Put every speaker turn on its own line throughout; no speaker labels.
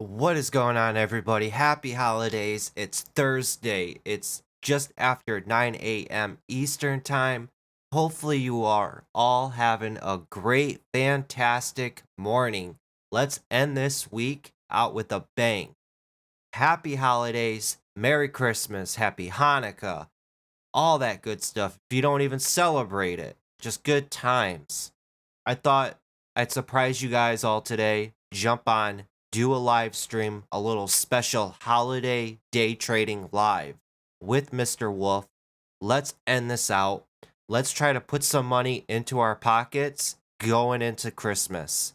What is going on, everybody? Happy holidays. It's Thursday. It's just after 9 a.m. Eastern Time. Hopefully, you are all having a great, fantastic morning. Let's end this week out with a bang. Happy holidays, Merry Christmas, Happy Hanukkah, all that good stuff. If you don't even celebrate it, just good times. I thought I'd surprise you guys all today. Jump on, do a live stream, a little special holiday day trading live with Mr. Wolf. Let's end this out. Let's try to put some money into our pockets going into Christmas.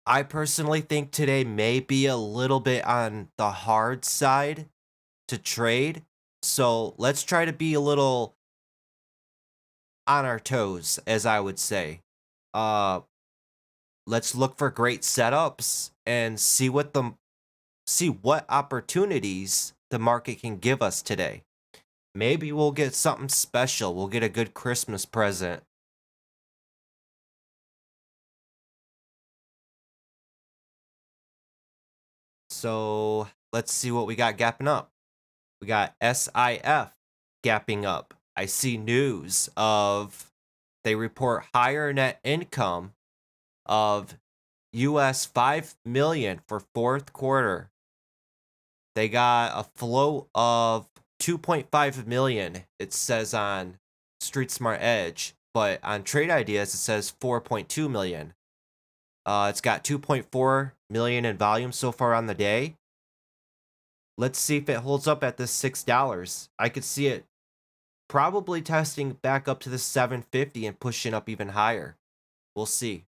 I personally think today may be a little bit on the hard side to trade. So let's try to be a little on our toes, as I would say. Let's look for great setups and see what opportunities the market can give us today. Maybe we'll get something special. We'll get a good Christmas present. So let's see what we got gapping up. We got SIF gapping up. I see news of they report higher net income of US 5 million for fourth quarter. They got a float of 2.5 million, it says on Street Smart Edge, but on Trade Ideas it says 4.2 million. It's got 2.4 million in volume so far on the day. Let's see if it holds up at this $6. I could see it probably testing back up to the 750 and pushing up even higher. We'll see.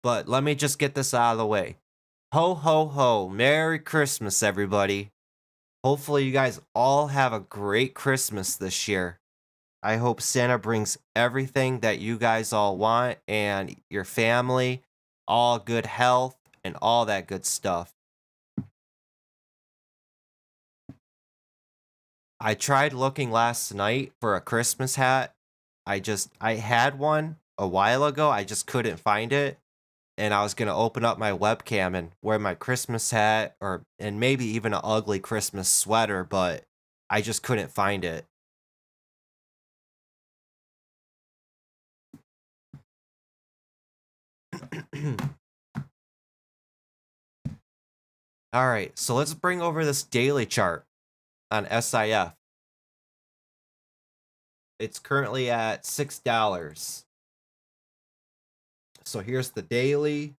But let me just get this out of the way. Ho, ho, ho. Merry Christmas, everybody. Hopefully you guys all have a great Christmas this year. I hope Santa brings everything that you guys all want and your family, all good health, and all that good stuff. I tried looking last night for a Christmas hat. I had one a while ago. I just couldn't find it. And I was going to open up my webcam and wear my Christmas hat and maybe even an ugly Christmas sweater, but I just couldn't find it. All right, so let's bring over this daily chart on SIF. It's currently at $6. So here's the daily.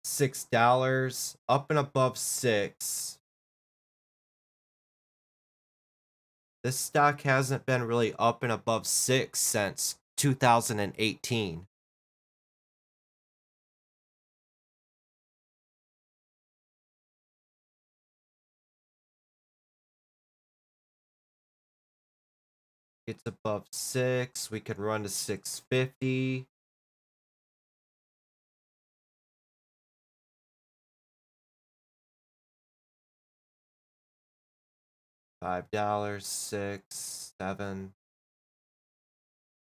$6 up and above 6. This stock hasn't been really up and above 6 since 2018. It's above 6. We can run to 650. $5, 6, 7.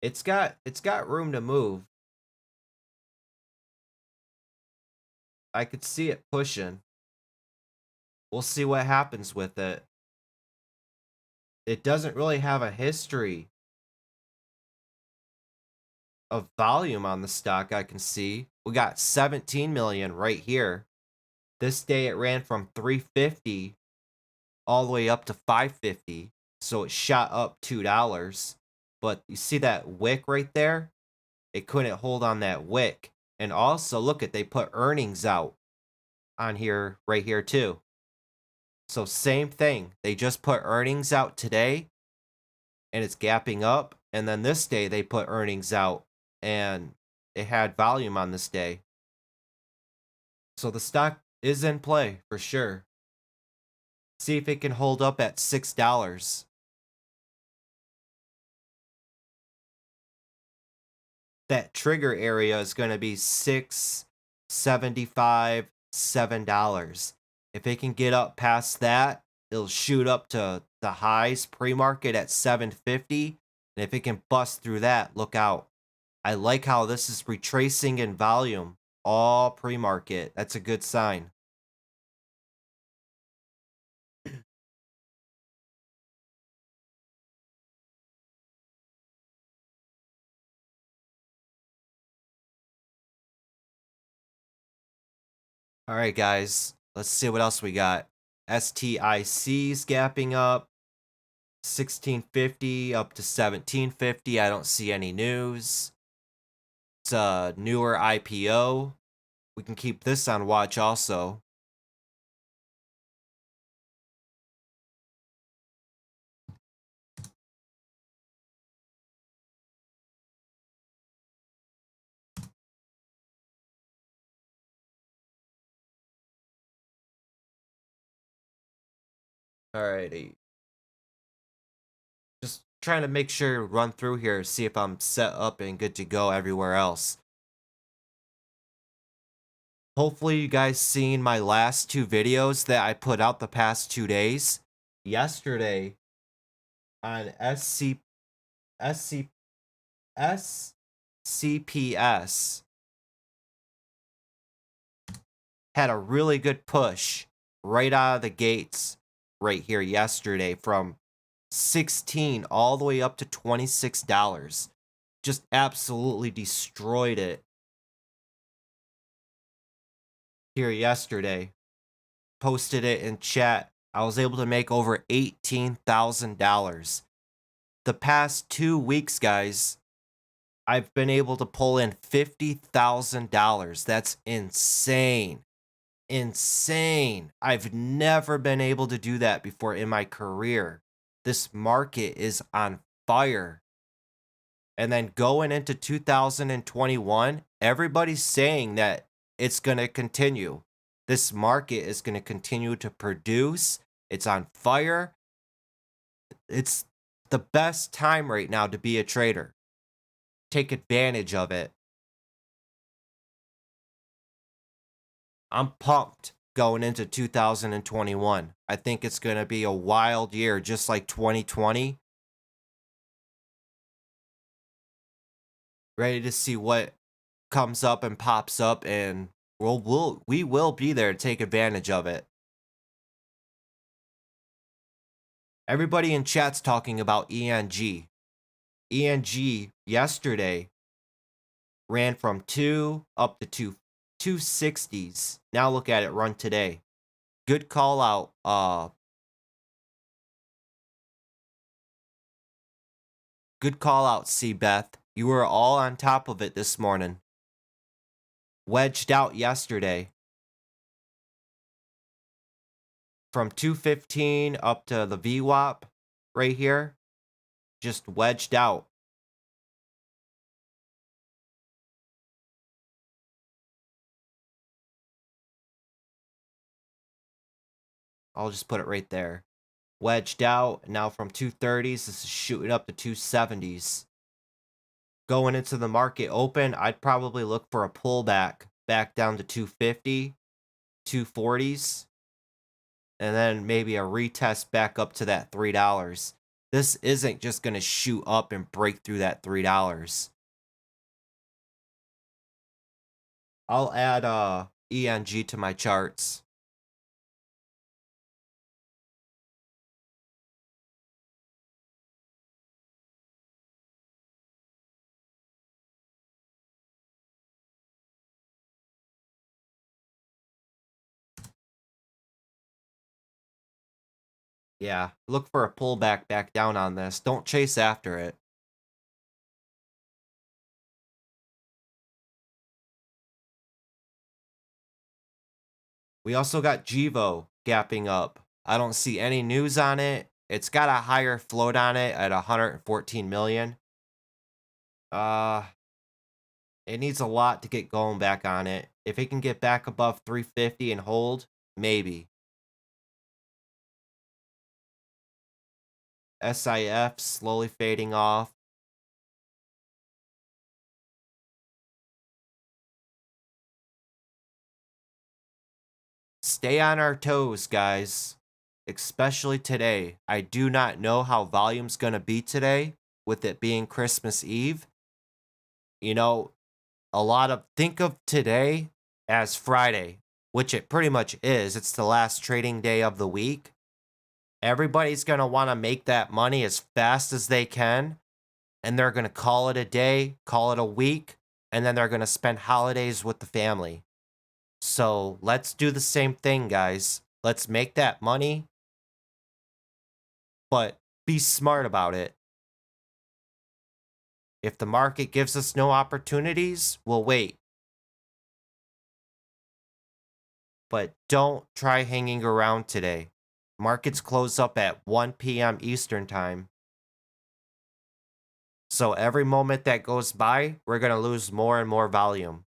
It's got room to move. I could see it pushing. We'll see what happens with it. It doesn't really have a history of volume on the stock. I can see we got 17 million right here. This day it ran from 350 all the way up to 550, so it shot up $2. But you see that wick right there? It couldn't hold on that wick. And also, look at, they put earnings out on here, right here too. So same thing. They just put earnings out today and it's gapping up. And then this day they put earnings out and it had volume on this day. So the stock is in play for sure. See if it can hold up at $6. That trigger area is going to be $6.75, $7. If it can get up past that, it'll shoot up to the highs pre-market at $7.50, And if it can bust through that, look out. I like how this is retracing in volume all pre-market. That's a good sign. All right, guys. Let's see what else we got. STIC's gapping up. 1650 up to 1750. I don't see any news. It's a newer IPO. We can keep this on watch also. Alrighty. Just trying to make sure, run through here, see if I'm set up and good to go everywhere else. Hopefully you guys seen my last two videos that I put out the past 2 days. Yesterday on SCPS had a really good push right out of the gates right here yesterday from 16 all the way up to $26. Just absolutely destroyed it here yesterday. Posted it in chat. I was able to make over $18,000. The past 2 weeks, guys, I've been able to pull in $50,000. That's insane. Insane. I've never been able to do that before in my career. This market is on fire. And then going into 2021, everybody's saying that it's going to continue. This market is going to continue to produce. It's on fire. It's the best time right now to be a trader. Take advantage of it. I'm pumped going into 2021. I think it's going to be a wild year, just like 2020. Ready to see what comes up and pops up, and we will be there to take advantage of it. Everybody in chat's talking about ENG. ENG yesterday ran from 2 up to 260s. Now look at it run today. Good call out. Good call out, C. Beth. You were all on top of it this morning. Wedged out yesterday. From 215 up to the VWAP right here. Just wedged out. I'll just put it right there. Wedged out. Now from 230s, this is shooting up to 270s. Going into the market open, I'd probably look for a pullback back down to 250, 240s, and then maybe a retest back up to that $3. This isn't just going to shoot up and break through that $3. I'll add ENG to my charts. Yeah, look for a pullback back down on this. Don't chase after it. We also got Jivo gapping up. I don't see any news on it. It's got a higher float on it at 114 million. It needs a lot to get going back on it. If it can get back above 350 and hold, maybe. SIF slowly fading off. Stay on our toes, guys. Especially today. I do not know how volume's going to be today with it being Christmas Eve. You know, think of today as Friday, which it pretty much is. It's the last trading day of the week. Everybody's going to want to make that money as fast as they can, and they're going to call it a day, call it a week, and then they're going to spend holidays with the family. So let's do the same thing, guys. Let's make that money, but be smart about it. If the market gives us no opportunities, we'll wait. But don't try hanging around today. Markets close up at 1 p.m. Eastern time. So every moment that goes by, we're going to lose more and more volume.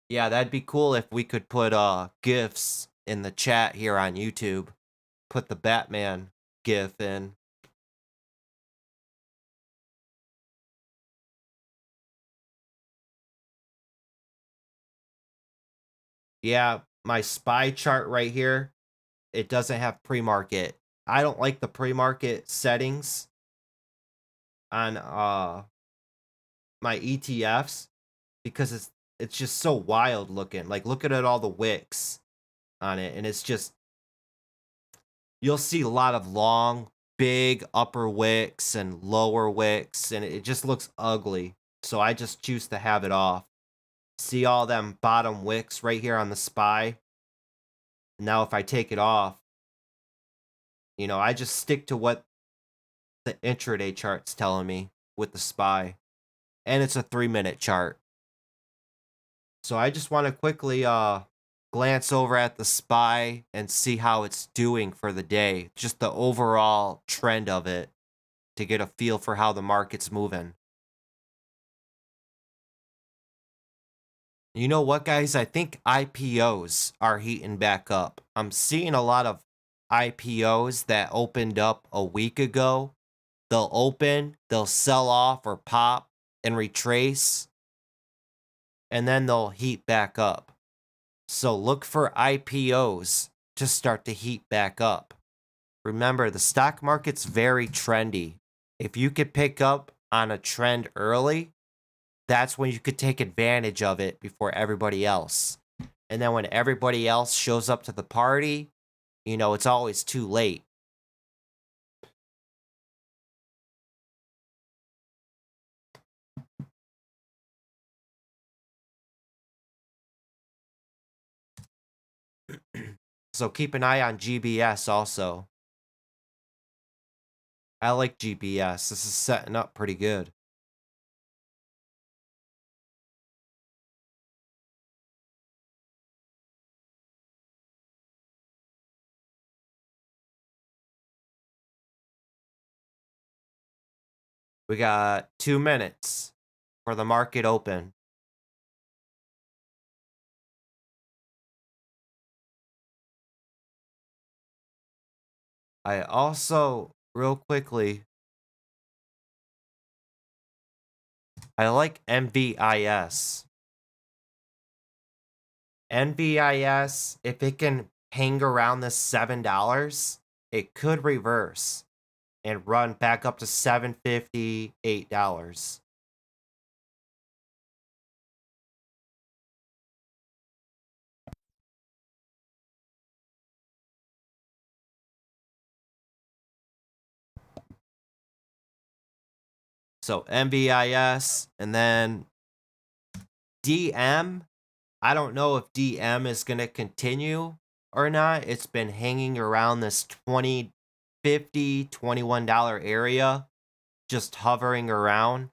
Yeah, that'd be cool if we could put GIFs in the chat here on YouTube. Put the Batman GIF in. Yeah, my SPY chart right here, it doesn't have pre-market. I don't like the pre-market settings on my ETFs because it's just so wild looking. Like, look at all the wicks on it, and it's just, you'll see a lot of long, big upper wicks and lower wicks, and it just looks ugly. So I just choose to have it off. See all them bottom wicks right here on the SPY? Now if I take it off, you know, I just stick to what the intraday chart's telling me with the SPY. And it's a 3-minute chart. So I just want to quickly glance over at the SPY and see how it's doing for the day. Just the overall trend of it to get a feel for how the market's moving. You know what, guys? I think IPOs are heating back up. I'm seeing a lot of IPOs that opened up a week ago. They'll open, they'll sell off or pop and retrace, and then they'll heat back up. So look for IPOs to start to heat back up. Remember, the stock market's very trendy. If you could pick up on a trend early, that's when you could take advantage of it before everybody else. And then when everybody else shows up to the party, you know, it's always too late. So keep an eye on GBS also. I like GBS. This is setting up pretty good. We got 2 minutes for the market open. I also, real quickly, I like NVIS. NVIS, if it can hang around this $7, it could reverse and run back up to $7.50, $8. So NVIS, and then DM. I don't know if DM is going to continue or not. It's been hanging around this $20, $50, $21 area, just hovering around.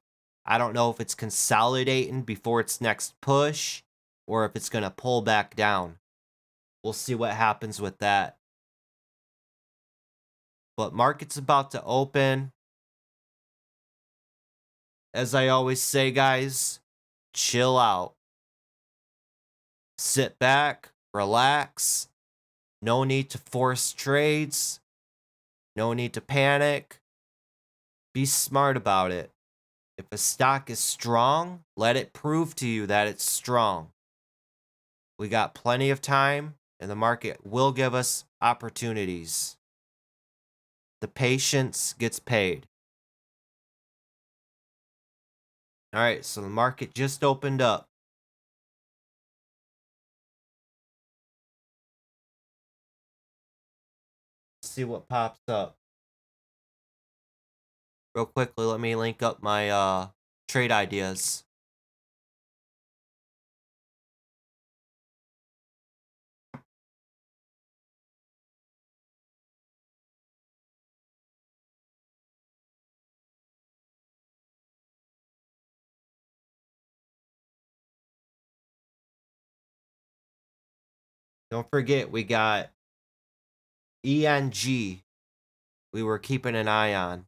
I don't know if it's consolidating before its next push or if it's going to pull back down. We'll see what happens with that. But market's about to open. As I always say, guys, chill out. Sit back, relax. No need to force trades. No need to panic. Be smart about it. If a stock is strong, let it prove to you that it's strong. We got plenty of time, and the market will give us opportunities. The patience gets paid. All right, so the market just opened up. Let's see what pops up. Real quickly, let me link up my trade ideas. Don't forget, we got ENG we were keeping an eye on.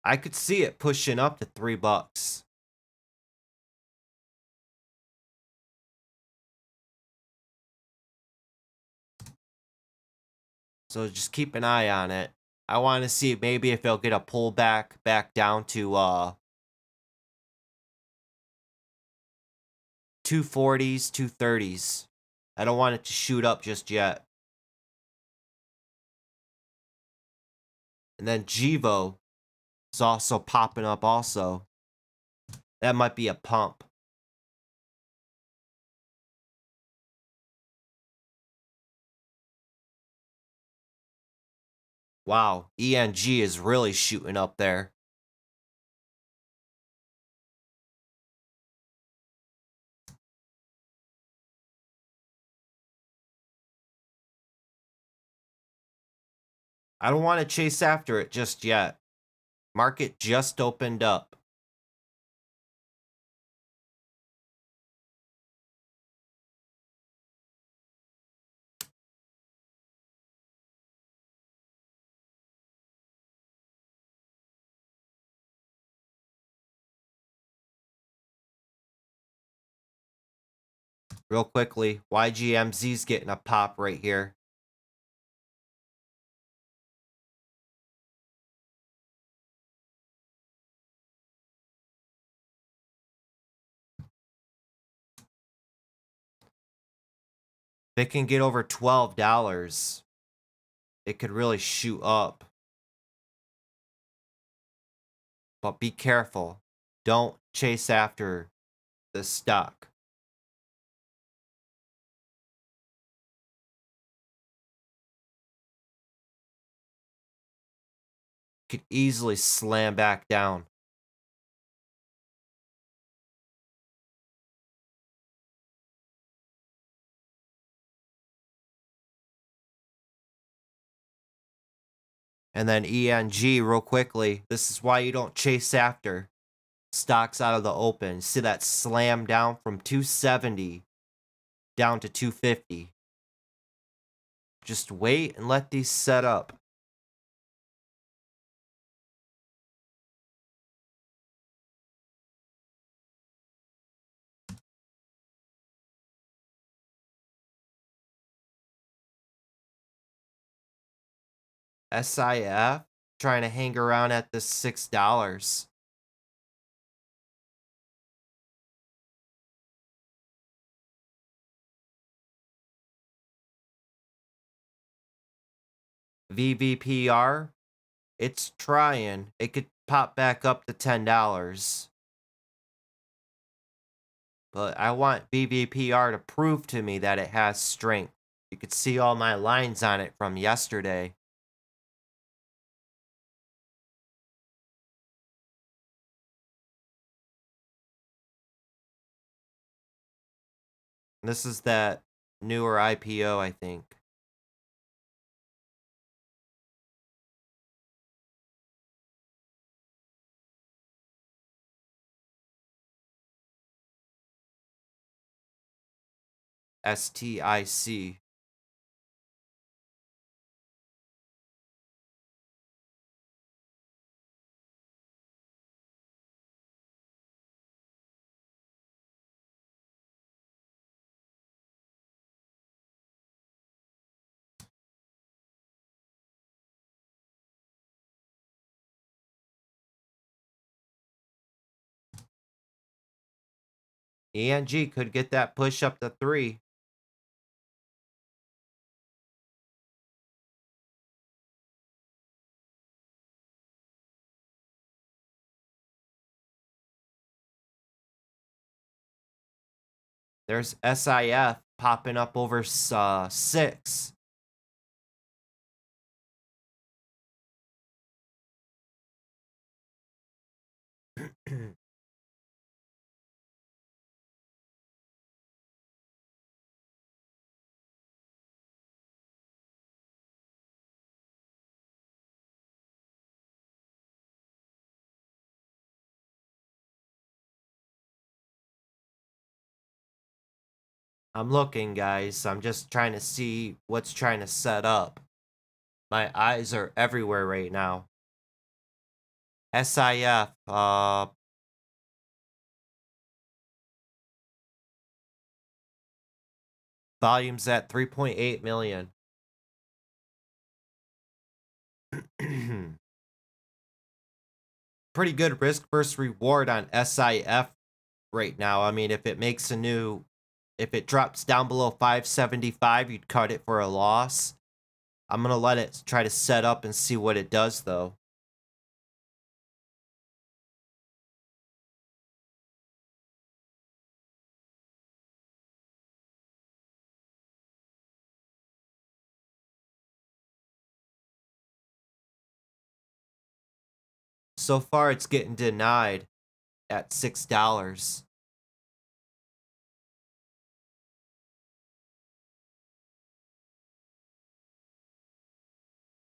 I could see it pushing up to $3. So just keep an eye on it. I want to see maybe if it'll get a pullback back down to 240s, 230s. I don't want it to shoot up just yet. And then Givo is also popping up also. That might be a pump. Wow, ENG is really shooting up there. I don't want to chase after it just yet. Market just opened up. Real quickly, YGMZ's getting a pop right here. If it can get over $12, it could really shoot up. But be careful. Don't chase after the stock. Could easily slam back down. And then ENG real quickly. This is why you don't chase after stocks out of the open. See that slam down from 270 down to 250. Just wait and let these set up. SIF trying to hang around at the $6. VVPR, it's trying. It could pop back up to $10. But I want VVPR to prove to me that it has strength. You could see all my lines on it from yesterday. This is that newer IPO, I think. STIC. ENG could get that push up to 3. There's SIF popping up over 6. I'm looking, guys. I'm just trying to see what's trying to set up. My eyes are everywhere right now. SIF, volume's at 3.8 million. Pretty good risk versus reward on SIF right now. I mean, if it drops down below 575, you'd cut it for a loss. I'm going to let it try to set up and see what it does, though. So far, it's getting denied at $6.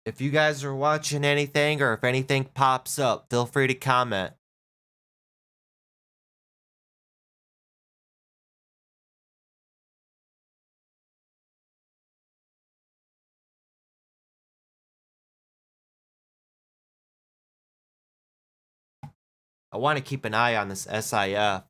If you guys are watching anything or if anything pops up, feel free to comment. I want to keep an eye on this SIF.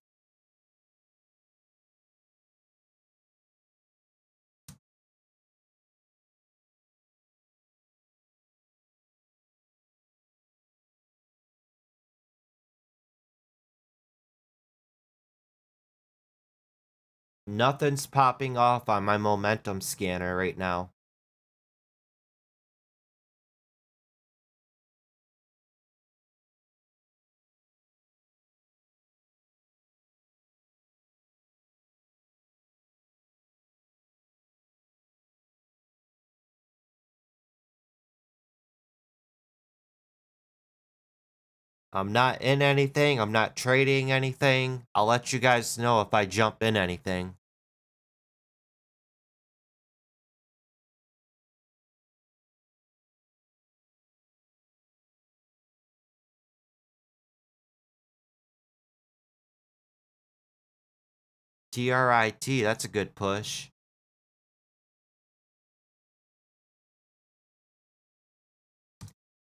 Nothing's popping off on my momentum scanner right now. I'm not in anything. I'm not trading anything. I'll let you guys know if I jump in anything. TRIT, that's a good push.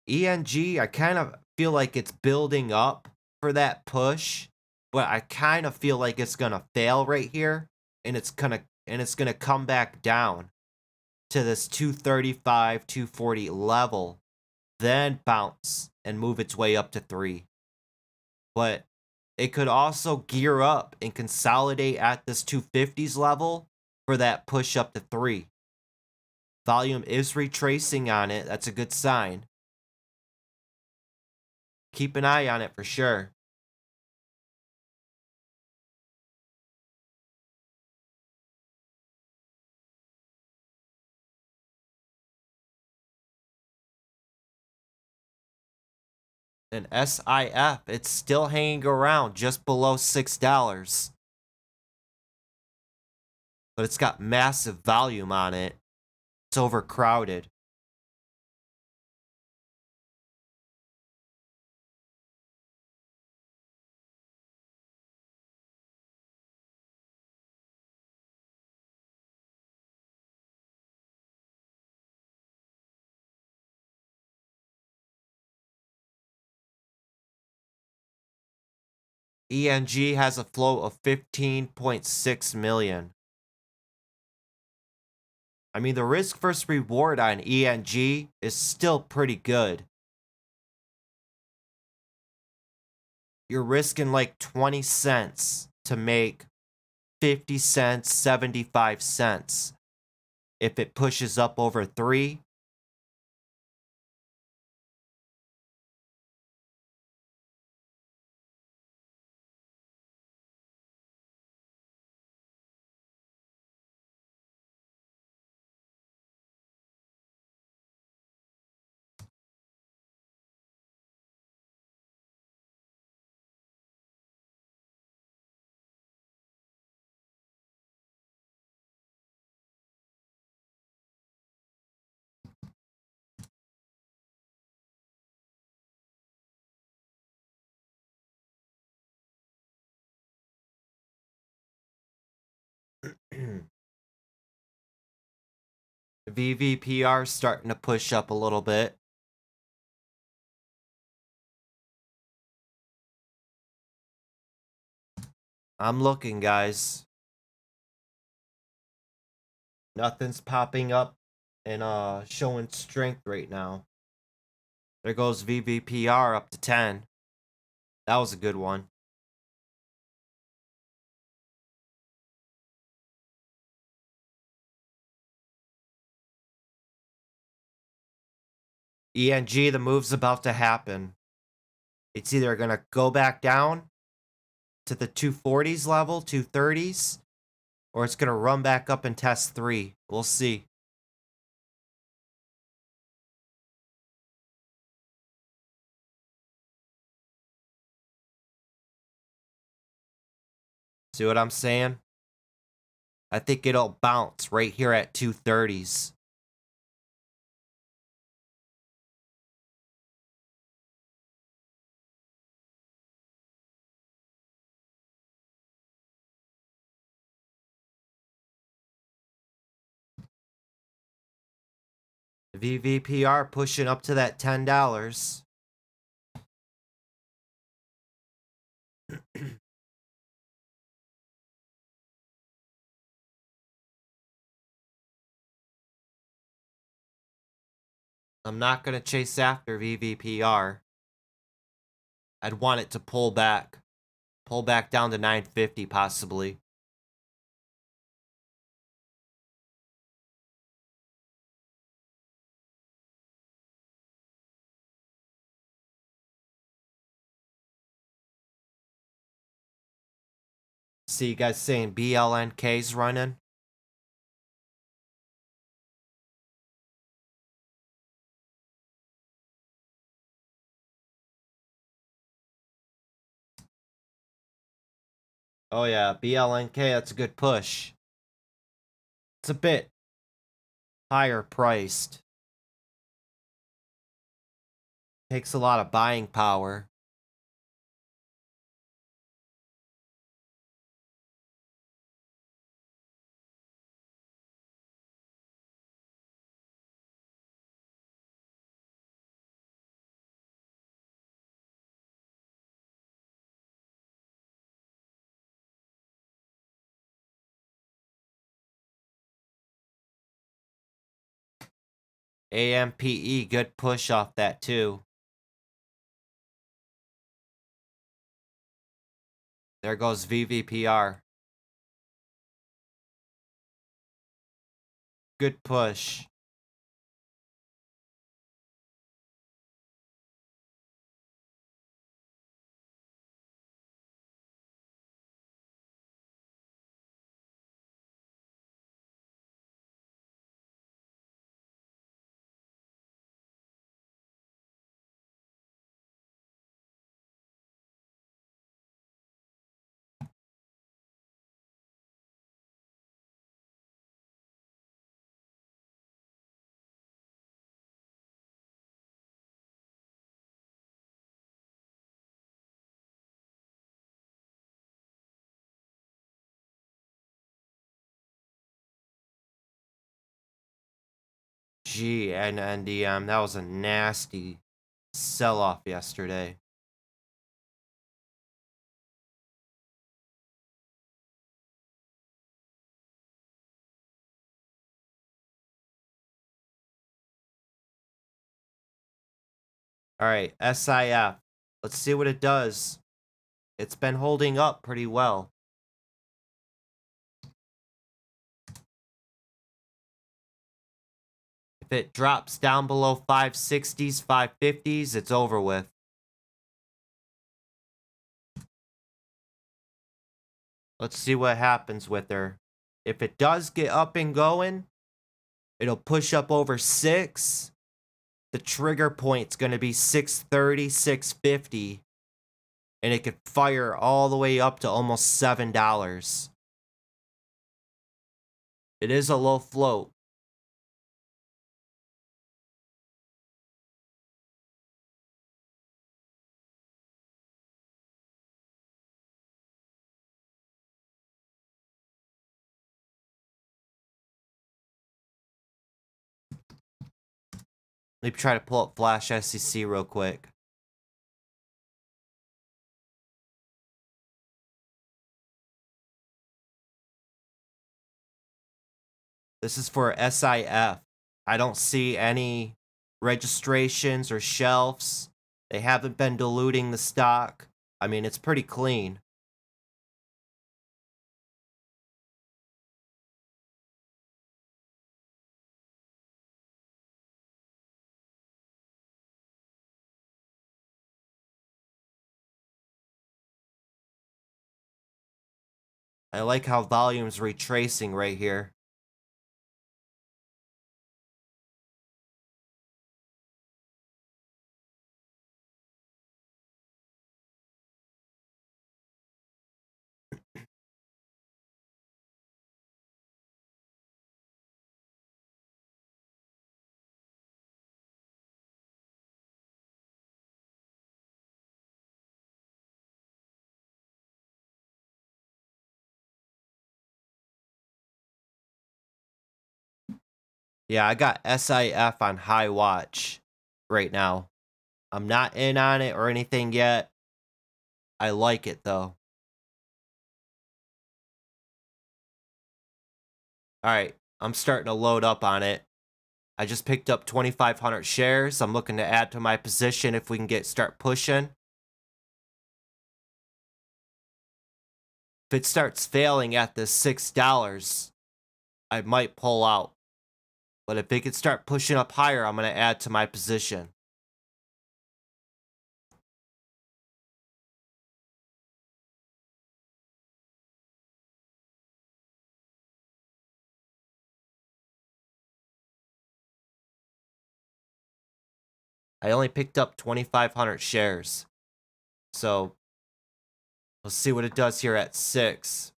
ENG, I kind of feel like it's building up for that push, but I kind of feel like it's gonna fail right here, and it's gonna come back down to this 235, 240 level, then bounce and move its way up to 3. But it could also gear up and consolidate at this 250s level for that push up to 3. Volume is retracing on it. That's a good sign. Keep an eye on it for sure. And SIF, it's still hanging around just below $6. But it's got massive volume on it. It's overcrowded. ENG has a flow of 15.6 million. I mean, the risk versus reward on ENG is still pretty good. You're risking like 20 cents to make 50 cents, 75 cents. If it pushes up over 3, VVPR starting to push up a little bit. I'm looking, guys. Nothing's popping up and showing strength right now. There goes VVPR up to 10. That was a good one. ENG, the move's about to happen. It's either going to go back down to the 240s level, 230s, or it's going to run back up and test 3. We'll see. See what I'm saying? I think it'll bounce right here at 230s. VVPR pushing up to that $10. I'm not going to chase after VVPR. I'd want it to pull back. Pull back down to 950 possibly. See you guys saying BLNK's running. Oh yeah, BLNK, that's a good push. It's a bit higher priced. Takes a lot of buying power. AMPE, good push off that too. There goes VVPR. Good push. Gee, and NDM, that was a nasty sell-off yesterday. Alright, SIF. Let's see what it does. It's been holding up pretty well. If it drops down below 560s, 550s, it's over with. Let's see what happens with her. If it does get up and going, it'll push up over 6. The trigger point's going to be 630, 650. And it could fire all the way up to almost $7. It is a low float. Let me try to pull up Flash SEC real quick. This is for SIF. I don't see any registrations or shelves. They haven't been diluting the stock. I mean, it's pretty clean. I like how volume's retracing right here. Yeah, I got SIF on high watch right now. I'm not in on it or anything yet. I like it though. Alright, I'm starting to load up on it. I just picked up 2,500 shares. I'm looking to add to my position if we can start pushing. If it starts failing at the $6, I might pull out. But if it could start pushing up higher, I'm going to add to my position. I only picked up 2,500 shares. So, let's see what it does here at 6.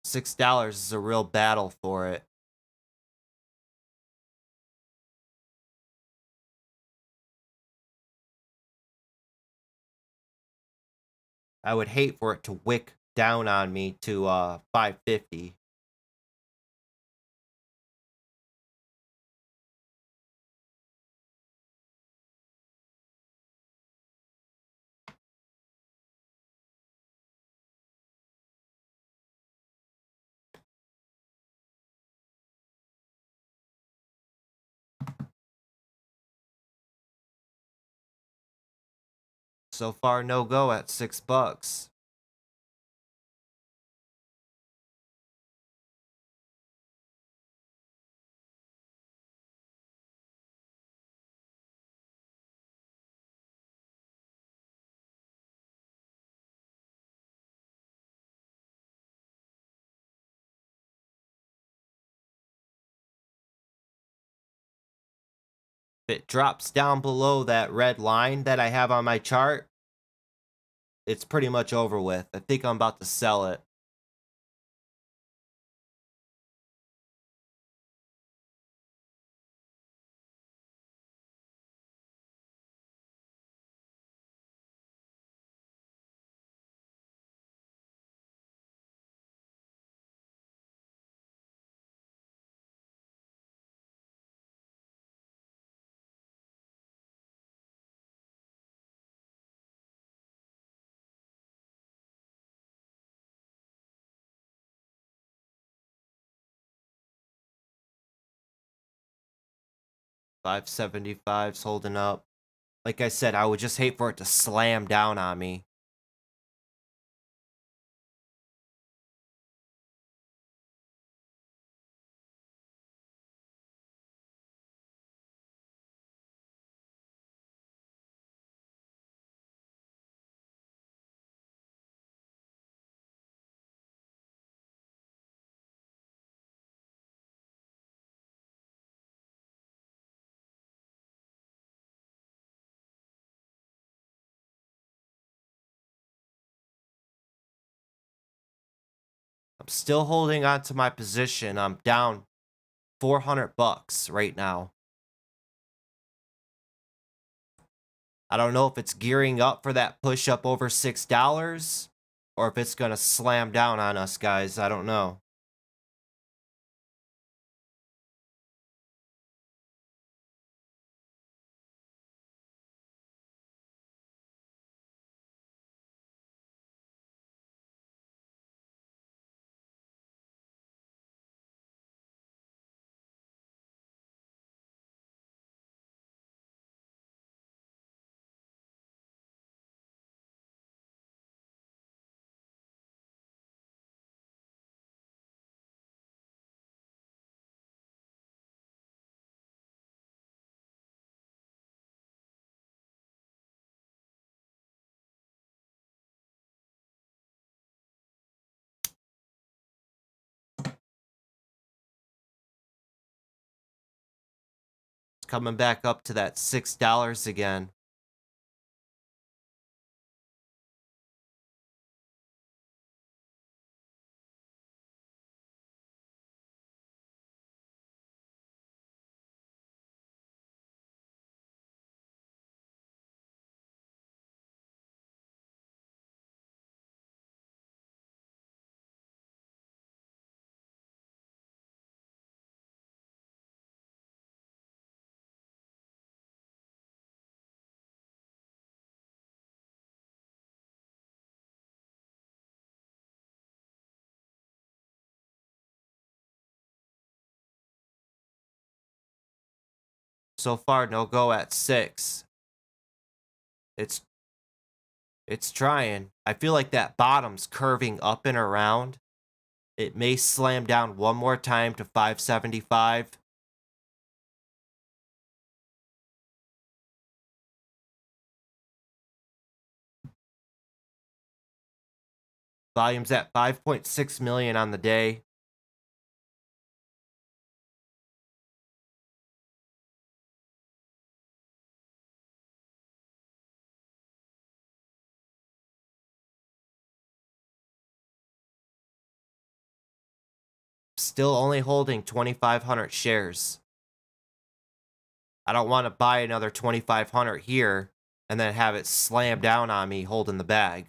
$6 is a real battle for it. I would hate for it to wick down on me to 550. So far, no go at $6. If it drops down below that red line that I have on my chart, it's pretty much over with. I think I'm about to sell it. 575's holding up. Like I said, I would just hate for it to slam down on me. I'm still holding on to my position. I'm down 400 bucks right now. I don't know if it's gearing up for that push up over $6 or if it's going to slam down on us, guys. I don't know. It's coming back up to that $6 again. So far, no go at 6. It's trying. I feel like that bottom's curving up and around. It may slam down one more time to 575. Volume's at 5.6 million on the day. Still only holding 2,500 shares. I don't want to buy another 2,500 here and then have it slam down on me holding the bag.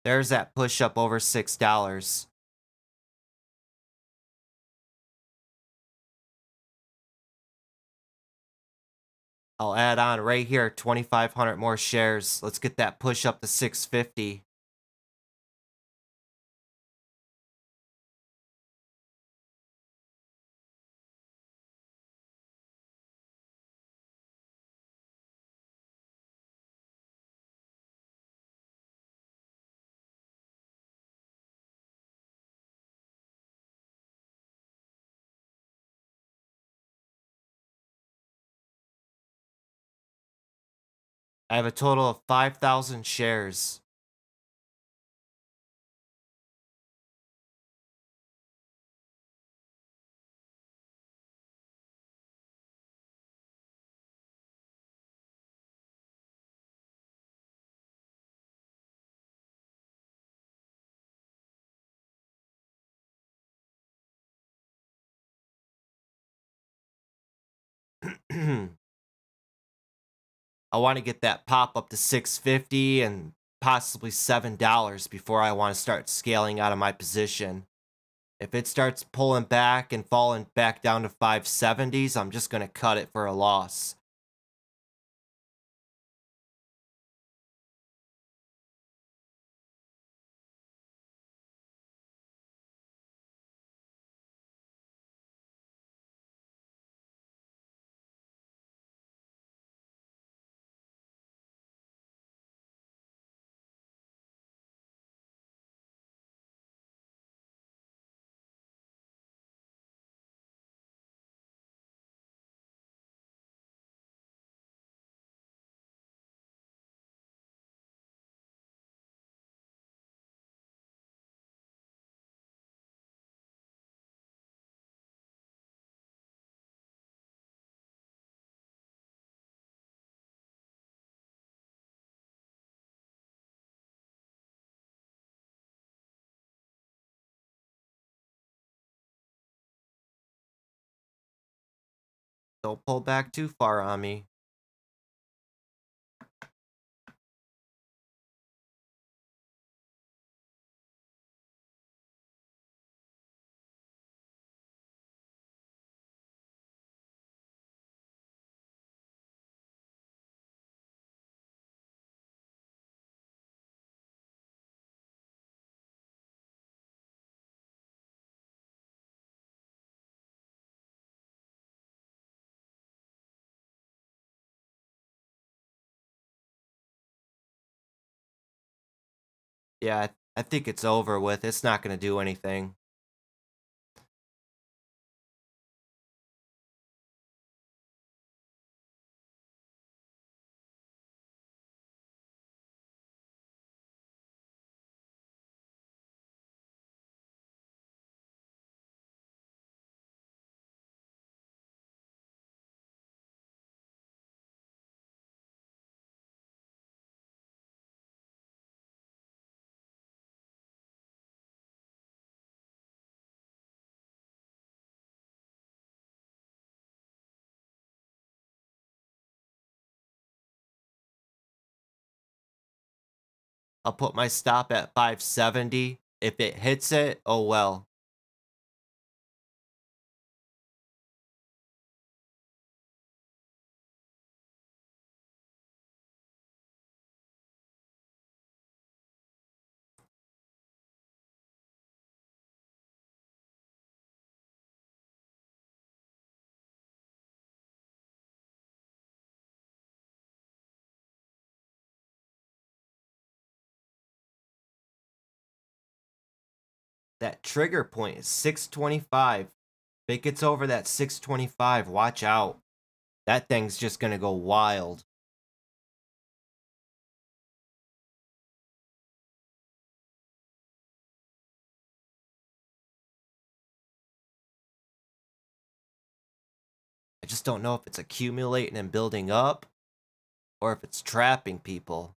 There's that push up over $6. I'll add on right here 2,500 more shares. Let's get that push up to 650. I have a total of 5,000 shares. I want to get that pop up to 650 and possibly $7 before I want to start scaling out of my position. If it starts pulling back and falling back down to 570s, I'm just going to cut it for a loss. Don't pull back too far on me. Yeah, I think it's over with. It's not going to do anything. I'll put my stop at 570. If it hits it, oh well. That trigger point is 625. If it gets over that 625, watch out. That thing's just going to go wild. I just don't know if it's accumulating and building up or if it's trapping people.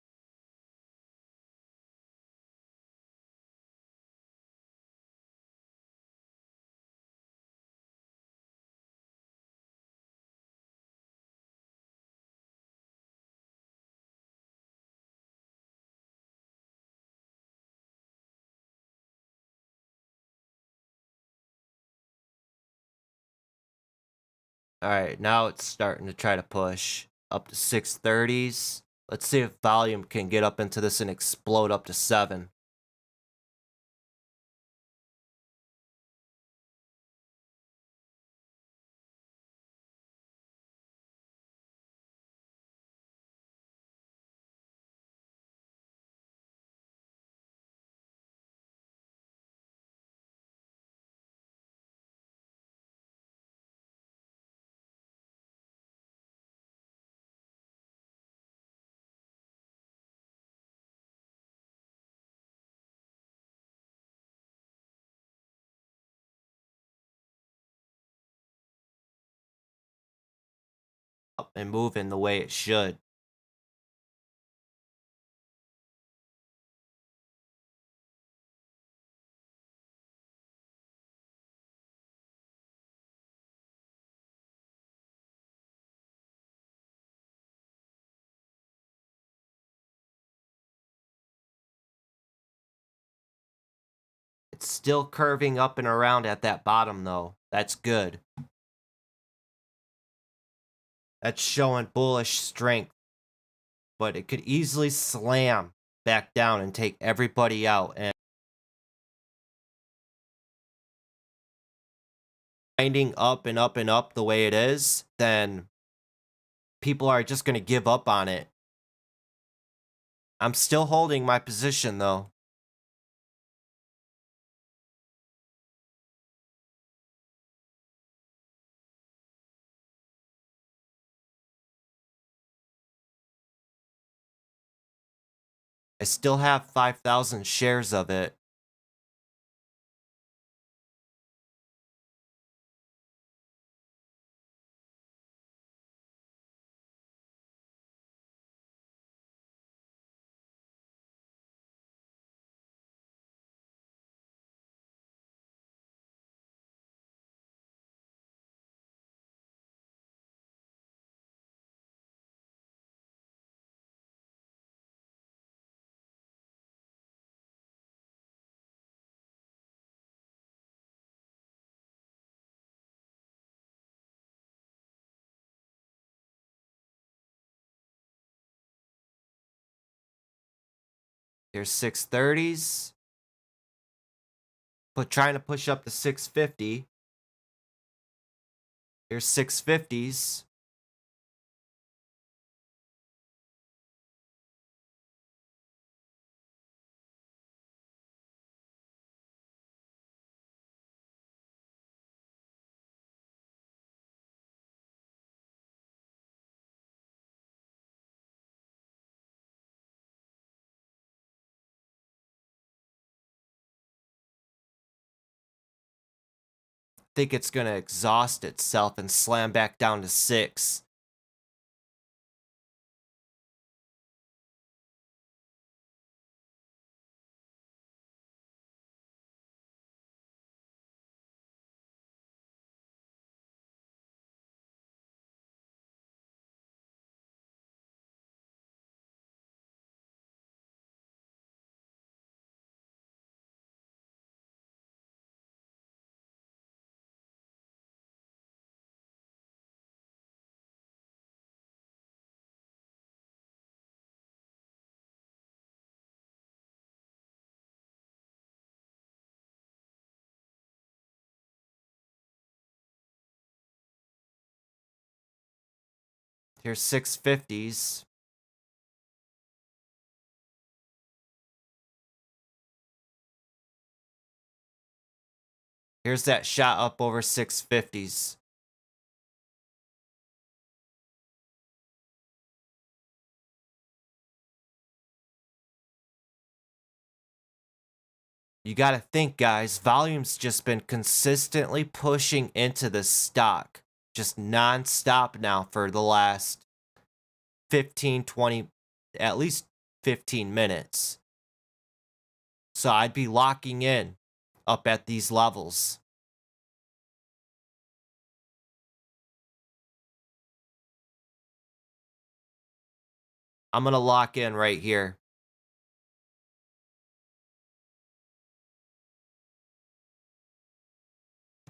Alright, now it's starting to try to push up to 630s. Let's see if volume can get up into this and explode up to 7. up and moving the way it should. It's still curving up and around at that bottom though. That's good. That's showing bullish strength. But it could easily slam back down and take everybody out. And grinding up and up and up the way it is, then people are just going to give up on it. I'm still holding my position though. I still have 5,000 shares of it. Here's 630s. But trying to push up to 650. Here's 650s. Think it's going to exhaust itself and slam back down to 6. Here's 650s. Here's that shot up over 650s. You got to think, guys, volume's just been consistently pushing into the stock. Just non-stop now for the last 15, 20, at least 15 minutes. So I'd be locking in up at these levels. I'm going to lock in right here.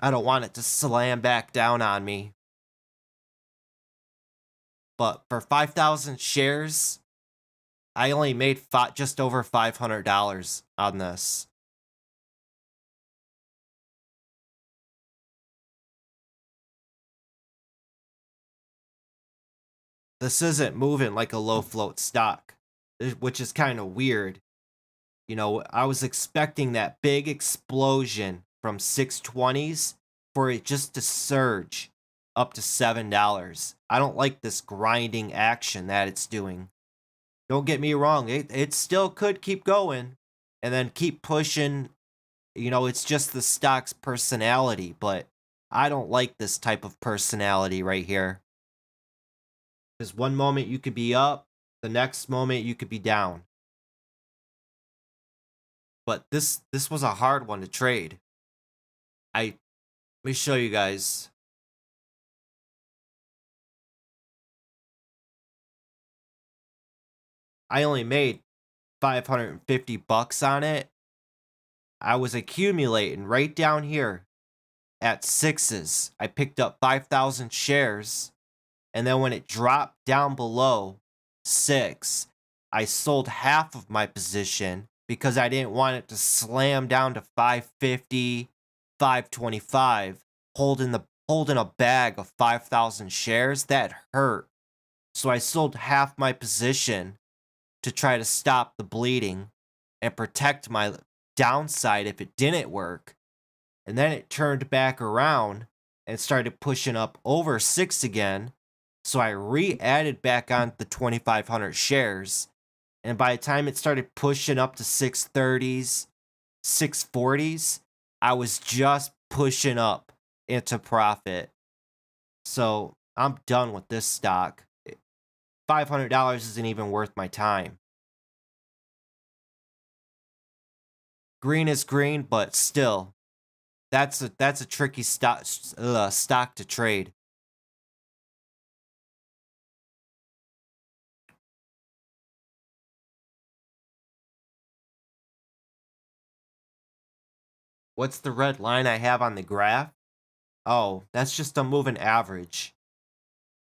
I don't want it to slam back down on me. But for 5,000 shares, I only made just over $500 on this. This isn't moving like a low float stock, which is kind of weird. You know, I was expecting that big explosion from 620s for it just to surge up to $7. I don't like this grinding action that it's doing. Don't get me wrong, it still could keep going and then keep pushing. You know, it's just the stock's personality, but I don't like this type of personality right here. Because one moment you could be up, the next moment you could be down. But this was a hard one to trade. Let me show you guys. I only made 550 bucks on it. I was accumulating right down here at sixes. I picked up 5,000 shares. And then when it dropped down below 6, I sold half of my position because I didn't want it to slam down to 550, 525, holding a bag of 5,000 shares. That hurt. So I sold half my position to try to stop the bleeding and protect my downside if it didn't work. And then it turned back around and started pushing up over 6 again. So I re-added back on the 2,500 shares. And by the time it started pushing up to 630s, 640s, I was just pushing up into profit. So I'm done with this stock. $500 isn't even worth my time. Green is green, but still, that's a tricky stock to trade. What's the red line I have on the graph? Oh, that's just a moving average.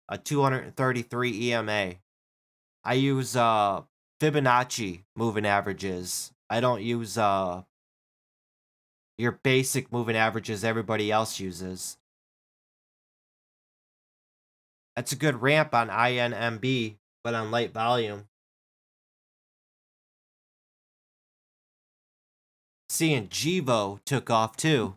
A 233 EMA. I use Fibonacci moving averages. I don't use your basic moving averages everybody else uses. That's a good ramp on INMB, but on light volume. Seeing Givo took off too.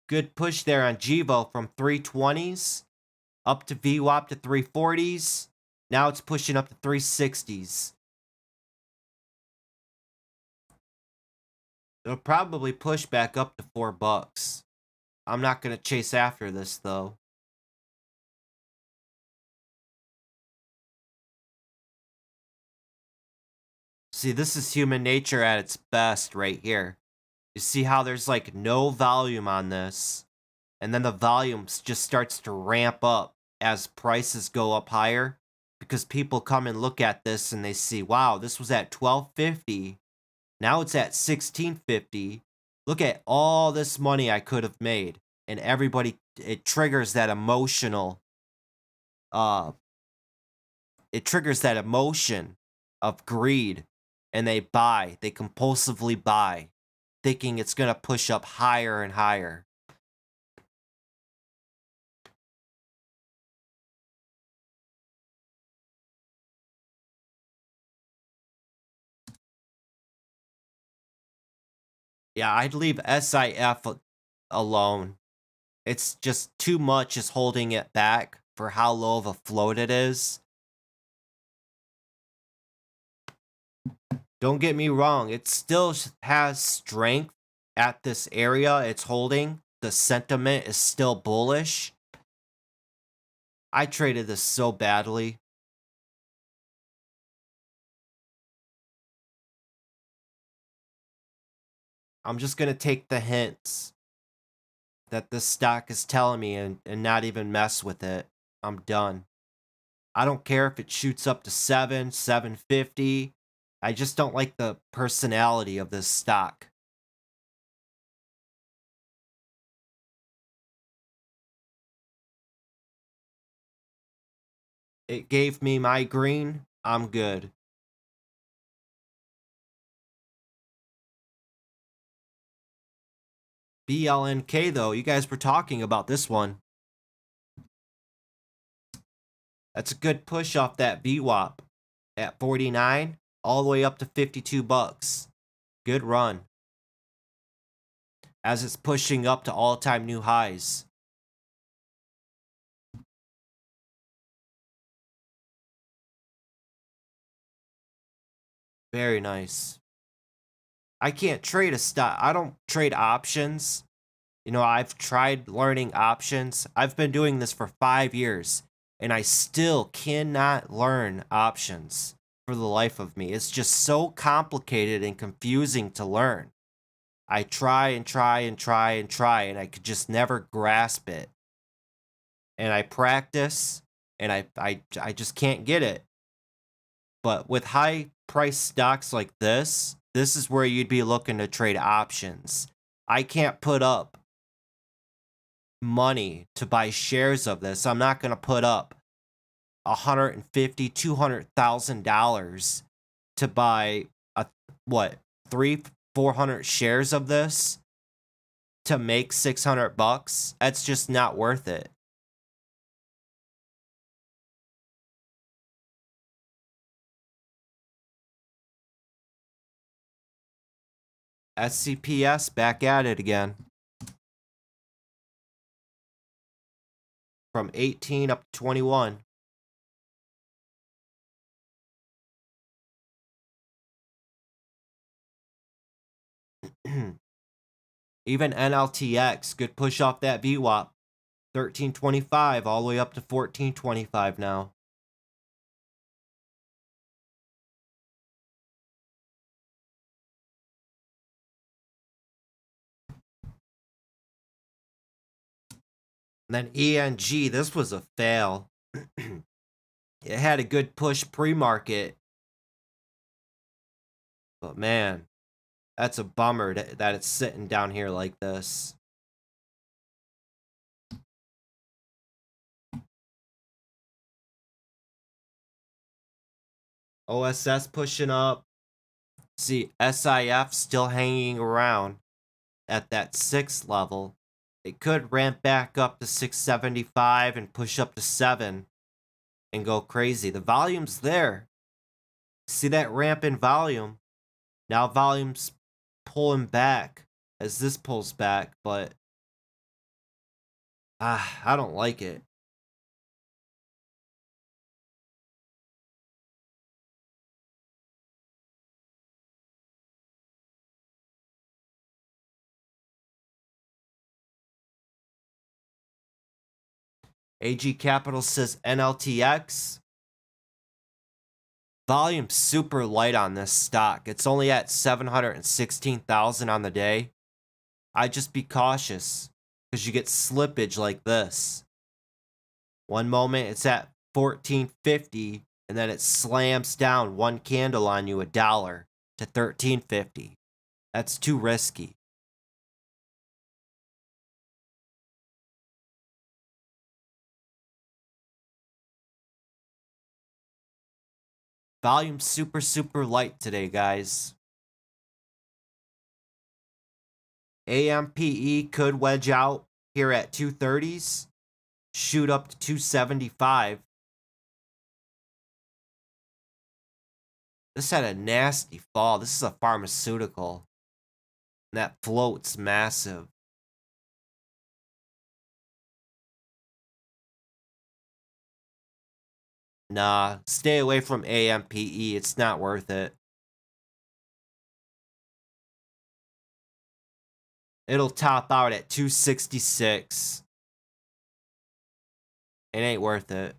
Good push there on Givo from 320s up to VWAP to 340s. Now it's pushing up to 360s. It'll probably push back up to $4. I'm not going to chase after this though. See, this is human nature at its best right here. You see how there's like no volume on this, and then the volume just starts to ramp up as prices go up higher, because people come and look at this and they see, wow, this was at $12.50, now it's at $16.50. Look at all this money I could have made. And everybody, it triggers that emotional it triggers that emotion of greed, and they compulsively buy, thinking it's going to push up higher and higher. Yeah, I'd leave SIF alone. It's just too much is holding it back for how low of a float it is. Don't get me wrong, it still has strength at this area it's holding. The sentiment is still bullish. I traded this so badly. I'm just going to take the hints that this stock is telling me and not even mess with it. I'm done. I don't care if it shoots up to 750. I just don't like the personality of this stock. It gave me my green. I'm good. BLNK though, you guys were talking about this one. That's a good push off that VWAP at 49 all the way up to $52. Good run. As it's pushing up to all-time new highs. Very nice. I can't trade a stock. I don't trade options You know, I've tried learning options. I've been doing this for 5 years, and I still cannot learn options for the life of me. It's just so complicated and confusing to learn. I try and try and try and try, and I could just never grasp it. And I practice, and I just can't get it. But with high price stocks like this is where you'd be looking to trade options. I can't put up money to buy shares of this. I'm not going to put up $150,000, $200,000 to buy what 300-400 shares of this to make $600. That's just not worth it. SCPS back at it again. From 18 up to 21. Even NLTX could push off that VWAP. 1325 all the way up to 1425 now. And then ENG, this was a fail. It had a good push pre-market. But man, that's a bummer that it's sitting down here like this. OSS pushing up. See, SIF still hanging around at that 6 level. It could ramp back up to 675 and push up to 7 and go crazy. The volume's there. See that ramp in volume? Now volume's pulling back as this pulls back, but I don't like it. AG Capital says NLTX. Volume's super light on this stock. It's only at 716,000 on the day. I'd just be cautious because you get slippage like this. One moment it's at 1450 and then it slams down one candle on you $1 to 1350. That's too risky. Volume's super light today, guys. AMPE could wedge out here at 230s, shoot up to 275. This had a nasty fall. This is a pharmaceutical. And that float's massive. Nah, stay away from AMPE. It's not worth it. It'll top out at 266. It ain't worth it.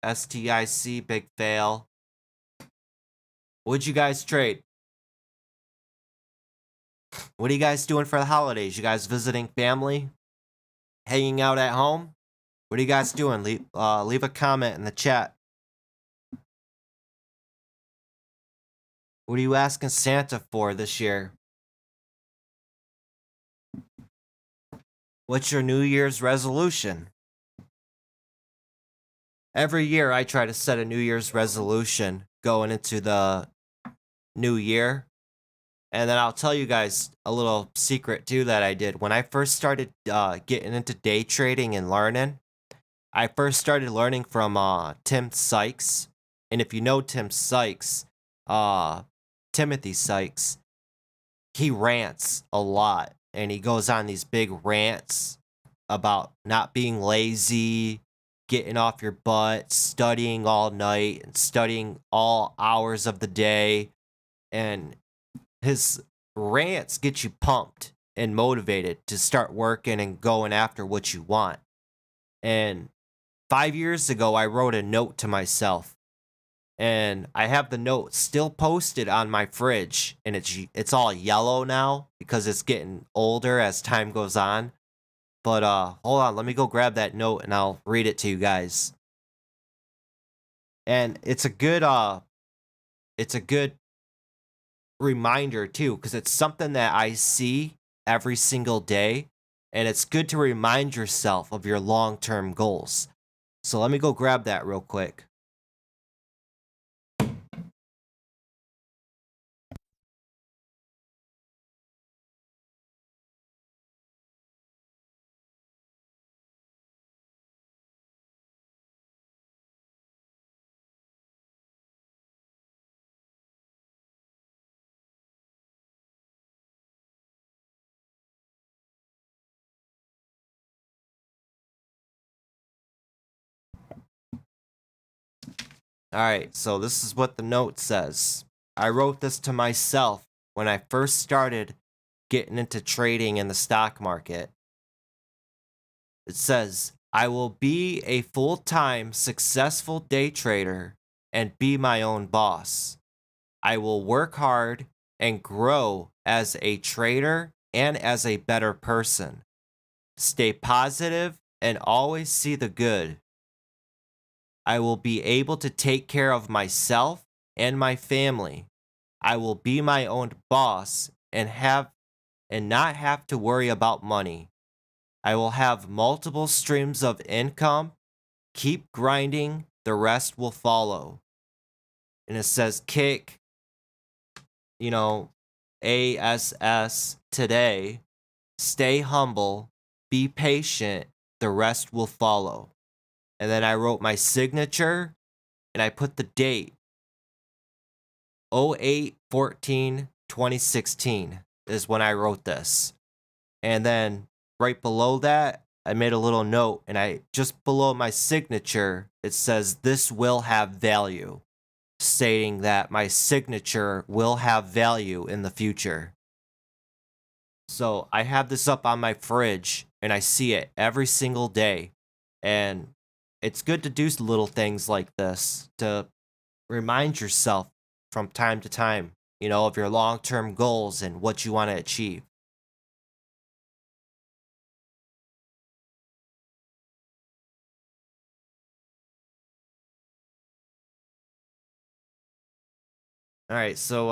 STIC, big fail. What'd you guys trade? What are you guys doing for the holidays? You guys visiting family? Hanging out at home? What are you guys doing? Leave a comment in the chat. What are you asking Santa for this year? What's your New Year's resolution? Every year I try to set a New Year's resolution going into the new year. And then I'll tell you guys a little secret too that I did. When I first started getting into day trading and learning, I first started learning from Tim Sykes. And if you know Tim Sykes, Timothy Sykes, he rants a lot, and he goes on these big rants about not being lazy, getting off your butt, studying all night, and studying all hours of the day. And his rants get you pumped and motivated to start working and going after what you want. And 5 years ago, I wrote a note to myself, and I have the note still posted on my fridge, and it's all yellow now because it's getting older as time goes on. But hold on, let me go grab that note and I'll read it to you guys. And it's a good reminder too, because it's something that I see every single day, and it's good to remind yourself of your long-term goals. So let me go grab that real quick. Alright, so this is what the note says. I wrote this to myself when I first started getting into trading in the stock market. It says, I will be a full-time successful day trader and be my own boss. I will work hard and grow as a trader and as a better person. Stay positive and always see the good. I will be able to take care of myself and my family. I will be my own boss and not have to worry about money. I will have multiple streams of income. Keep grinding, the rest will follow. And it says kick, ASS today. Stay humble, be patient, the rest will follow. And then I wrote my signature and I put the date 08/14/2016 is when I wrote this. And then right below that, I made a little note, and just below my signature, it says this will have value, stating that my signature will have value in the future. So I have this up on my fridge, and I see it every single day. And it's good to do little things like this to remind yourself from time to time, of your long-term goals and what you want to achieve. All right, so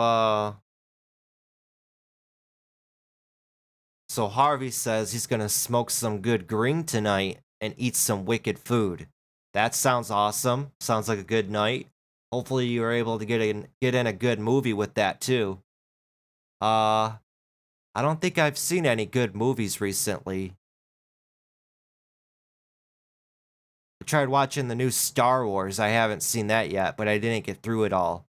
Harvey says he's gonna smoke some good green tonight and eat some wicked food. That sounds awesome. Sounds like a good night. Hopefully you are able to get in a good movie with that too. I don't think I've seen any good movies recently. I tried watching the new Star Wars. I haven't seen that yet, but I didn't get through it all.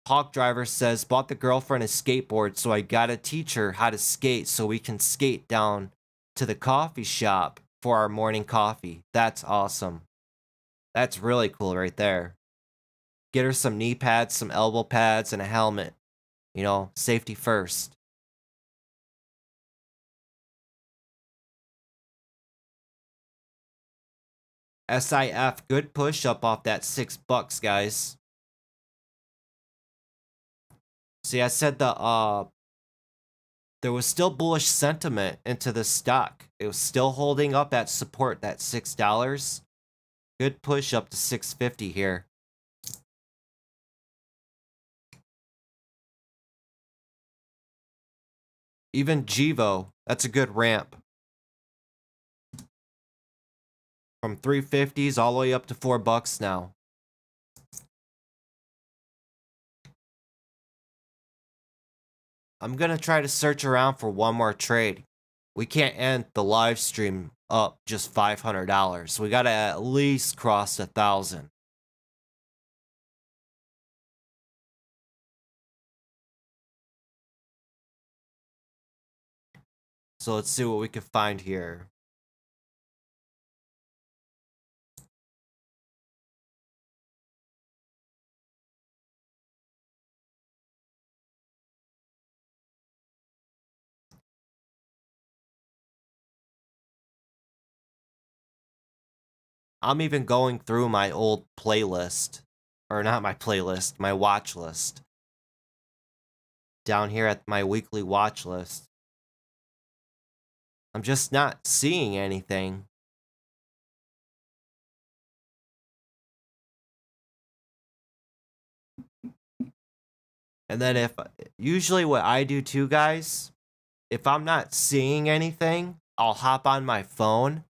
Hawk Driver says, bought the girlfriend a skateboard, so I gotta teach her how to skate so we can skate down to the coffee shop for our morning coffee. That's awesome. That's really cool right there. Get her some knee pads, some elbow pads, and a helmet. Safety first. SIF, good push up off that $6, guys. See, I said there was still bullish sentiment into the stock. It was still holding up at support, that $6. Good push up to 650 here. Even Jivo, that's a good ramp. From 350s all the way up to $4 now. I'm gonna try to search around for one more trade. We can't end the live stream up just $500. We gotta at least cross 1,000. So let's see what we can find here. I'm even going through my old playlist. Or not my playlist, my watch list. Down here at my weekly watch list. I'm just not seeing anything. And then usually what I do too, guys, if I'm not seeing anything, I'll hop on my phone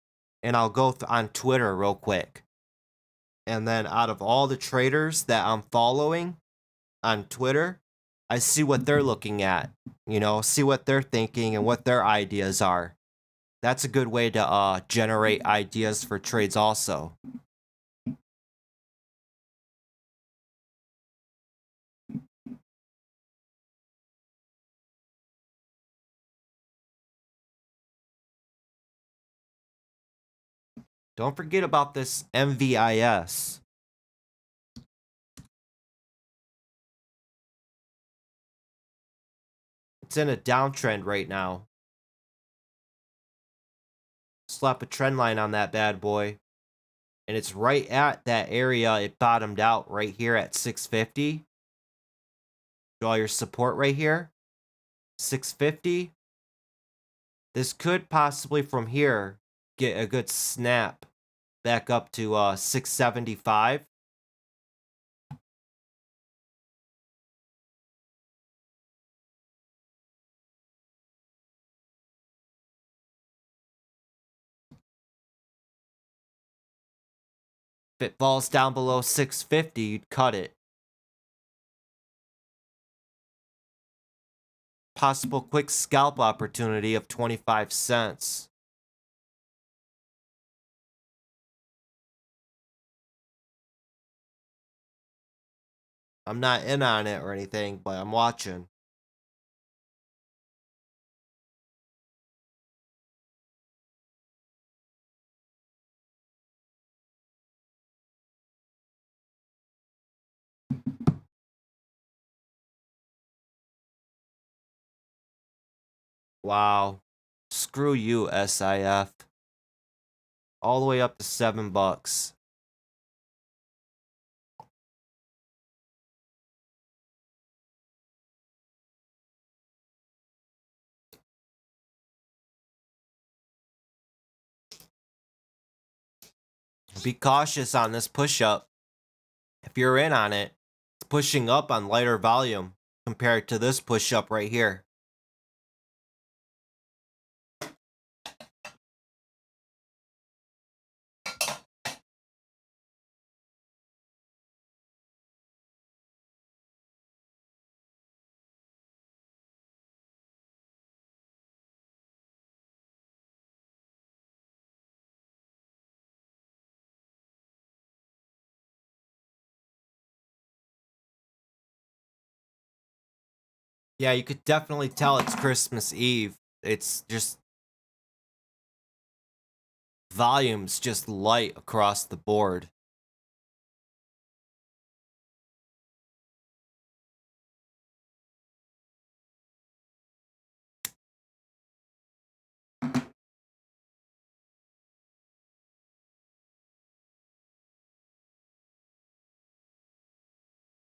and I'll go on Twitter real quick. And then out of all the traders that I'm following on Twitter, I see what they're looking at, see what they're thinking and what their ideas are. That's a good way to generate ideas for trades also. Don't forget about this MVIS. It's in a downtrend right now. Slap a trend line on that bad boy. And it's right at that area it bottomed out right here at 650. Draw your support right here. 650. This could possibly from here get a good snap back up to 675. If it falls down below 650, you'd cut it. Possible quick scalp opportunity of 25 cents. I'm not in on it or anything, but I'm watching. Wow. Screw you, SIF. All the way up to $7. Be cautious on this push-up. If you're in on it, it's pushing up on lighter volume compared to this push-up right here. Yeah, you could definitely tell it's Christmas Eve. It's just volume's just light across the board.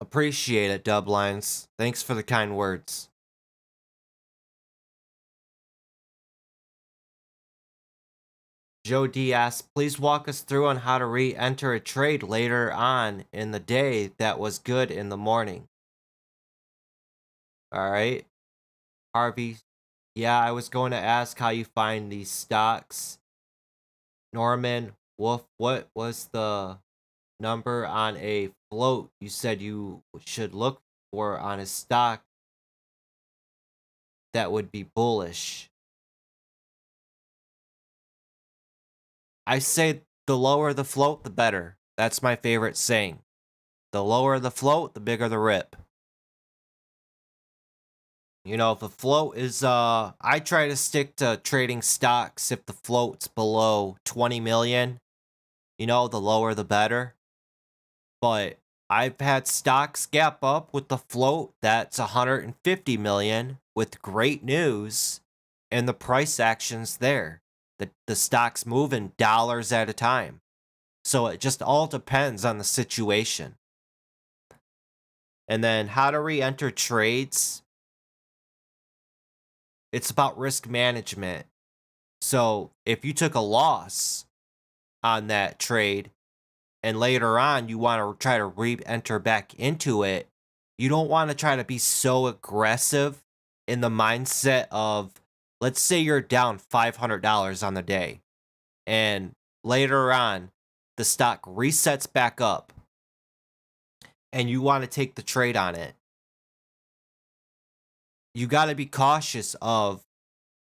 Appreciate it, Dublines. Thanks for the kind words. Joe D asks, please walk us through on how to re-enter a trade later on in the day that was good in the morning. Alright. Harvey, yeah, I was going to ask how you find these stocks. Norman, Wolf, what was the number on a float you said you should look for on a stock that would be bullish? I say the lower the float, the better. That's my favorite saying. The lower the float, the bigger the rip. You know, if the float is I try to stick to trading stocks if the float's below 20 million, you know, the lower the better. But I've had stocks gap up with the float that's 150 million with great news and the price action's there. The stock's moving dollars at a time. So it just all depends on the situation. And then how to re-enter trades. It's about risk management. So if you took a loss on that trade and later on you want to try to re-enter back into it, you don't want to try to be so aggressive in the mindset of, let's say you're down $500 on the day and later on the stock resets back up and you want to take the trade on it. You got to be cautious of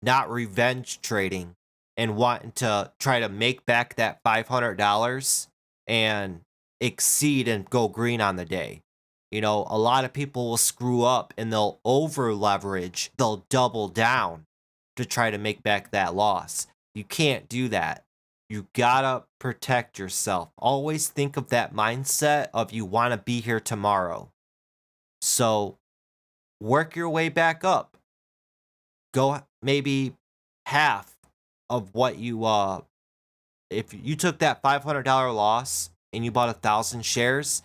not revenge trading and wanting to try to make back that $500 and exceed and go green on the day. You know, a lot of people will screw up and they'll over leverage, they'll double down to try to make back that loss. You can't do that. You gotta protect yourself. Always think of that mindset of you want to be here tomorrow. So work your way back up. Go maybe half of what you if you took that $500 loss and you bought 1,000 shares,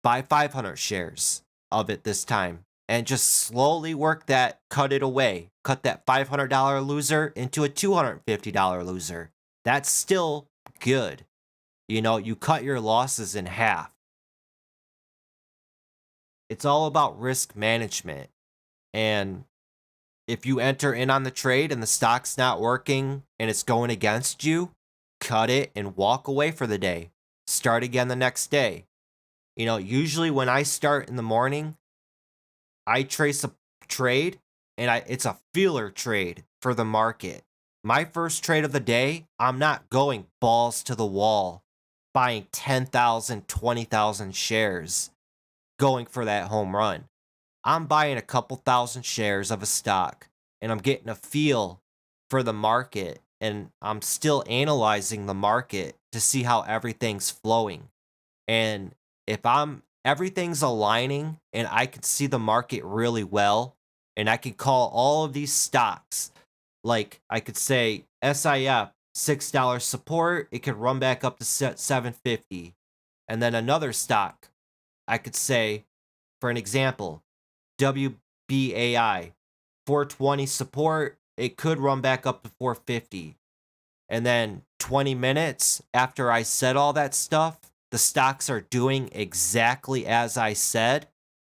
buy 500 shares of it this time and just slowly work that, cut it away. Cut that $500 loser into a $250 loser. That's still good. You know, you cut your losses in half. It's all about risk management. And if you enter in on the trade and the stock's not working and it's going against you, cut it and walk away for the day. Start again the next day. You know, usually when I start in the morning, I trace a trade and it's a feeler trade for the market. My first trade of the day, I'm not going balls to the wall, buying 10,000, 20,000 shares, going for that home run. I'm buying a couple thousand shares of a stock and I'm getting a feel for the market and I'm still analyzing the market to see how everything's flowing. And if everything's aligning and I can see the market really well and I can call all of these stocks, like I could say SIF $6 support, it could run back up to 750. And then another stock, I could say, for an example, WBAI 420 support, it could run back up to 450. And then 20 minutes after I said all that stuff, the stocks are doing exactly as I said.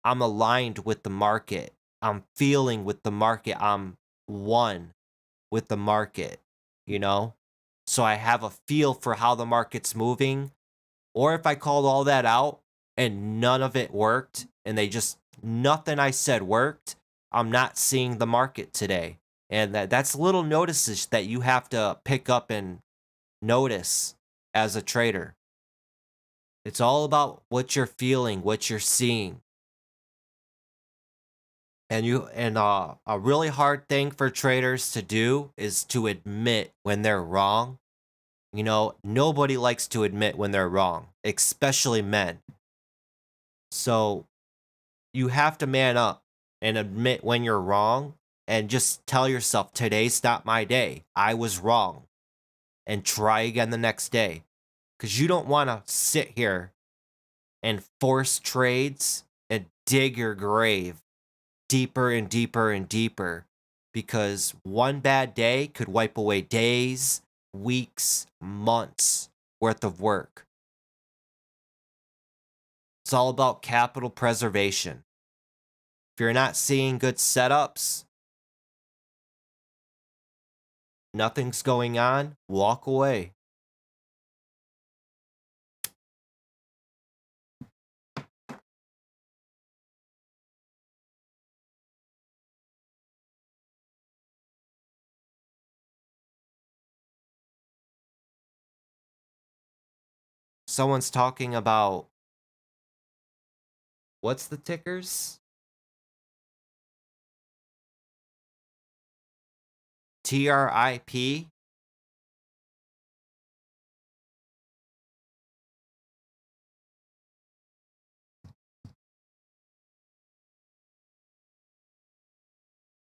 I'm aligned with the market. I'm feeling with the market. I'm one with the market, you know? So I have a feel for how the market's moving. Or if I called all that out and none of it worked and nothing I said worked, I'm not seeing the market today. And that's little notices that you have to pick up and notice as a trader. It's all about what you're feeling, what you're seeing. And a really hard thing for traders to do is to admit when they're wrong. You know, nobody likes to admit when they're wrong, especially men. So you have to man up and admit when you're wrong and just tell yourself, today's not my day. I was wrong. And try again the next day. Because you don't want to sit here and force trades and dig your grave deeper and deeper and deeper. Because one bad day could wipe away days, weeks, months worth of work. It's all about capital preservation. If you're not seeing good setups, nothing's going on, walk away. Someone's talking about, what's the tickers? TRIP?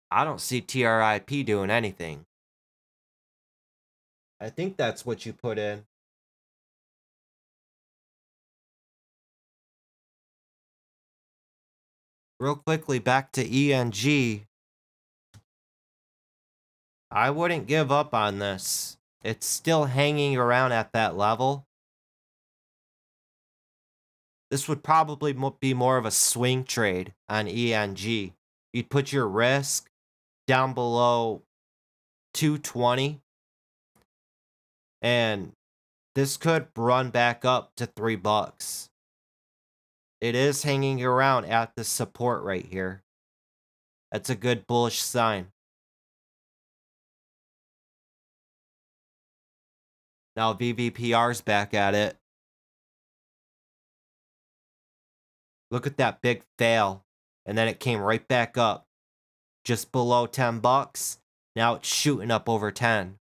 I don't see TRIP doing anything. I think that's what you put in. Real quickly, back to ENG. I wouldn't give up on this. It's still hanging around at that level. This would probably be more of a swing trade on ENG. You'd put your risk down below 220, and this could run back up to $3. It is hanging around at the support right here. That's a good bullish sign. Now VVPR's back at it. Look at that big fail. And then it came right back up. Just below $10. Now it's shooting up over 10.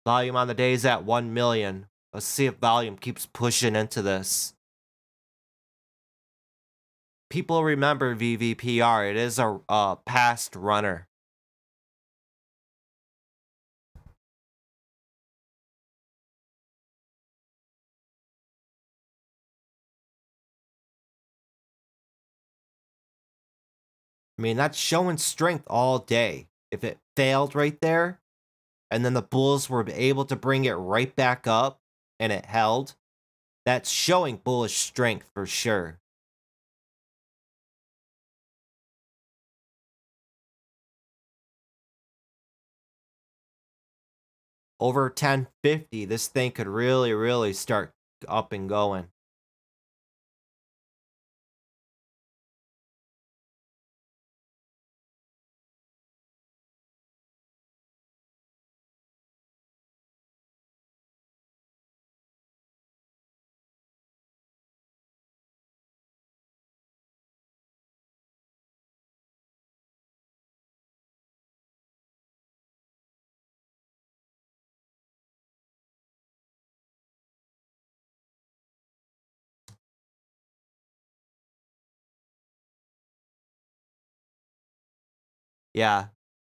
Volume on the day is at 1 million. Let's see if volume keeps pushing into this. People remember VVPR. It is a past runner. I mean, that's showing strength all day. If it failed right there, and then the bulls were able to bring it right back up, and it held, that's showing bullish strength for sure. Over 1050, this thing could really start up and going. Yeah,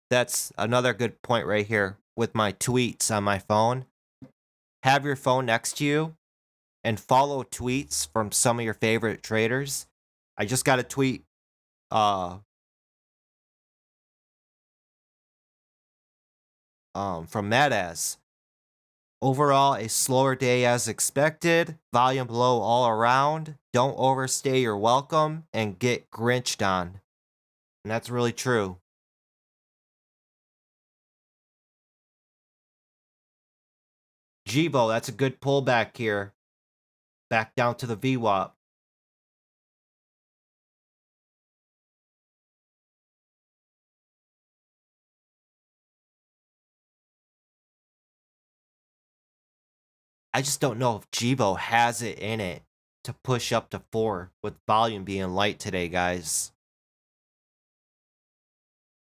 that's another good point right here with my tweets on my phone. Have your phone next to you and follow tweets from some of your favorite traders. I just got a tweet from Madaz. Overall, a slower day as expected. Volume low all around. Don't overstay your welcome and get grinched on. And that's really true. Jivo, that's a good pullback here. Back down to the VWAP. I just don't know if Jivo has it in it to push up to 4 with volume being light today, guys.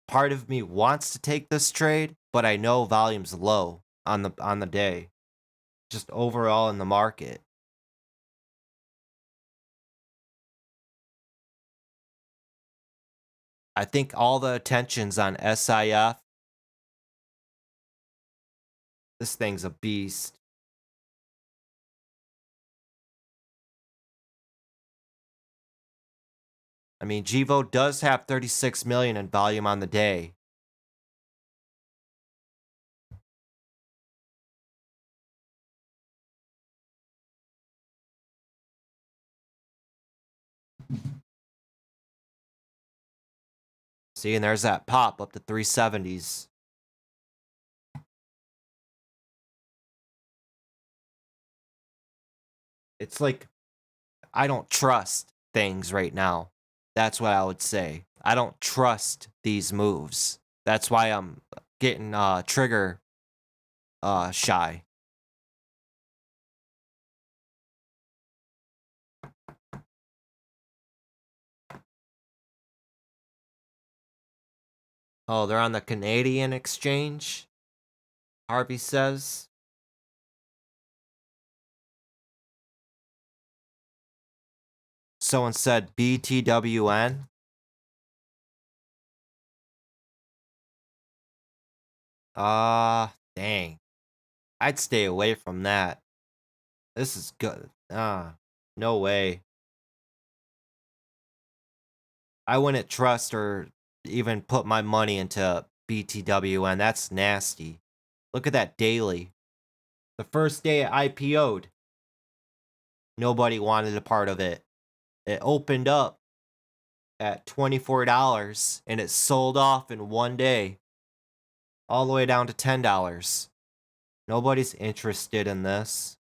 Part of me wants to take this trade, but I know volume's low on the day. Just overall in the market. I think all the attention's on SIF. This thing's a beast. I mean, Jivo does have 36 million in volume on the day. See, and there's that pop up to 370s. It's like, I don't trust things right now. That's what I would say. I don't trust these moves. That's why I'm getting trigger shy. Oh, they're on the Canadian exchange, Harvey says. Someone said BTWN. Dang. I'd stay away from that. This is good. No way. I wouldn't trust or even put my money into BTWN. That's nasty. Look at that daily. The first day it IPO'd, nobody wanted a part of it. It opened up at $24 and it sold off in one day, all the way down to $10. Nobody's interested in this.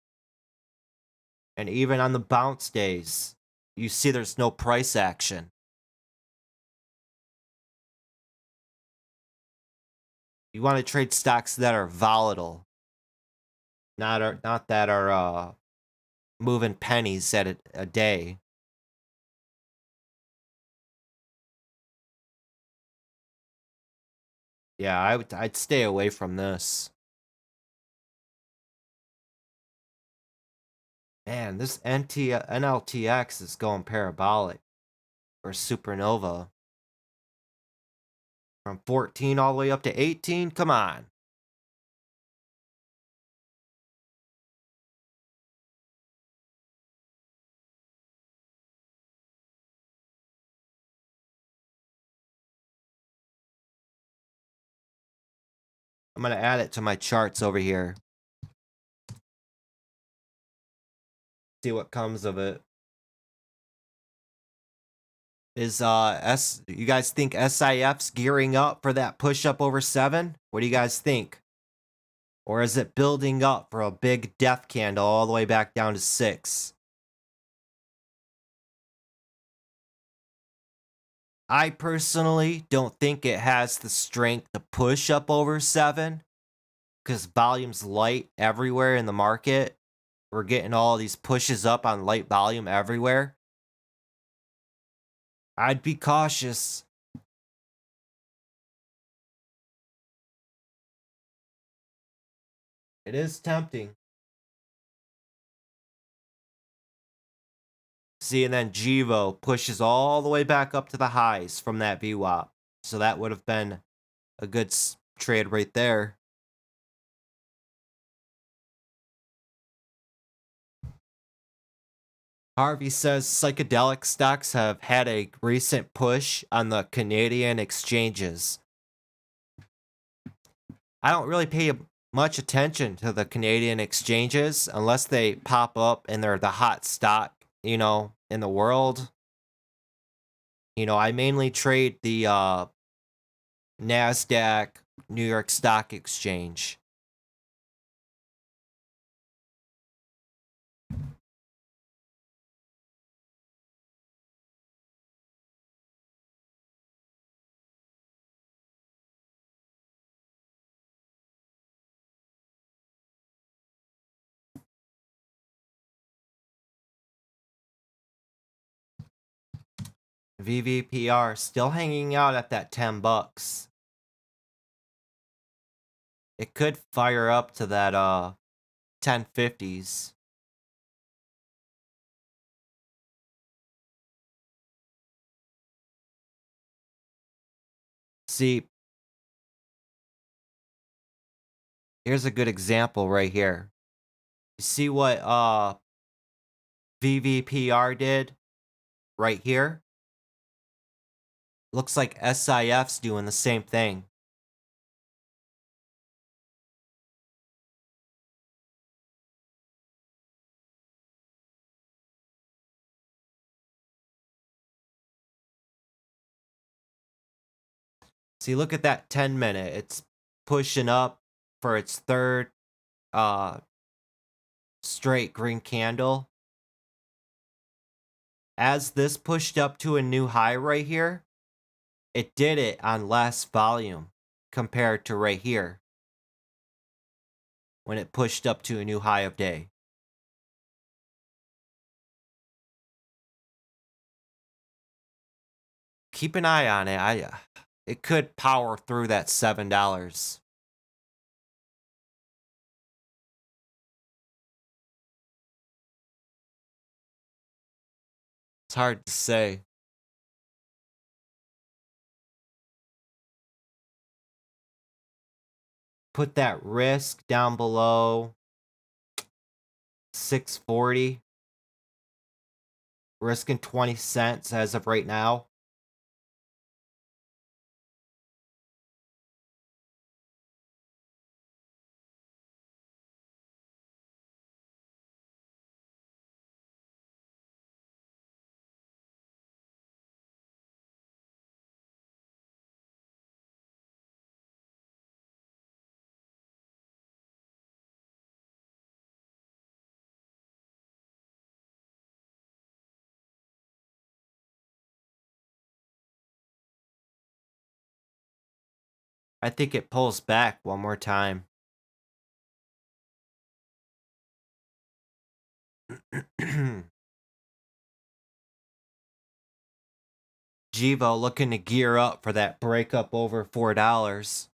And even on the bounce days, you see there's no price action. You want to trade stocks that are volatile, not that are moving pennies at a day. Yeah, I'd stay away from this. Man, this NLTX is going parabolic or supernova. From 14 all the way up to 18, come on. I'm going to add it to my charts over here. See what comes of it. Is you guys think SIF's gearing up for that push up over 7? What do you guys think? Or is it building up for a big death candle all the way back down to 6? I personally don't think it has the strength to push up over 7 because volume's light everywhere in the market. We're getting all these pushes up on light volume everywhere. I'd be cautious. It is tempting. See, and then Jivo pushes all the way back up to the highs from that VWAP. So that would have been a good trade right there. Harvey says psychedelic stocks have had a recent push on the Canadian exchanges. I don't really pay much attention to the Canadian exchanges unless they pop up and they're the hot stock, in the world. I mainly trade the NASDAQ, New York Stock Exchange. VVPR still hanging out at that $10. It could fire up to that 1050s. See, here's a good example right here. You see what VVPR did right here? Looks like SIF's doing the same thing. See, look at that 10-minute. It's pushing up for its third straight green candle. As this pushed up to a new high right here, it did it on less volume compared to right here when it pushed up to a new high of day. Keep an eye on it. it could power through that $7. It's hard to say. Put that risk down below 640. Risking 20 cents as of right now. I think it pulls back one more time. Jivo looking to gear up for that breakup over $4.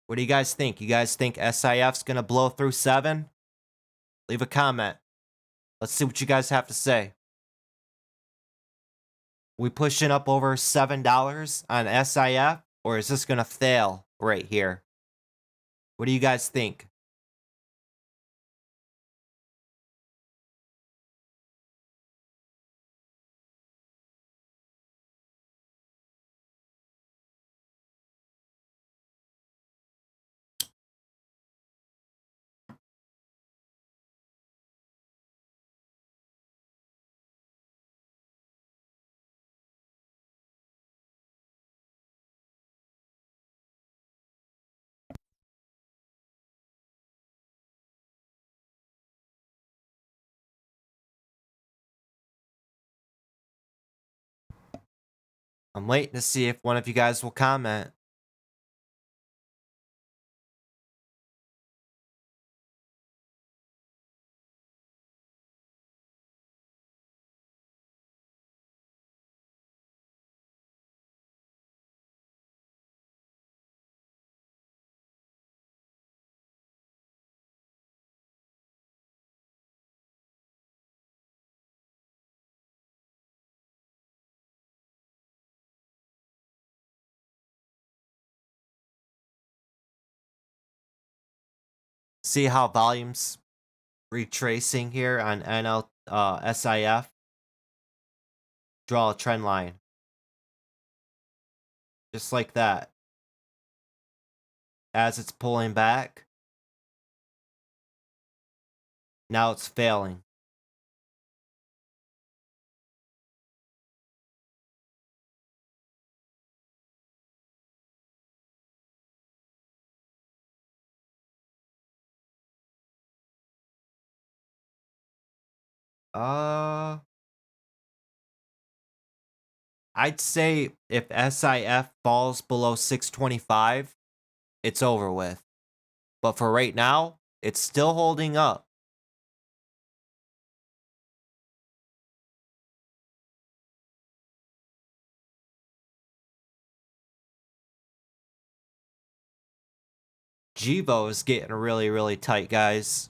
What do you guys think? You guys think SIF's going to blow through 7? Leave a comment. Let's see what you guys have to say. We pushing up over $7 on SIF, or is this going to fail right here? What do you guys think? I'm waiting to see if one of you guys will comment. See how volume's retracing here on SIF. Draw a trend line. Just like that. As it's pulling back. Now it's failing. I'd say if SIF falls below 625, it's over with. But for right now, it's still holding up. Jivo is getting really, really tight, guys.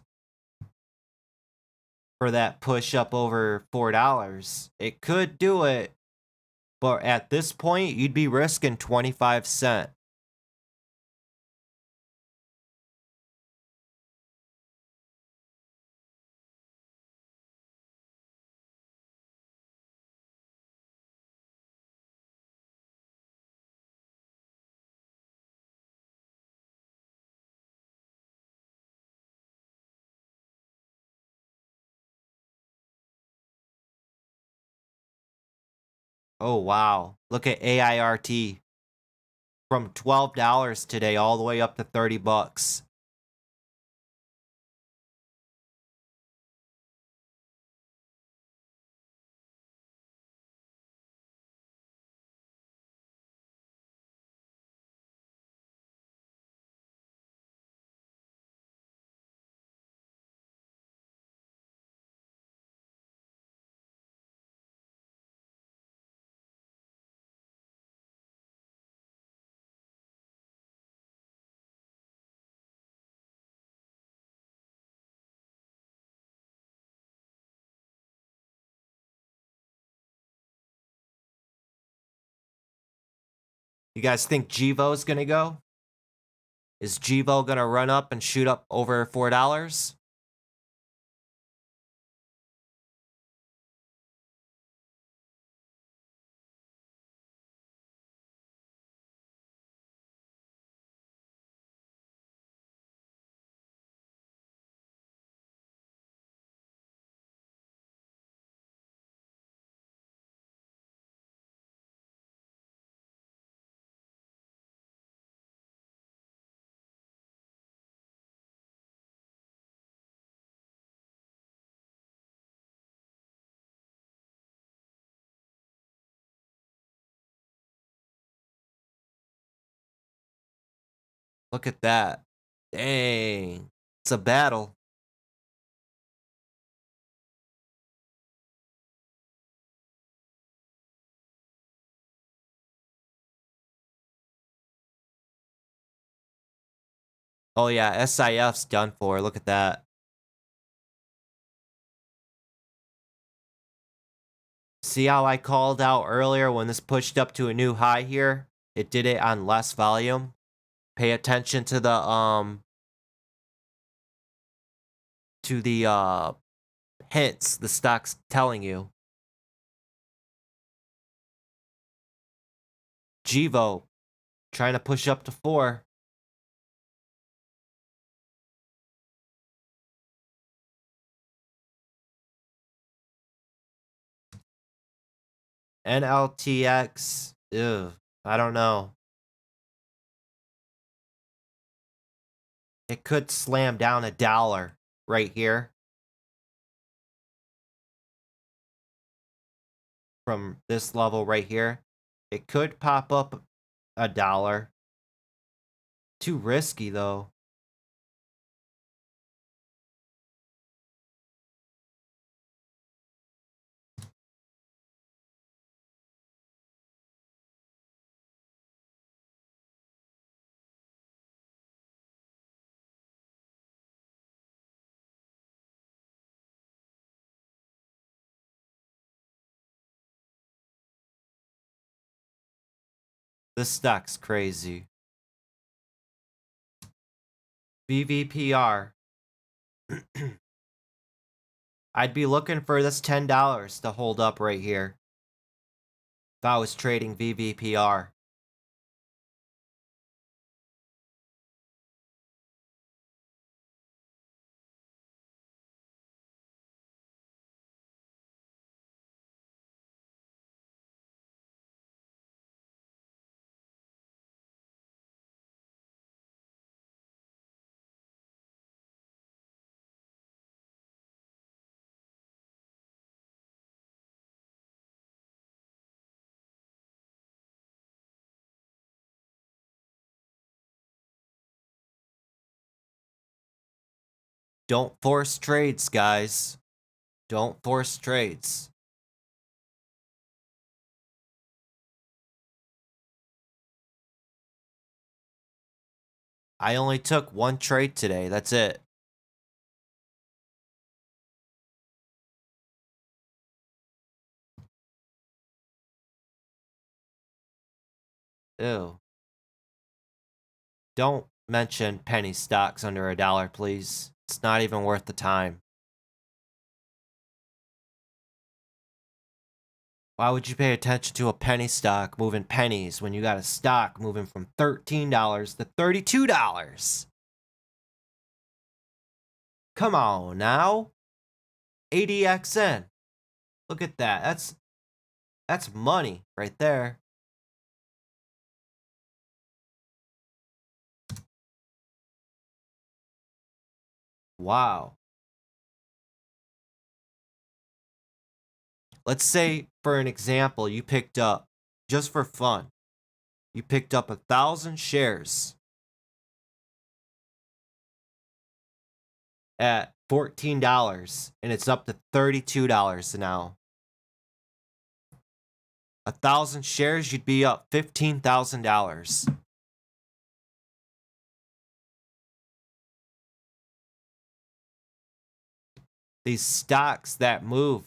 For that push up over $4. It could do it. But at this point, you'd be risking 25 cents. Oh, wow. Look at AIRT. From $12 today all the way up to 30 bucks. You guys think Givo's gonna go? Is Givo gonna run up and shoot up over $4? Look at that. Dang. It's a battle. Oh yeah, SIF's done for. Look at that. See how I called out earlier when this pushed up to a new high here? It did it on less volume. Pay attention to the hints the stock's telling you. Givo trying to push up to 4. NLTX, ew, I don't know. It could slam down $1 right here from this level right here. It could pop up $1. Too risky though. This stock's crazy. VVPR. I'd be looking for this $10 to hold up right here if I was trading VVPR. Don't force trades, guys. Don't force trades. I only took one trade today. That's it. Ew. Don't mention penny stocks under $1, please. It's not even worth the time. Why would you pay attention to a penny stock moving pennies when you got a stock moving from $13 to $32? Come on now. ADXN. Look at that. That's money right there. Wow. Let's say, for an example, you picked up, just for fun, you picked up 1,000 shares at $14 and it's up to $32 now. 1,000 shares, you'd be up $15,000. These stocks that move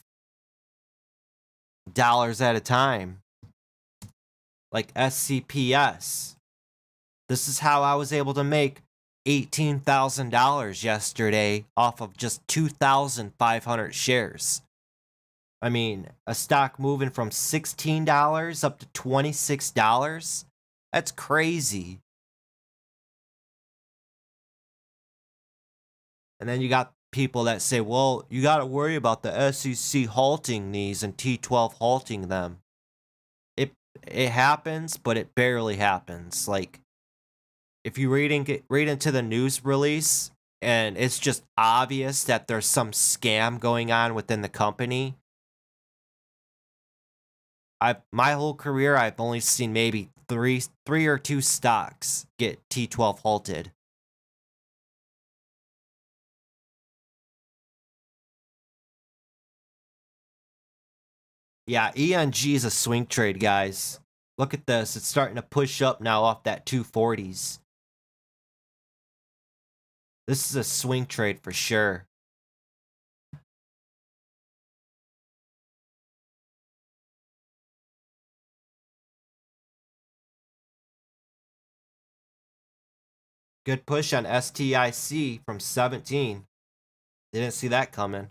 dollars at a time, like SCPS. This is how I was able to make $18,000 yesterday off of just 2,500 shares. I mean, a stock moving from $16 up to $26? That's crazy. And then you got people that say, well, you got to worry about the SEC halting these and T12 halting them. It happens, but it barely happens. Like, if you read into the news release and it's just obvious that there's some scam going on within the company, my whole career I've only seen maybe three or two stocks get T12 halted. Yeah, ENG is a swing trade, guys. Look at this. It's starting to push up now off that 240s. This is a swing trade for sure. Good push on STIC from 17. Didn't see that coming.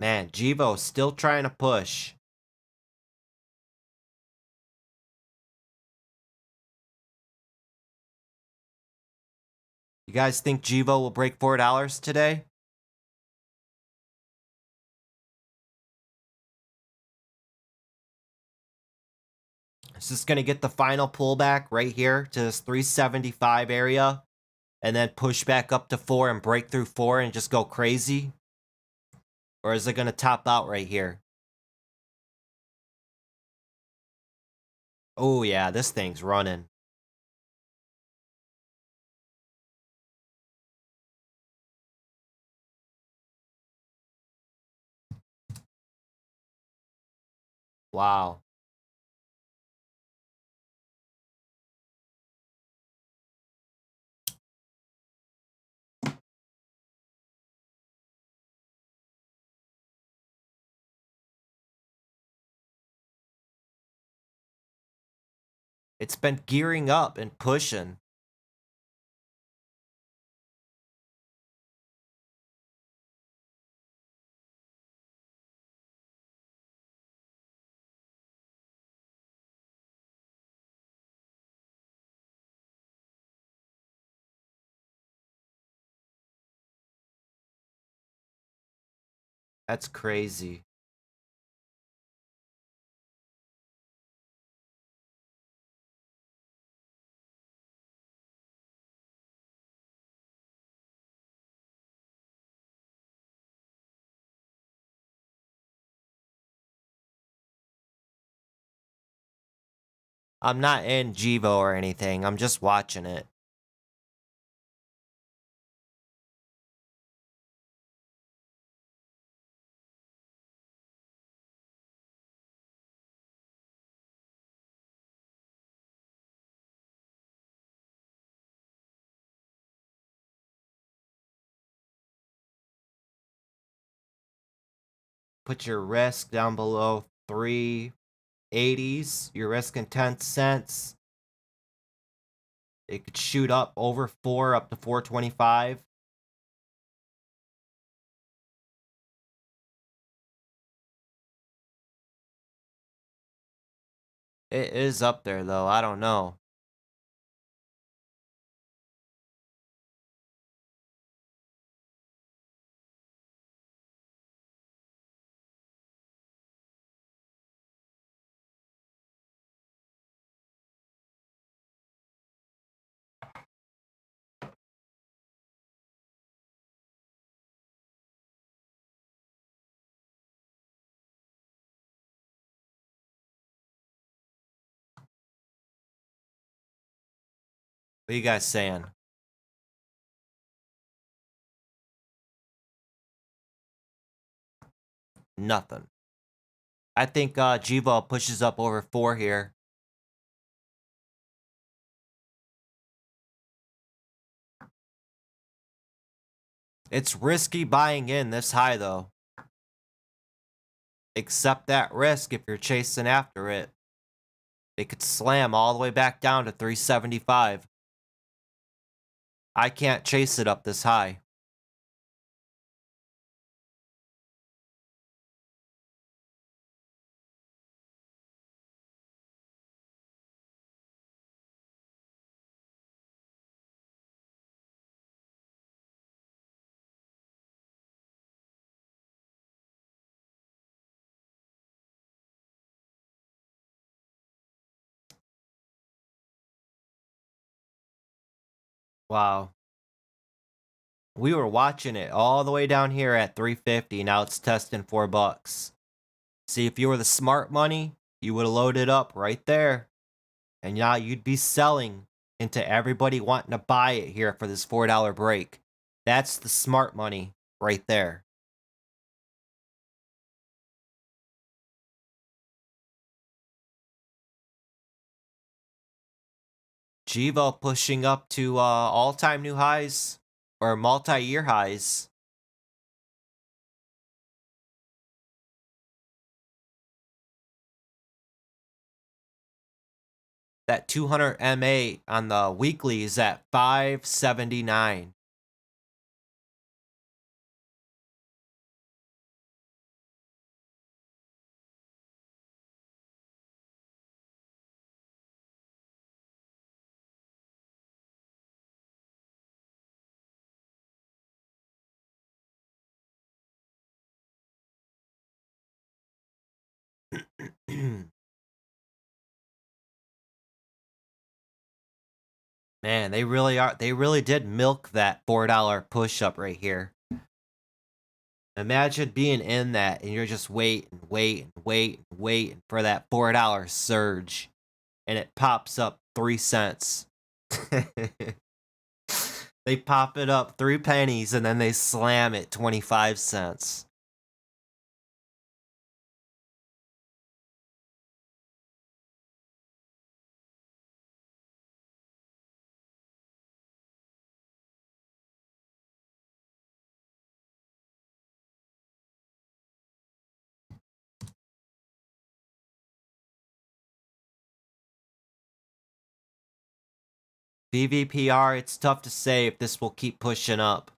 Man, Jivo still trying to push. You guys think Jivo will break $4 today? Is this going to get the final pullback right here to this 375 area and then push back up to 4 and break through 4 and just go crazy? Or is it going to top out right here? Oh yeah, this thing's running. Wow. It's been gearing up and pushing. That's crazy. I'm not in Jivo or anything. I'm just watching it. Put your risk down below 380s. You're risking 10 cents. It could shoot up over 4 up to 425. It is up there though. I don't know. What are you guys saying? Nothing. I think Jivo pushes up over 4 here. It's risky buying in this high, though. Accept that risk if you're chasing after it. It could slam all the way back down to 375. I can't chase it up this high. Wow. We were watching it all the way down here at 350. Now it's testing $4. See, if you were the smart money, you would have loaded up right there. And now you'd be selling into everybody wanting to buy it here for this $4 break. That's the smart money right there. Jivo pushing up to all-time new highs or multi-year highs. That 200 MA on the weekly is at 579. Man, they really did milk that $4 push up right here. Imagine being in that and you're just waiting for that $4 surge and it pops up 3 cents. They pop it up 3 pennies and then they slam it 25 cents. BVPR, it's tough to say if this will keep pushing up.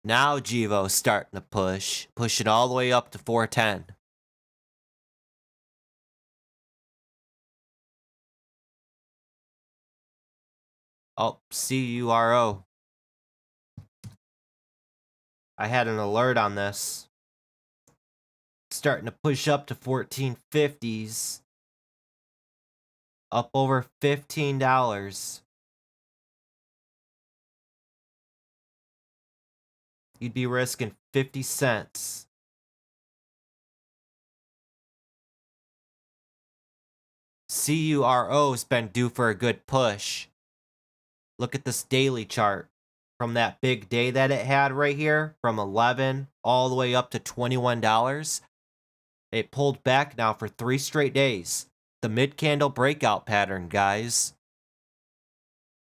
Now Jivo's starting to push it all the way up to 410. Oh, CURO. I had an alert on this. It's starting to push up to 1450s. Up over $15. You'd be risking 50 cents. CURO's been due for a good push. Look at this daily chart. From that big day that it had right here, from 11 all the way up to $21. It pulled back now for 3 straight days. The mid-candle breakout pattern, guys.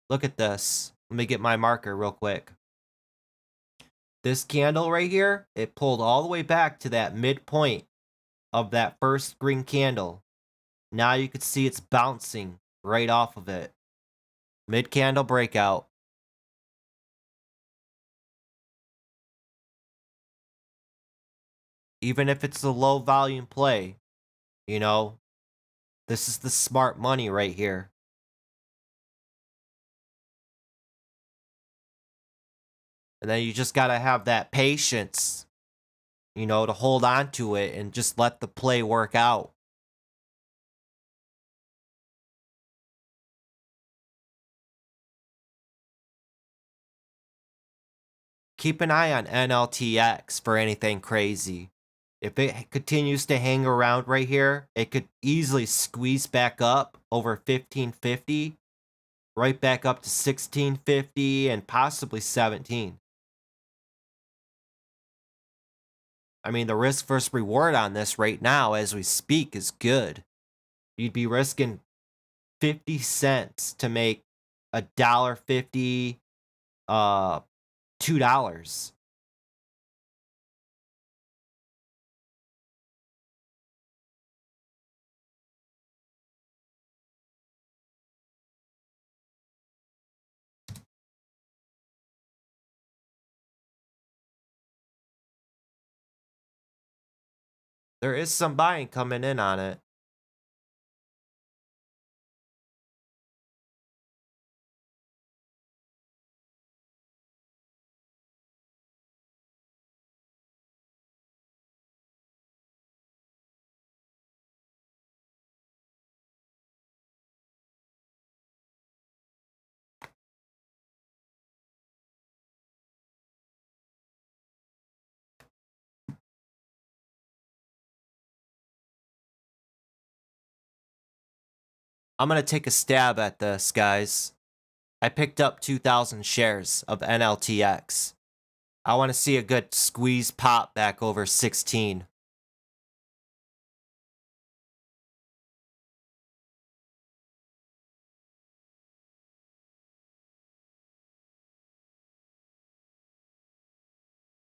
Look at this. Let me get my marker real quick. This candle right here, it pulled all the way back to that midpoint of that first green candle. Now you can see it's bouncing right off of it. Mid-candle breakout. Even if it's a low volume play, you know, this is the smart money right here. And then you just got to have that patience, you know, to hold on to it and just let the play work out. Keep an eye on NLTX for anything crazy. If it continues to hang around right here, it could easily squeeze back up over 1550, right back up to 1650 and possibly 17. I mean, the risk versus reward on this right now as we speak is good. You'd be risking 50 cents to make $1.50, $2. There is some buying coming in on it. I'm going to take a stab at this, guys. I picked up 2,000 shares of NLTX. I want to see a good squeeze pop back over 16.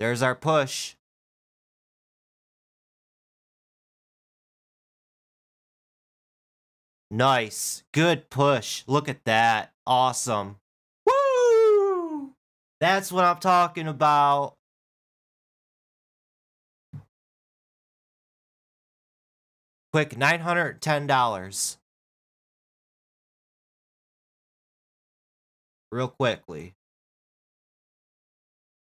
There's our push. Nice. Good push. Look at that. Awesome. Woo! That's what I'm talking about. Quick, $910. Real quickly.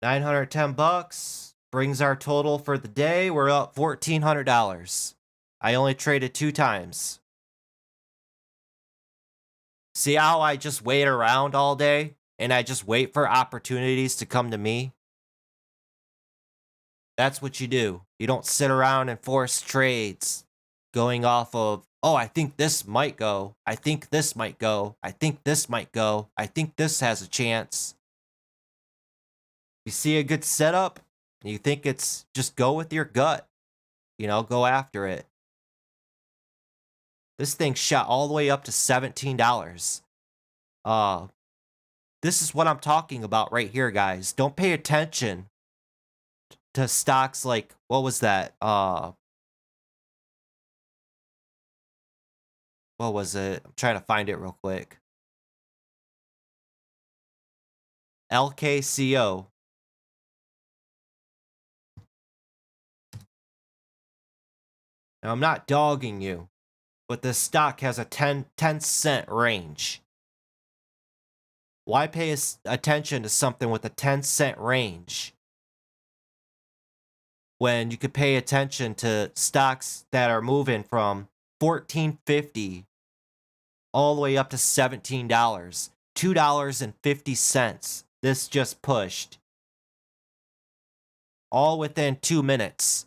910 bucks brings our total for the day. We're up $1,400. I only traded 2 times. See how I just wait around all day and I just wait for opportunities to come to me? That's what you do. You don't sit around and force trades going off of, oh, I think this might go. I think this might go. I think this might go. I think this has a chance. You see a good setup, you think it's just go with your gut. You know, go after it. This thing shot all the way up to $17. This is what I'm talking about right here, guys. Don't pay attention to stocks like, what was that? What was it? I'm trying to find it real quick. LKCO. Now, I'm not dogging you, but this stock has a 10 cent range. Why pay attention to something with a 10 cent range when you could pay attention to stocks that are moving from $14.50 all the way up to $17, $2.50. This just pushed all within 2 minutes.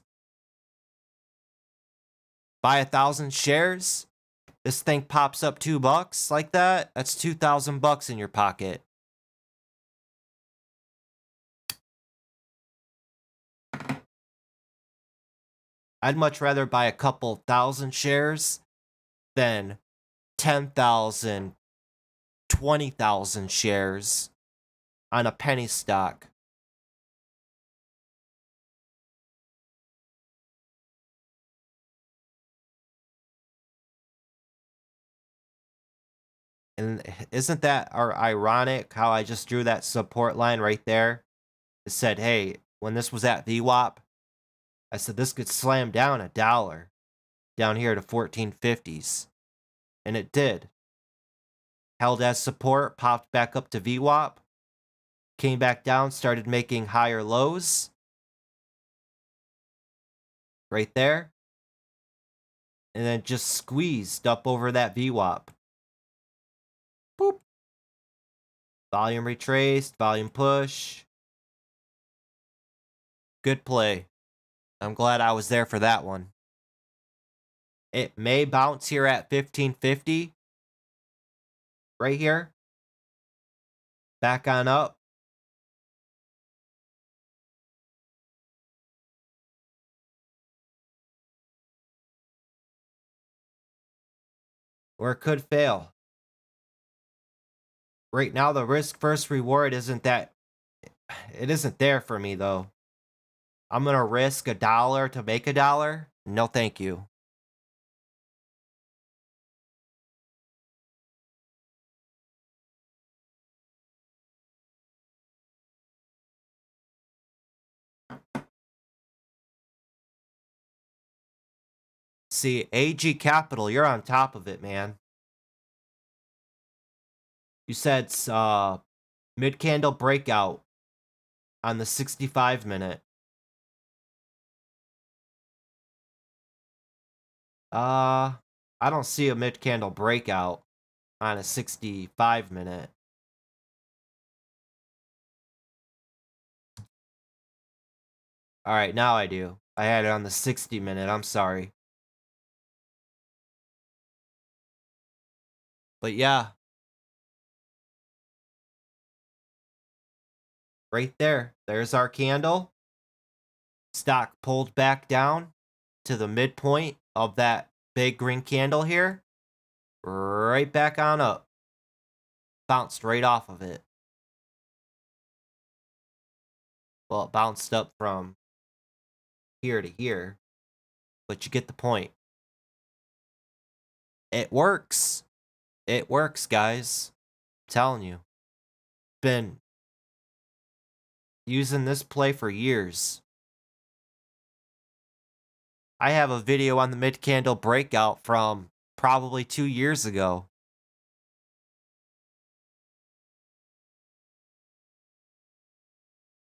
Buy 1,000 shares. This thing pops up $2 like that. That's 2,000 bucks in your pocket. I'd much rather buy a couple thousand shares than 10,000, 20,000 shares on a penny stock. And isn't that ironic how I just drew that support line right there? It said, hey, when this was at VWAP, I said this could slam down $1 down here to 1450s. And it did. Held as support, popped back up to VWAP, came back down, started making higher lows. Right there. And then just squeezed up over that VWAP. Boop. Volume retraced, volume push. Good play. I'm glad I was there for that one. It may bounce here at 1550. Right here. Back on up. Or it could fail. Right now, the risk versus reward isn't that... It isn't there for me, though. I'm going to risk $1 to make $1. No, thank you. See, AG Capital, you're on top of it, man. You said mid-candle breakout on the 65-minute. I don't see a mid-candle breakout on a 65-minute. All right, now I do. I had it on the 60-minute. I'm sorry. But yeah. Right there. There's our candle. Stock pulled back down to the midpoint of that big green candle here. Right back on up. Bounced right off of it. Well, it bounced up from here to here. But you get the point. It works. It works, guys. I'm telling you. Been using this play for years. I have a video on the mid-candle breakout from probably 2 years ago.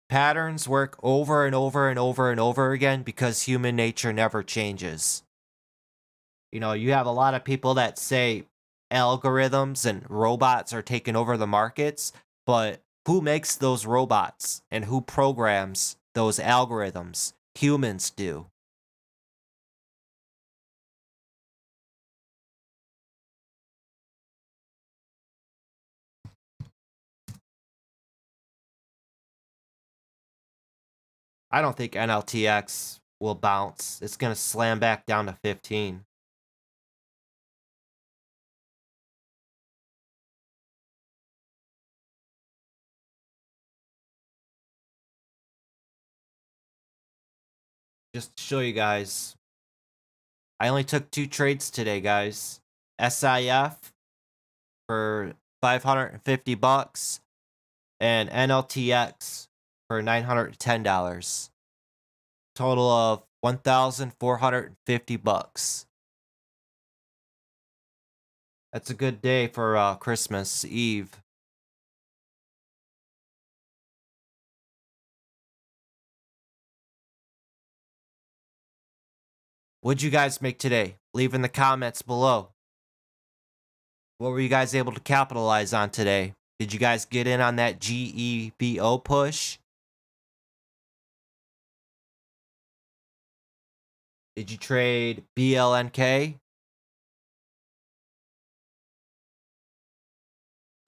Patterns work over and over and over and over again because human nature never changes. You know, you have a lot of people that say algorithms and robots are taking over the markets, but who makes those robots and who programs those algorithms? Humans do. I don't think NLTX will bounce. It's going to slam back down to 15. Just to show you guys, I only took 2 trades today, guys. SIF for 550 bucks and NLTX for $910. Total of 1,450 bucks. That's a good day for Christmas Eve. What'd you guys make today? Leave in the comments below. What were you guys able to capitalize on today? Did you guys get in on that GEBO push? Did you trade BLNK?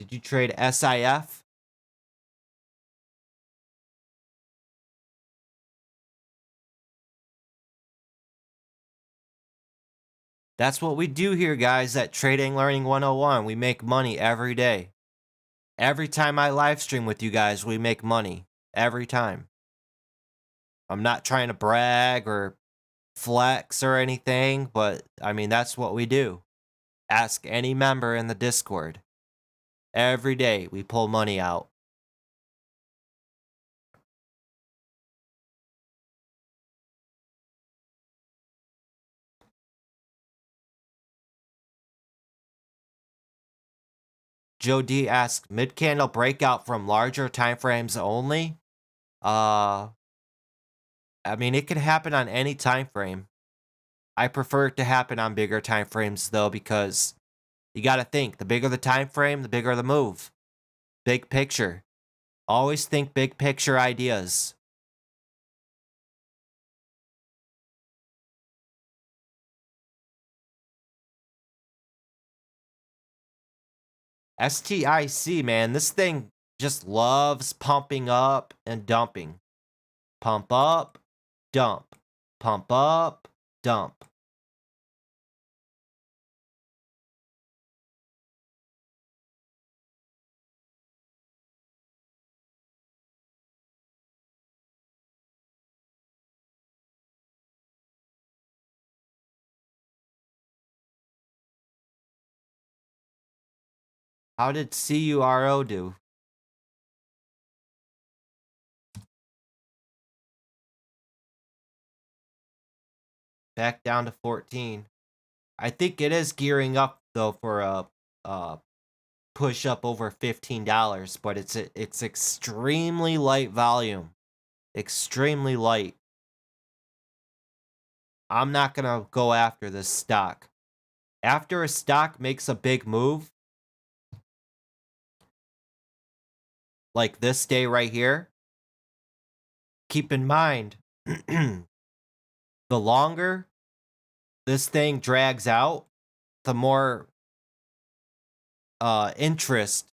Did you trade SIF? That's what we do here, guys, at Trading Learning 101. We make money every day. Every time I live stream with you guys, we make money. Every time. I'm not trying to brag or flex or anything, but I mean, that's what we do. Ask any member in the Discord. Every day we pull money out. Joe D asks, mid-candle breakout from larger time frames only? I mean, it can happen on any time frame. I prefer it to happen on bigger time frames, though, because you got to think, the bigger the time frame, the bigger the move. Big picture. Always think big picture ideas. STIC, man, this thing just loves pumping up and dumping. Pump up, dump. Pump up, dump. How did CURO do? Back down to 14. I think it is gearing up though for a push up over $15, but it's extremely light volume. Extremely light. I'm not gonna go after this stock. After a stock makes a big move, like this day right here, keep in mind, the longer this thing drags out, the more interest,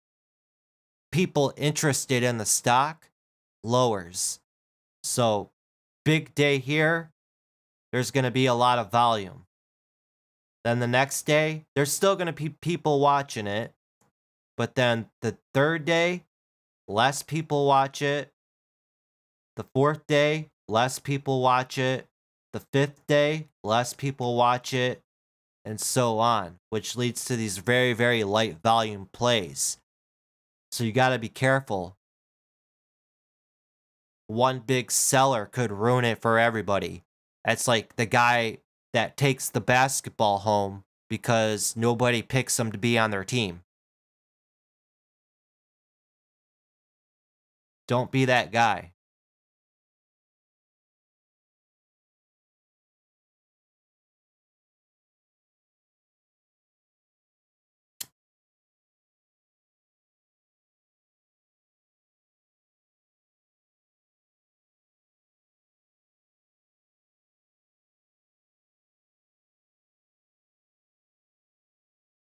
people interested in the stock lowers. So, big day here, there's going to be a lot of volume. Then the next day, there's still going to be people watching it. But then the third day, less people watch it. The fourth day, less people watch it. The fifth day, less people watch it. And so on, which leads to these very, very light volume plays. So you got to be careful. One big seller could ruin it for everybody. It's like the guy that takes the basketball home because nobody picks him to be on their team. Don't be that guy.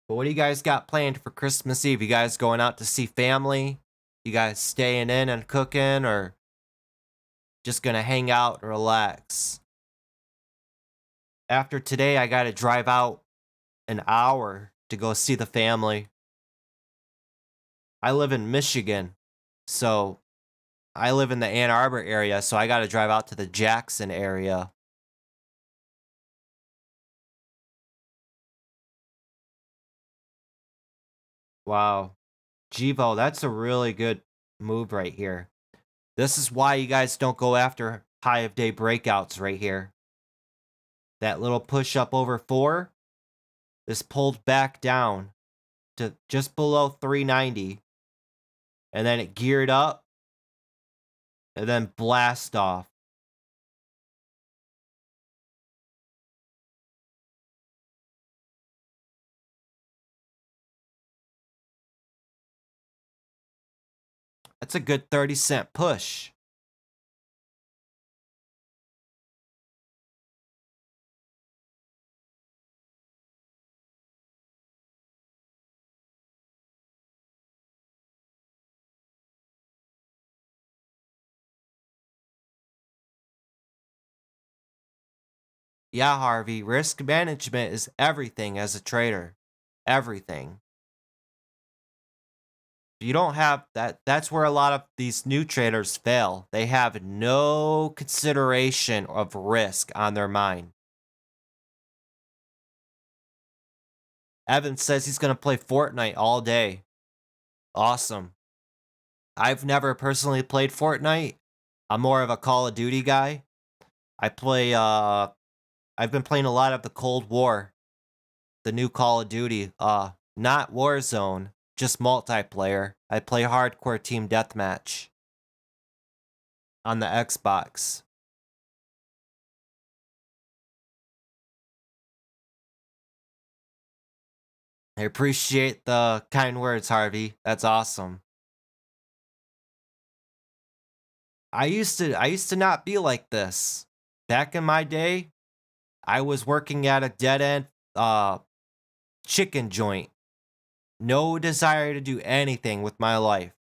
But what do you guys got planned for Christmas Eve? You guys going out to see family? You guys staying in and cooking, or just gonna hang out and relax? After today, I gotta drive out an hour to go see the family. I live in Michigan, so I live in the Ann Arbor area, so I gotta drive out to the Jackson area. Wow. Givo, that's a really good move right here. This is why you guys don't go after high of day breakouts right here. That little push up over 4 is pulled back down to just below 390. And then it geared up and then blast off. That's a good 30-cent push. Yeah, Harvey, risk management is everything as a trader. Everything. You don't have that. That's where a lot of these new traders fail. They have no consideration of risk on their mind. Evan says he's going to play Fortnite all day. Awesome. I've never personally played Fortnite. I'm more of a Call of Duty guy. I've been playing a lot of the Cold War, the new Call of Duty. Not Warzone, just multiplayer. I play hardcore team deathmatch on the Xbox. I appreciate the kind words, Harvey. That's awesome. I used to not be like this. Back in my day, I was working at a dead end chicken joint. No desire to do anything with my life.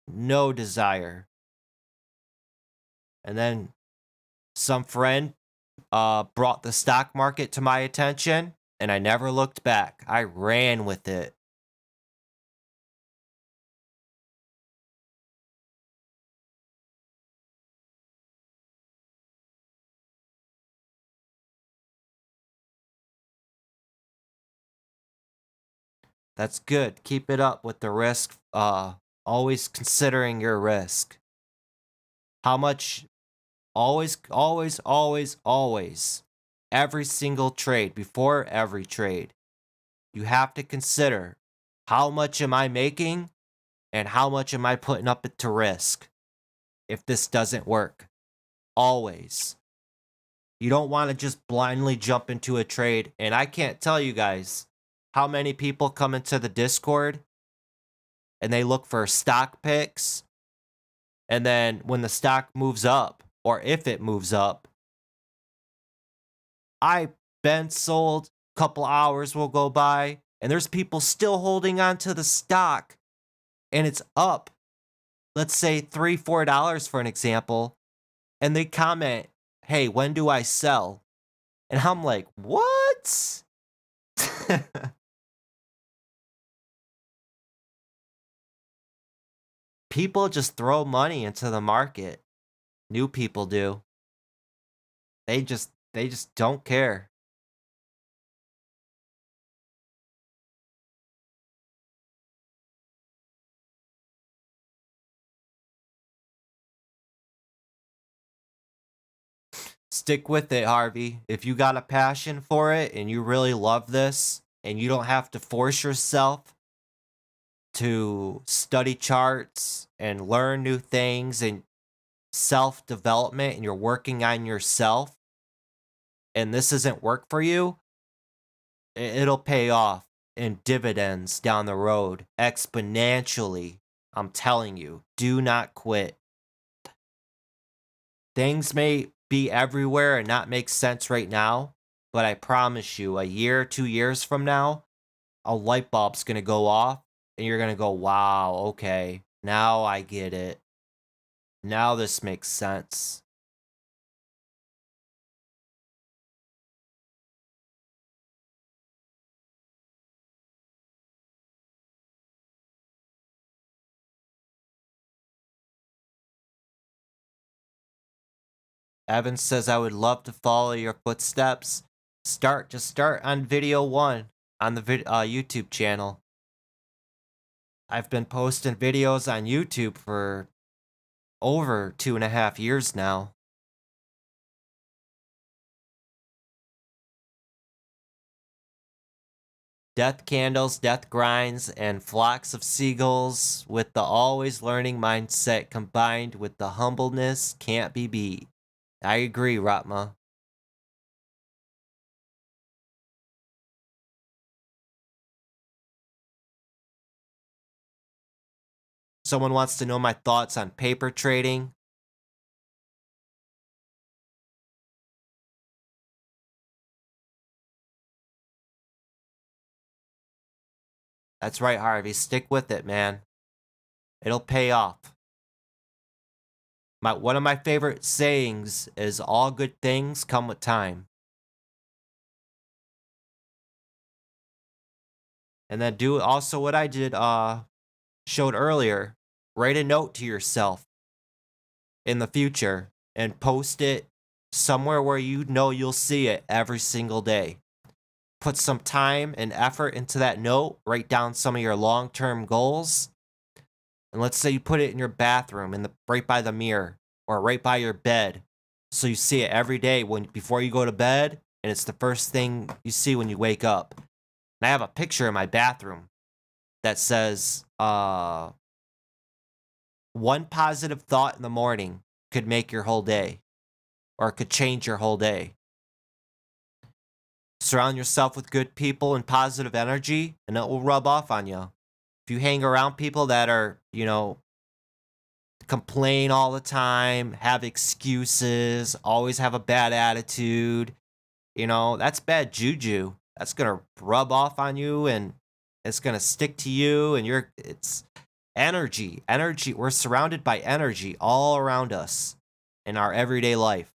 No desire. And then some friend brought the stock market to my attention, and I never looked back. I ran with it. That's good. Keep it up with the risk. Always considering your risk. How much? Always, always, always, always. Every single trade, before every trade, you have to consider how much am I making and how much am I putting up to risk if this doesn't work. Always. You don't want to just blindly jump into a trade. And I can't tell you guys how many people come into the Discord and they look for stock picks. And then when the stock moves up, or if it moves up, I've been sold, couple hours will go by, and there's people still holding on to the stock, and it's up, let's say $3, $4 for an example, and they comment, hey, when do I sell? And I'm like, what? People just throw money into the market. New people do. They just don't care. Stick with it, Harvey. If you got a passion for it and you really love this and you don't have to force yourself to study charts and learn new things and self-development, and you're working on yourself and this isn't work for you, it'll pay off in dividends down the road exponentially. I'm telling you, do not quit. Things may be everywhere and not make sense right now, but I promise you, a year, 2 years from now, a light bulb's gonna go off and you're gonna go, wow, okay, now I get it. Now this makes sense. Evan says, I would love to follow your footsteps. Just start on video 1 on the YouTube channel. I've been posting videos on YouTube for over 2.5 years now. Death candles, death grinds, and flocks of seagulls with the always learning mindset combined with the humbleness can't be beat. I agree, Ratma. Someone wants to know my thoughts on paper trading. That's right, Harvey. Stick with it, man. It'll pay off. One of my favorite sayings is all good things come with time. And then do also what I did showed earlier. Write a note to yourself in the future and post it somewhere where you know you'll see it every single day. Put some time and effort into that note. Write down some of your long-term goals. And let's say you put it in your bathroom, right by the mirror, or right by your bed, so you see it every day before you go to bed, and it's the first thing you see when you wake up. And I have a picture in my bathroom that says, one positive thought in the morning could make your whole day, or could change your whole day. Surround yourself with good people and positive energy, and it will rub off on you. If you hang around people that are, complain all the time, have excuses, always have a bad attitude, that's bad juju. That's going to rub off on you, and It's gonna stick to you, and it's energy. Energy. We're surrounded by energy all around us in our everyday life.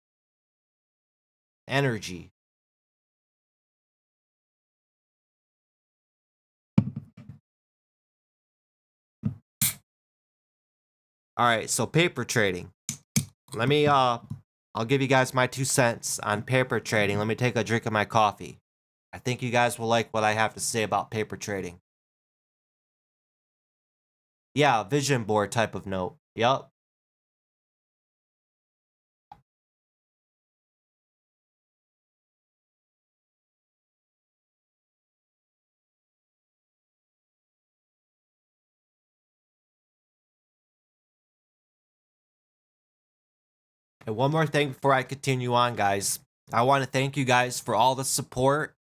Energy. All right, so paper trading. Let me I'll give you guys my 2 cents on paper trading. Let me take a drink of my coffee. I think you guys will like what I have to say about paper trading. Yeah, vision board type of note. Yup. And one more thing before I continue on, guys. I want to thank you guys for all the support.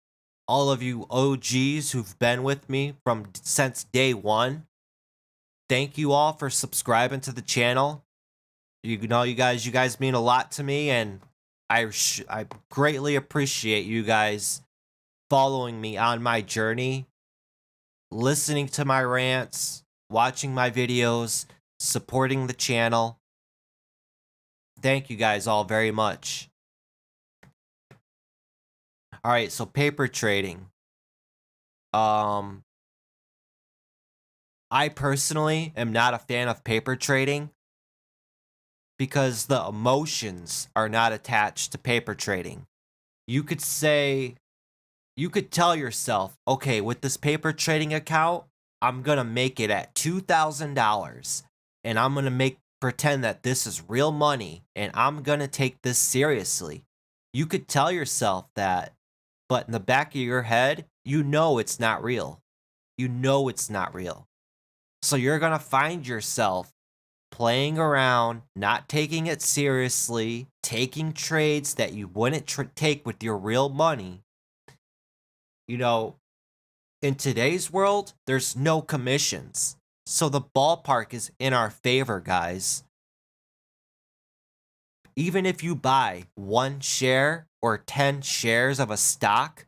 All of you OGs who've been with me since day one. Thank you all for subscribing to the channel. You know, you guys mean a lot to me, and I greatly appreciate you guys following me on my journey, listening to my rants, watching my videos, supporting the channel. Thank you guys all very much. All right, so paper trading. I personally am not a fan of paper trading because the emotions are not attached to paper trading. You could tell yourself, okay, with this paper trading account, I'm going to make it at $2,000 and I'm going to pretend that this is real money and I'm going to take this seriously. You could tell yourself that, but in the back of your head, you know it's not real. You know it's not real. So you're going to find yourself playing around, not taking it seriously, taking trades that you wouldn't take with your real money. You know, in today's world, there's no commissions. So the ballpark is in our favor, guys. Even if you buy 1 share or 10 shares of a stock,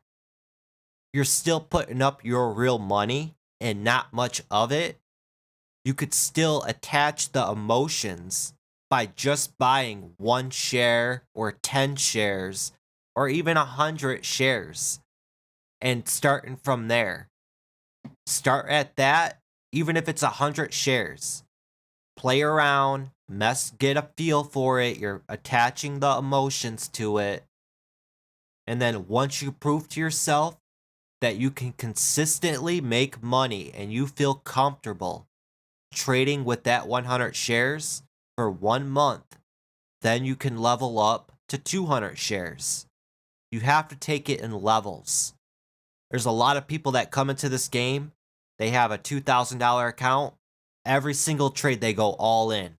you're still putting up your real money and not much of it. You could still attach the emotions by just buying 1 share or 10 shares or even 100 shares and starting from there. Start at that, even if it's 100 shares. Play around, get a feel for it. You're attaching the emotions to it. And then once you prove to yourself that you can consistently make money and you feel comfortable trading with that 100 shares for 1 month, then you can level up to 200 shares. You have to take it in levels. There's a lot of people that come into this game, they have a $2,000 account. Every single trade they go all in.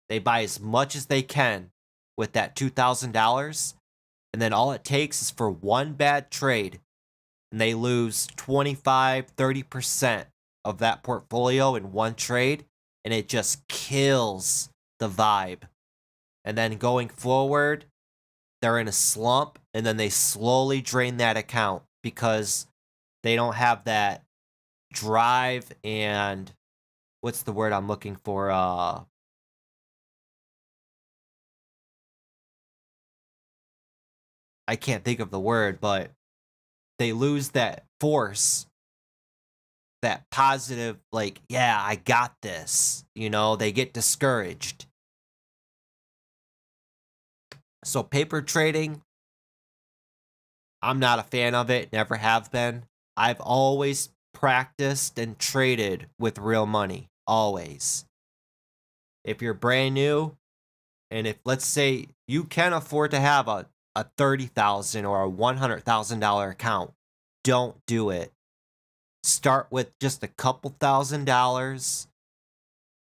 They buy as much as they can with that $2,000, and then all it takes is for one bad trade, and they lose 25-30% of that portfolio in one trade, and it just kills the vibe. And then going forward, they're in a slump, and then they slowly drain that account because they don't have that drive and what's the word I'm looking for? I can't think of the word, but they lose that force, that positive, like, yeah, I got this. You know, they get discouraged. So paper trading, I'm not a fan of it, never have been. I've always practiced and traded with real money, always. If you're brand new, and if let's say you can afford to have a $30,000 or a $100,000 account, don't do it. Start with just a couple $1,000s.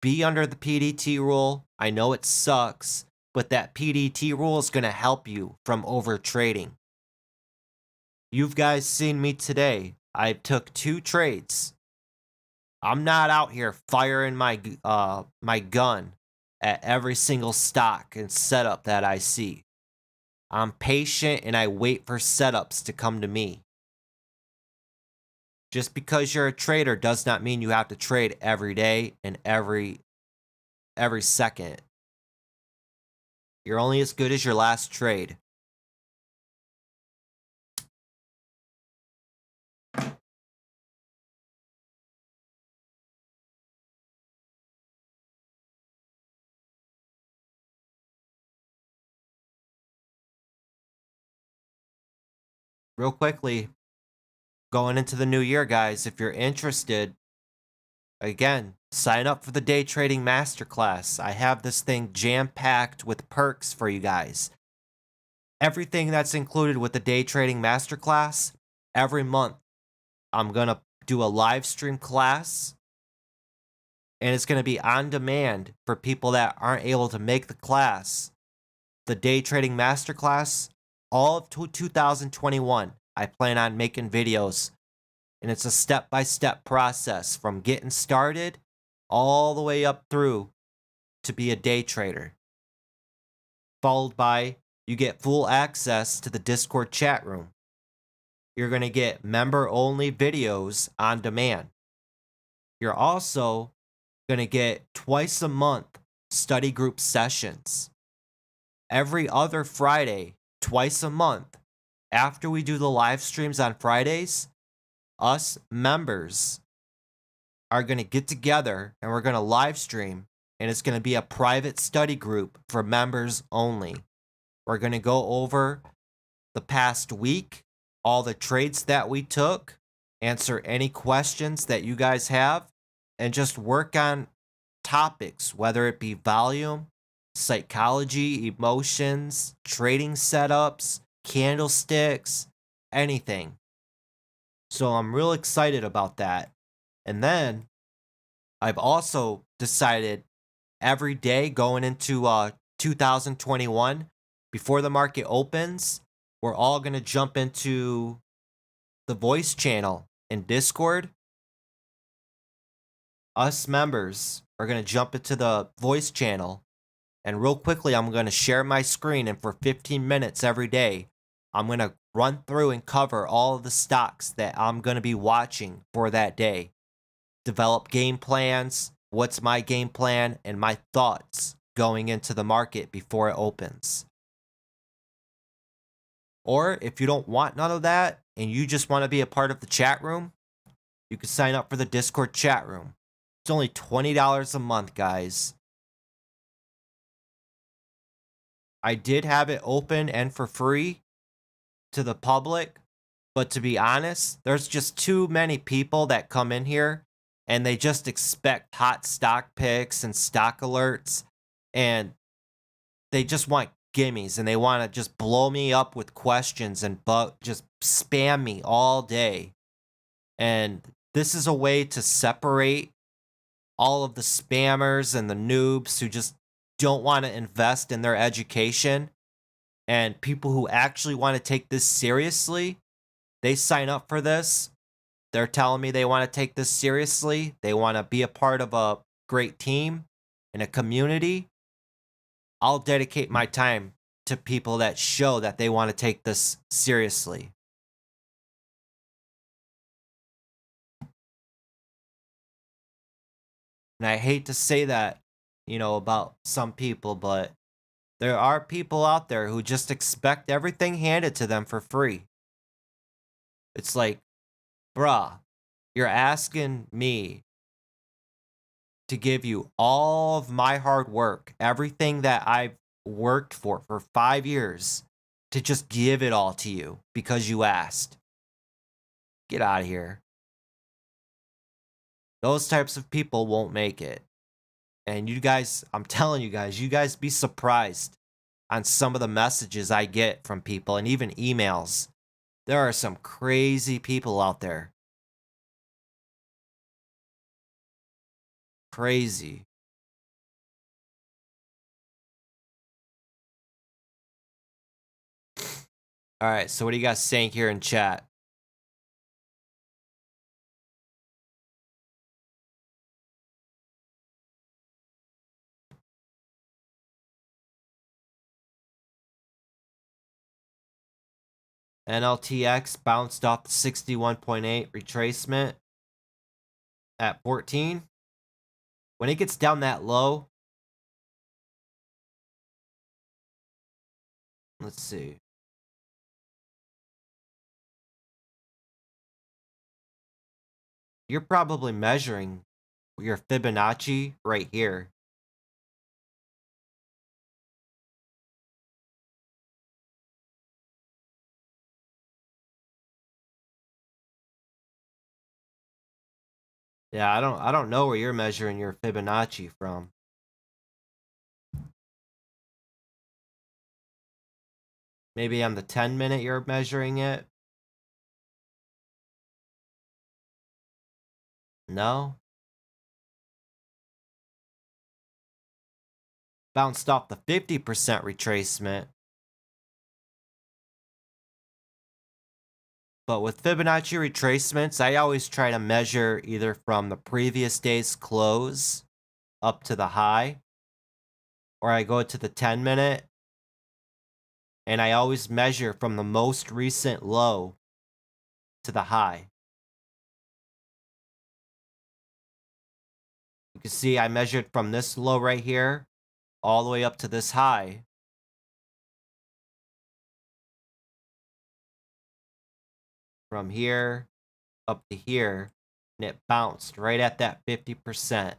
Be under the PDT rule. I know it sucks, but that PDT rule is going to help you from over trading. You've guys seen me today. I took 2 trades. I'm not out here firing my gun at every single stock and setup that I see. I'm patient and I wait for setups to come to me. Just because you're a trader does not mean you have to trade every day and every second. You're only as good as your last trade. Real quickly, going into the new year, guys, if you're interested, again, sign up for the day trading masterclass. I have this thing jam-packed with perks for you guys. Everything that's included with the day trading masterclass, every month, I'm going to do a live stream class, and it's going to be on demand for people that aren't able to make the class. The day trading masterclass, all of 2021, I plan on making videos, and it's a step-by-step process from getting started all the way up through to be a day trader. Followed by, you get full access to the Discord chat room. You're going to get member-only videos on demand. You're also going to get twice a month study group sessions. Every other Friday, twice a month, after we do the live streams on Fridays, us members are going to get together and we're going to live stream, and it's going to be a private study group for members only. We're going to go over the past week, all the trades that we took, answer any questions that you guys have, and just work on topics, whether it be volume, psychology, emotions, trading setups, candlesticks, anything. So I'm real excited about that. And then I've also decided every day going into 2021, before the market opens, we're all going to jump into the voice channel in Discord. Us members are going to jump into the voice channel, and real quickly, I'm going to share my screen, and for 15 minutes every day, I'm going to run through and cover all of the stocks that I'm going to be watching for that day. Develop game plans, what's my game plan, and my thoughts going into the market before it opens. Or if you don't want none of that and you just want to be a part of the chat room, you can sign up for the Discord chat room. It's only $20 a month, guys. I did have it open and for free to the public, but to be honest, there's just too many people that come in here and they just expect hot stock picks and stock alerts, and they just want gimmies, and they want to just blow me up with questions and just spam me all day. And this is a way to separate all of the spammers and the noobs who just don't want to invest in their education, and people who actually want to take this seriously. They sign up for this. They're telling me they want to take this seriously. They want to be a part of a great team and a community. I'll dedicate my time to people that show that they want to take this seriously. And I hate to say that, about some people, but there are people out there who just expect everything handed to them for free. It's like, bruh, you're asking me to give you all of my hard work, everything that I've worked for 5 years, to just give it all to you because you asked. Get out of here. Those types of people won't make it. And you guys, I'm telling you guys be surprised on some of the messages I get from people and even emails. There are some crazy people out there. Crazy. All right, so what are you guys saying here in chat? NLTX bounced off the 61.8 retracement at 14. When it gets down that low, let's see. You're probably measuring your Fibonacci right here. Yeah, I don't know where you're measuring your Fibonacci from. Maybe on the 10-minute you're measuring it? No? Bounced off the 50% retracement. But with Fibonacci retracements, I always try to measure either from the previous day's close up to the high, or I go to the 10-minute, and I always measure from the most recent low to the high. You can see I measured from this low right here all the way up to this high. From here up to here, and it bounced right at that 50%.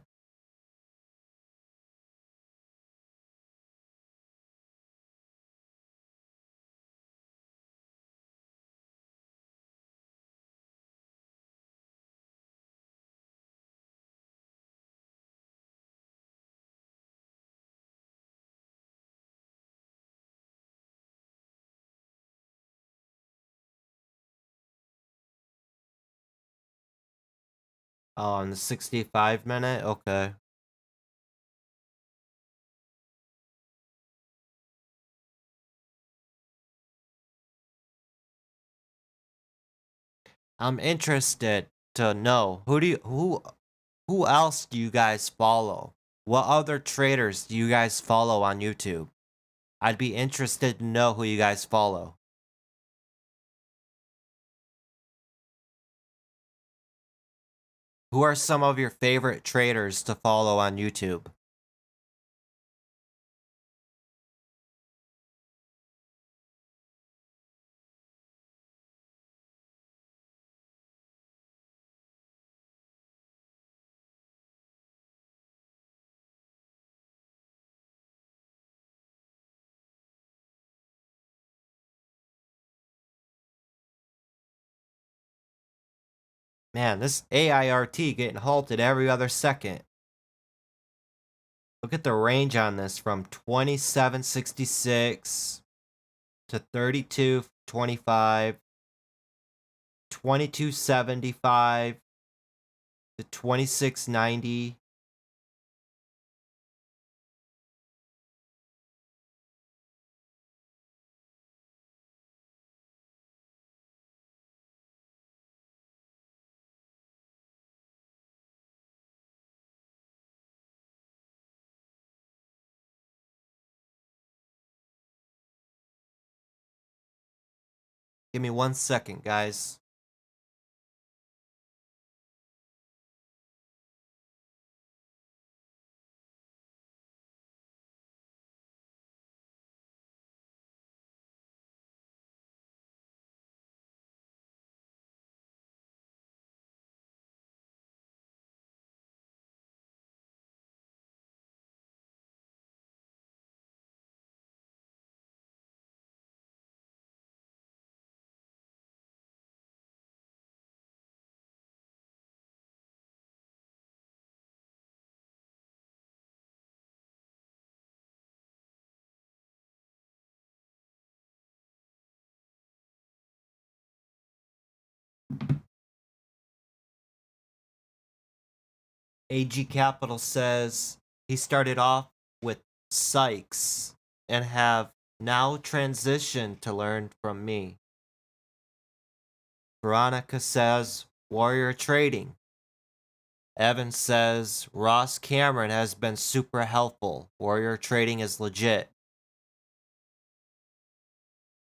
Oh, on the 65-minute? Okay. I'm interested to know who else do you guys follow? What other traders do you guys follow on YouTube? I'd be interested to know who you guys follow. Who are some of your favorite traders to follow on YouTube? Man, this AIRT getting halted every other second. Look at the range on this from 2766 to 3225, 2275 to 2690. Give me 1 second, guys. AG Capital says he started off with Sykes and have now transitioned to learn from me. Veronica says Warrior Trading. Evan says Ross Cameron has been super helpful. Warrior Trading is legit.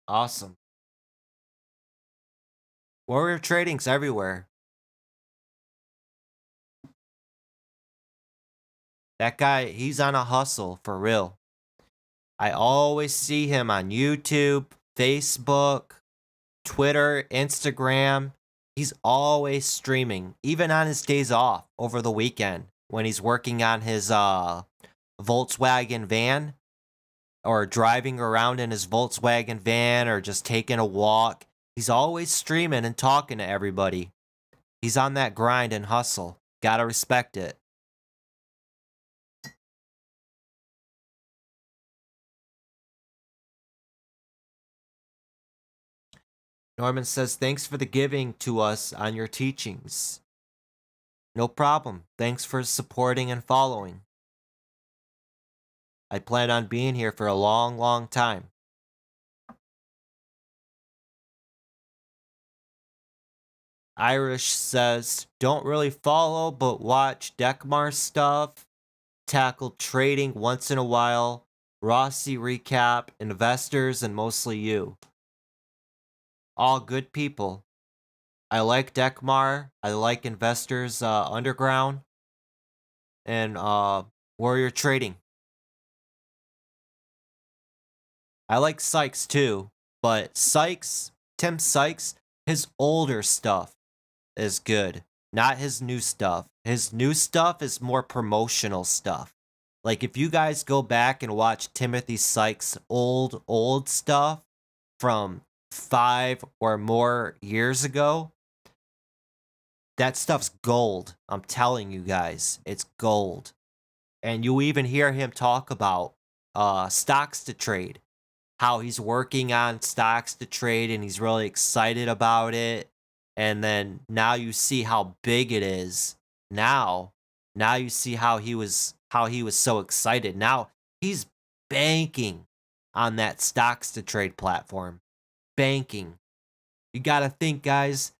Awesome. Warrior Trading's everywhere. That guy, he's on a hustle for real. I always see him on YouTube, Facebook, Twitter, Instagram. He's always streaming, even on his days off over the weekend when he's working on his Volkswagen van or driving around in his Volkswagen van or just taking a walk. He's always streaming and talking to everybody. He's on that grind and hustle. Gotta respect it. Norman says, thanks for the giving to us on your teachings. No problem. Thanks for supporting and following. I plan on being here for a long, long time. Irish says, don't really follow, but watch Dekmar stuff. Tackle trading once in a while. Rossi recap, investors, and mostly you. All good people. I like Dekmar. I like Investors Underground. And Warrior Trading. I like Sykes too. But Tim Sykes, his older stuff is good. Not his new stuff. His new stuff is more promotional stuff. Like if you guys go back and watch Timothy Sykes' old stuff from 5 or more years ago, that stuff's gold. I'm telling you guys, it's gold. And you even hear him talk about stocks to trade, how he's working on stocks to trade and he's really excited about it. And then now you see how big it is. Now you see how he was so excited. Now he's banking on that stocks to trade platform. Banking. You got to think, guys,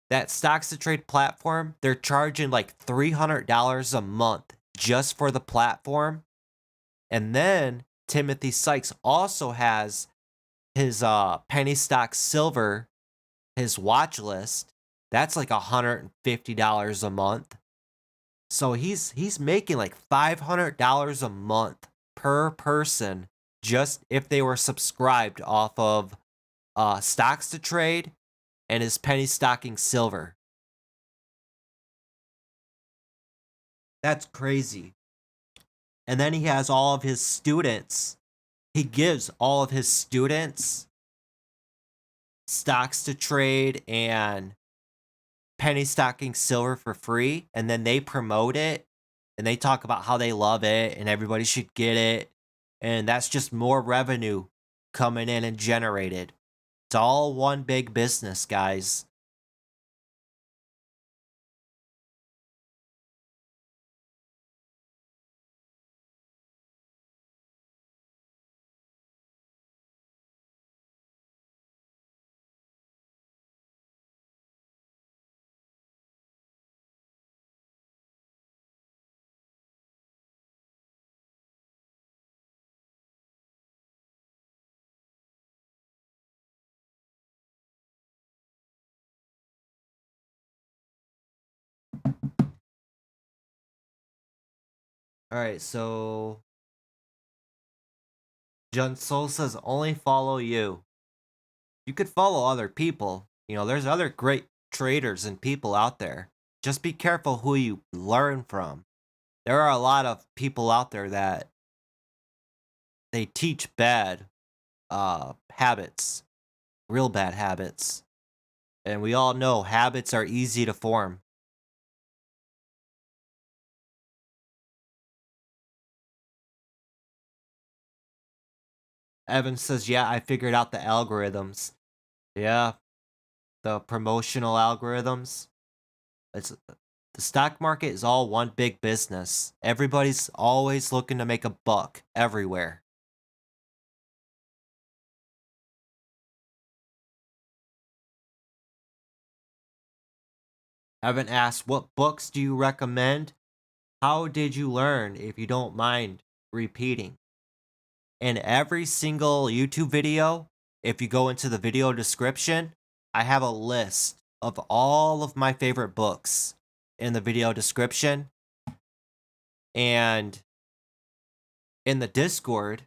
that stocks to trade platform, they're charging like $300 a month just for the platform. And then Timothy Sykes also has his penny stock silver, his watch list. That's like $150 a month. So he's making like $500 a month per person just if they were subscribed off of stocks to trade and his penny stocking silver. That's crazy. And then he has all of his students. He gives all of his students stocks to trade and penny stocking silver for free, and then they promote it and they talk about how they love it and everybody should get it, and that's just more revenue coming in and generated. It's all one big business, guys. All right, so Jun Sol says only follow you. You could follow other people. You know, there's other great traders and people out there. Just be careful who you learn from. There are a lot of people out there that they teach bad habits, real bad habits. And we all know habits are easy to form. Evan says, yeah, I figured out the algorithms. Yeah, the promotional algorithms. It's the stock market is all one big business. Everybody's always looking to make a buck everywhere. Evan asks, what books do you recommend? How did you learn, if you don't mind repeating? In every single YouTube video, if you go into the video description, I have a list of all of my favorite books in the video description. And in the Discord,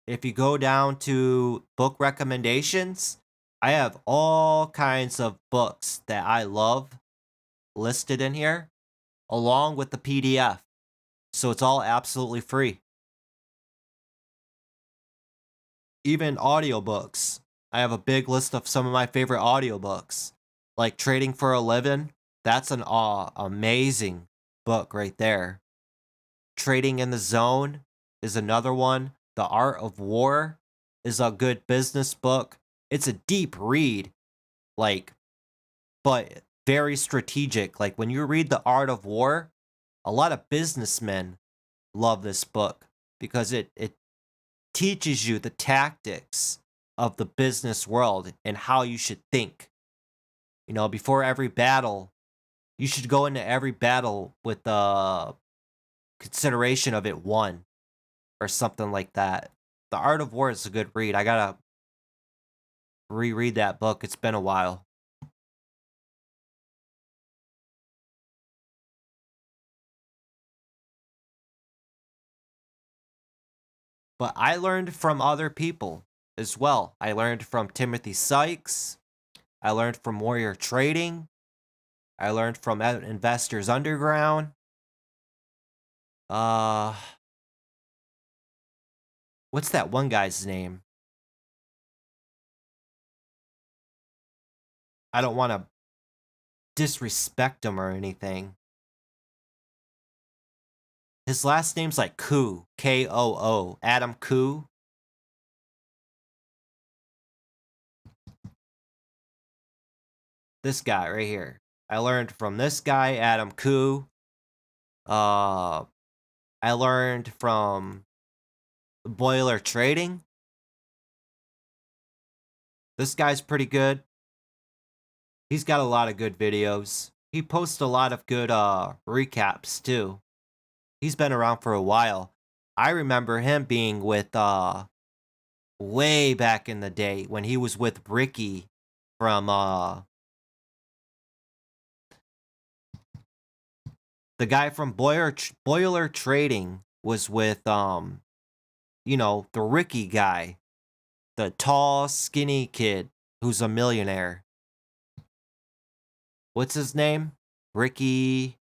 if you go down to book recommendations, I have all kinds of books that I love listed in here, along with the PDF. So it's all absolutely free. Even audiobooks. I have a big list of some of my favorite audiobooks, like Trading for a Living. That's an amazing book right there. Trading in the Zone is another one. The Art of War is a good business book. It's a deep read, but very strategic. Like when you read The Art of War, a lot of businessmen love this book because it teaches you the tactics of the business world and how you should think. You know, before every battle, you should go into every battle with the consideration of it won or something like that. The Art of War is a good read. I gotta reread that book. It's been a while. But I learned from other people as well. I learned from Timothy Sykes. I learned from Warrior Trading. I learned from Investors Underground. What's that one guy's name? I don't want to disrespect him or anything. His last name's like Koo, K-O-O, Adam Koo. This guy right here. I learned from this guy, Adam Koo. I learned from Boiler Trading. This guy's pretty good. He's got a lot of good videos. He posts a lot of good recaps too. He's been around for a while. I remember him being with way back in the day when he was with Ricky from the guy from Boiler Trading was with you know, the Ricky guy, the tall, skinny kid who's a millionaire. What's his name? Ricky.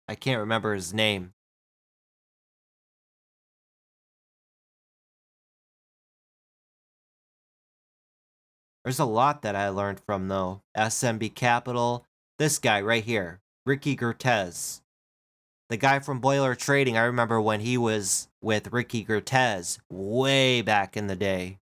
I can't remember his name. There's a lot that I learned from, though. SMB Capital. This guy right here, Ricky Gertez. The guy from Boiler Trading, I remember when he was with Ricky Gertez way back in the day.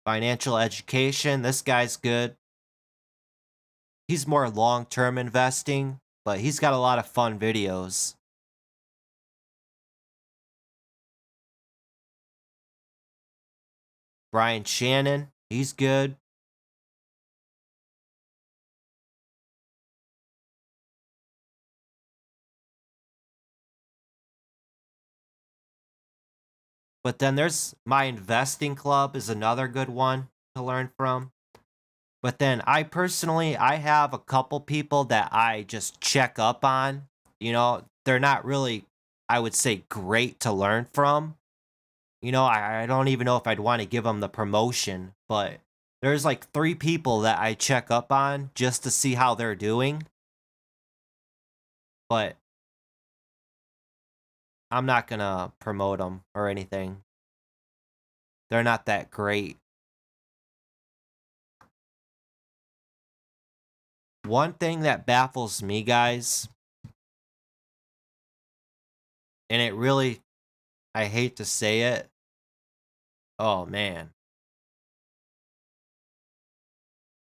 Financial education, this guy's good. He's more long-term investing, but he's got a lot of fun videos. Brian Shannon, he's good. But then there's My Investing Club is another good one to learn from. But then I personally, I have a couple people that I just check up on. You know, they're not really, I would say, great to learn from. You know, I don't even know if I'd want to give them the promotion, but there's like 3 people that I check up on just to see how they're doing. But I'm not going to promote them or anything. They're not that great. One thing that baffles me, guys, and it really, I hate to say it. Oh, man.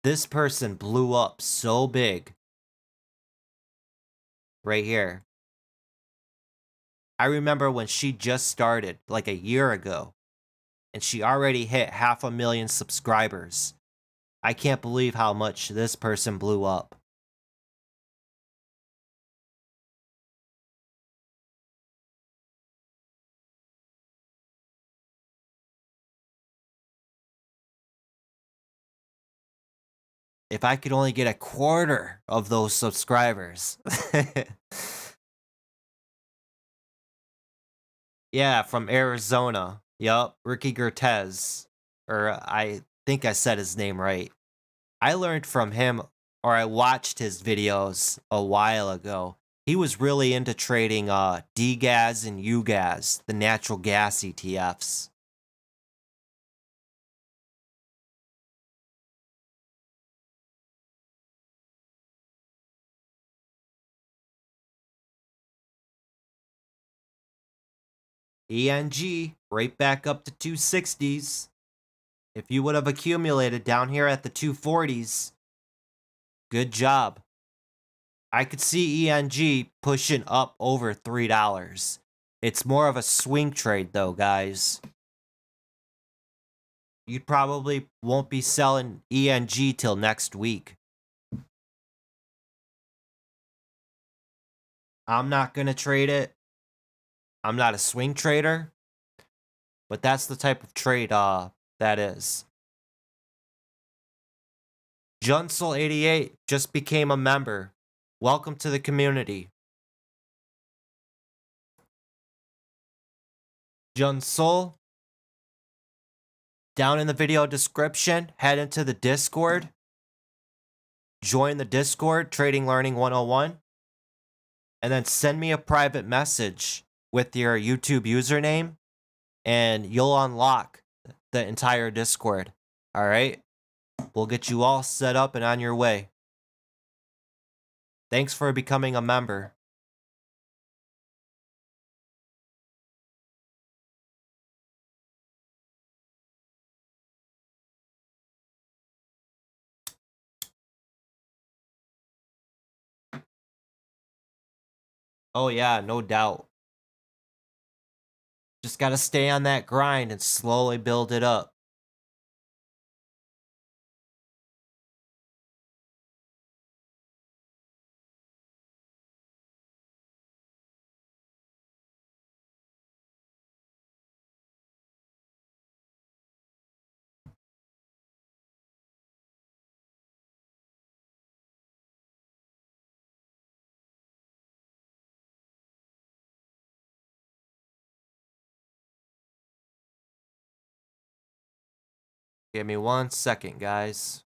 This person blew up so big. Right here. I remember when she just started, like a year ago. and she already hit 500,000 subscribers. I can't believe how much this person blew up. If I could only get a quarter of those subscribers. Yeah, from Arizona. Yup, Ricky Gertez. Or I think I said his name right. I learned from him, or I watched his videos a while ago. He was really into trading DGAS and UGAS, the natural gas ETFs. ENG, right back up to 260s. If you would have accumulated down here at the 240s, good job. I could see ENG pushing up over $3. It's more of a swing trade though, guys. You probably won't be selling ENG till next week. I'm not going to trade it. I'm not a swing trader, but that's the type of trade that is. Junsel88 just became a member. Welcome to the community. Junsol, down in the video description, head into the Discord. Join the Discord, TradingLearning101. And then send me a private message with your YouTube username, and you'll unlock the entire Discord. All right? We'll get you all set up and on your way. Thanks for becoming a member. Oh yeah, no doubt. Just gotta stay on that grind and slowly build it up. Give me 1 second, guys.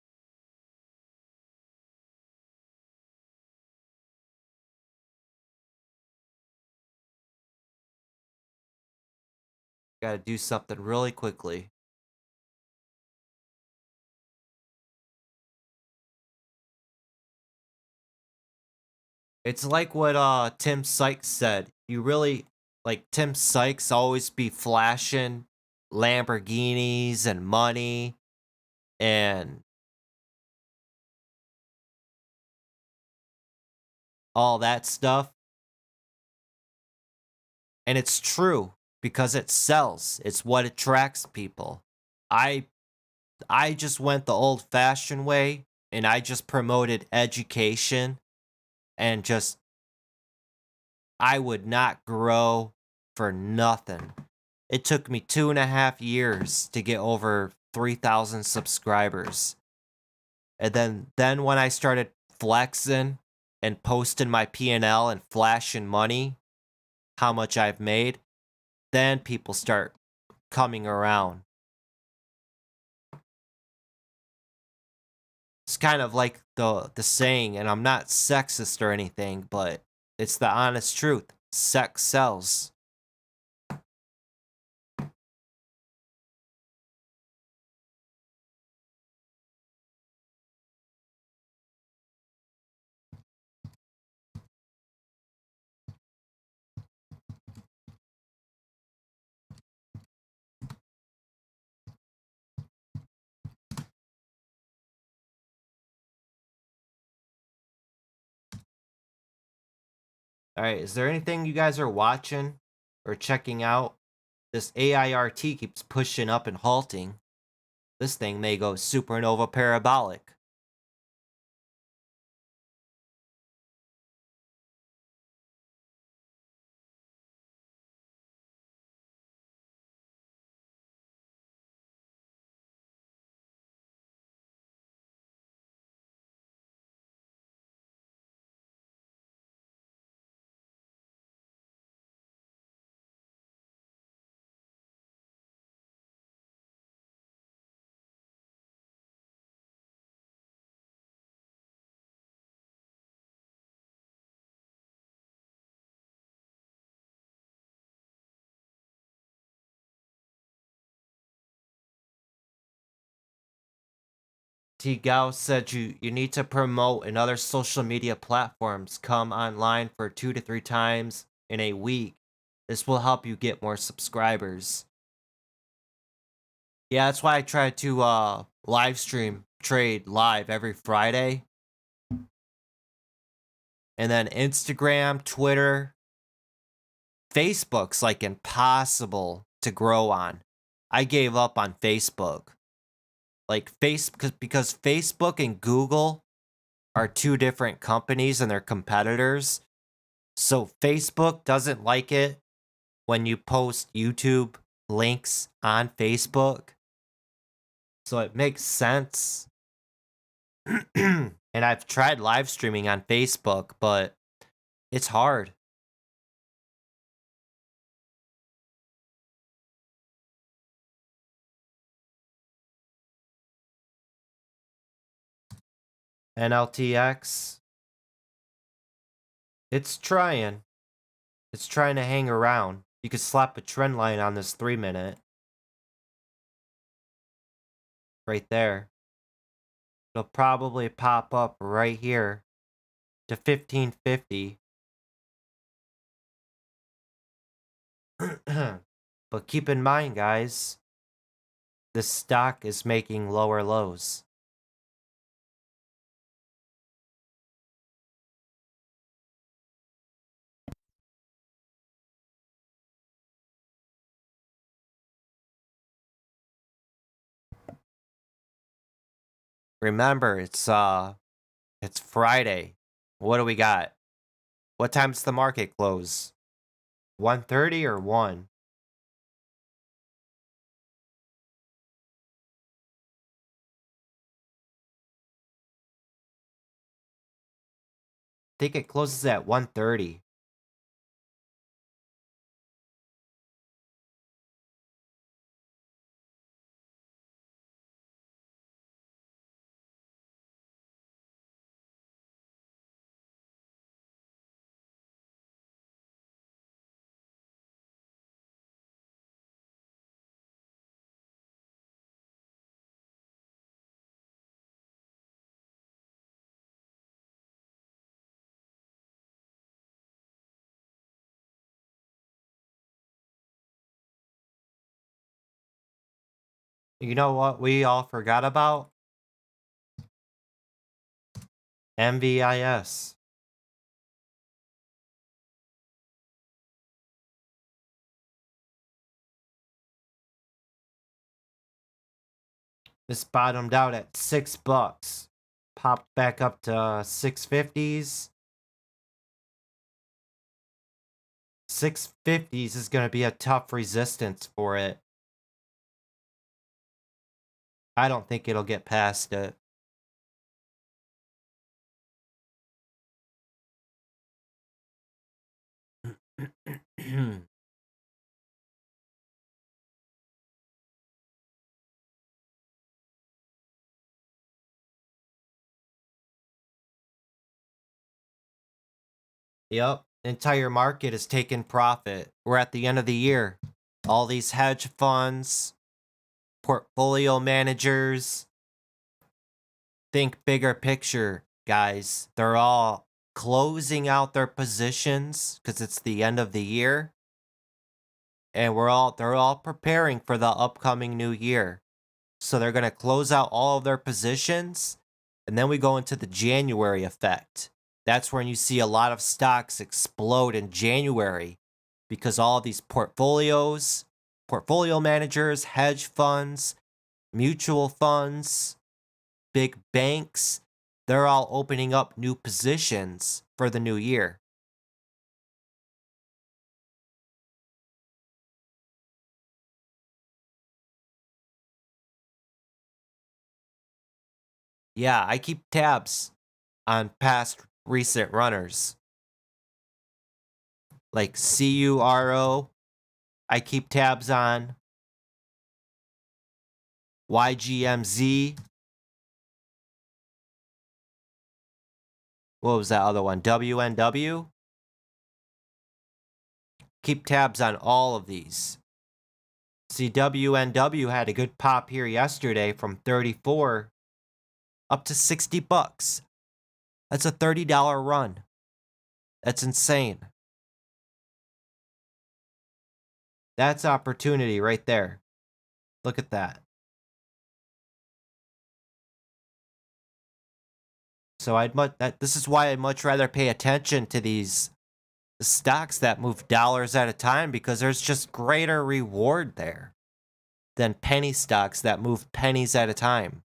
Gotta do something really quickly. It's like what Tim Sykes said. You really, like, Tim Sykes always be flashing Lamborghinis and money and all that stuff. And it's true because it sells. It's what attracts people. I I just went the old-fashioned way, and I just promoted education, and just I would not grow for nothing. It took me 2.5 years to get over 3,000 subscribers. And then when I started flexing and posting my P&L and flashing money, how much I've made, then people start coming around. It's kind of like the saying, and I'm not sexist or anything, but it's the honest truth. Sex sells. All right, is there anything you guys are watching or checking out this AIRT keeps pushing up and halting, this thing may go supernova parabolic. T. Gao said you need to promote in other social media platforms. Come online for 2 to 3 times in a week. This will help you get more subscribers. Yeah, that's why I try to live stream trade live every Friday. And then Instagram, Twitter, Facebook's like impossible to grow on. I gave up on Facebook. Like because Facebook and Google are 2 different companies and they're competitors. So Facebook doesn't like it when you post YouTube links on Facebook. So it makes sense. And I've tried live streaming on Facebook, but it's hard. NLTX, it's trying. It's trying to hang around. You could slap a trend line on this 3-minute. Right there. It'll probably pop up right here to 1550. But keep in mind, guys, this stock is making lower lows. Remember, it's Friday. What do we got? What time's the market close? 1:30 or 1? I think it closes at 1:30. You know what we all forgot about? MVIS. This bottomed out at $6. Popped back up to 650s. 650s is going to be a tough resistance for it. I don't think it'll get past it. Yep, entire market is taking profit. We're at the end of the year. All these hedge funds, portfolio managers, think bigger picture, guys. They're all closing out their positions because it's the end of the year. And they're all preparing for the upcoming new year. So they're going to close out all of their positions, and then we go into the January effect. That's when you see a lot of stocks explode in January because all of these portfolios portfolio managers, hedge funds, mutual funds, big banks, they're all opening up new positions for the new year. Yeah, I keep tabs on past recent runners. Like CURO, I keep tabs on. YGMZ. What was that other one? WNW? Keep tabs on all of these. See, WNW had a good pop here yesterday from 34 up to 60 bucks. That's a $30 run. That's insane. That's opportunity right there. Look at that. So this is why I'd much rather pay attention to these stocks that move dollars at a time, because there's just greater reward there than penny stocks that move pennies at a time.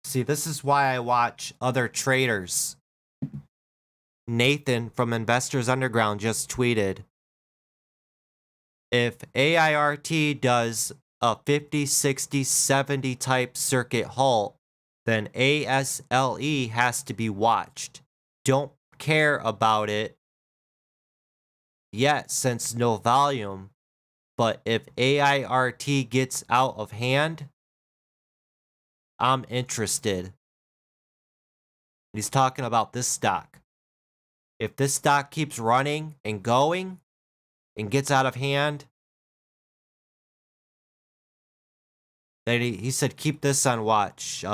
See, this is why I watch other traders. Nathan from Investors Underground just tweeted, if AIRT does a 50, 60, 70 type circuit halt, then ASLE has to be watched. Don't care about it yet since no volume, but if AIRT gets out of hand, I'm interested. He's talking about this stock. If this stock keeps running and going and gets out of hand, then he said keep this on watch.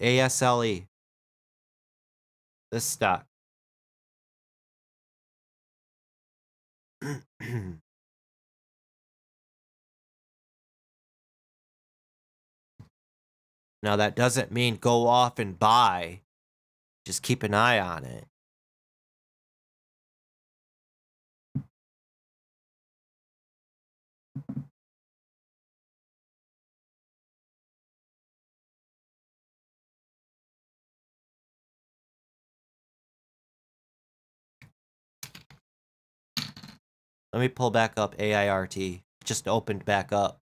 ASLE. This stock. Now that doesn't mean go off and buy. Just keep an eye on it. Let me pull back up AIRT. Just opened back up.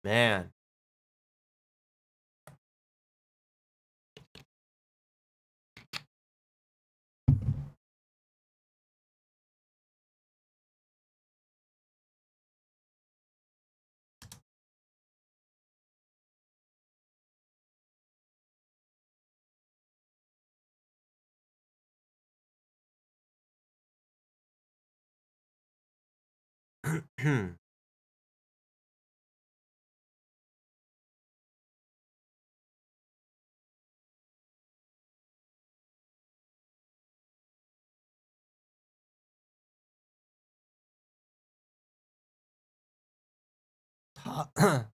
Man.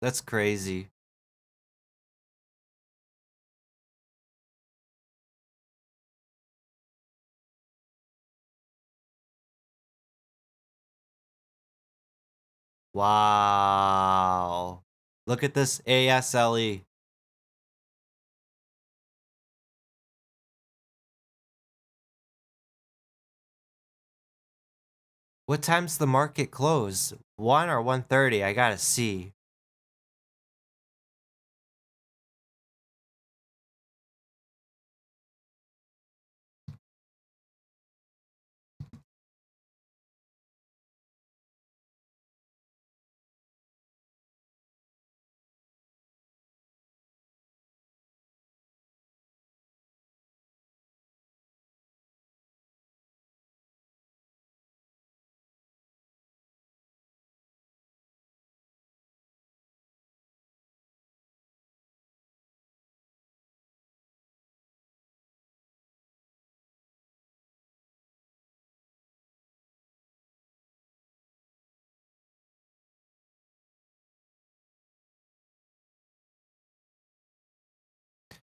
That's crazy. Wow. Look at this ASLE. What time's the market close? 1 or 1:30? I gotta see.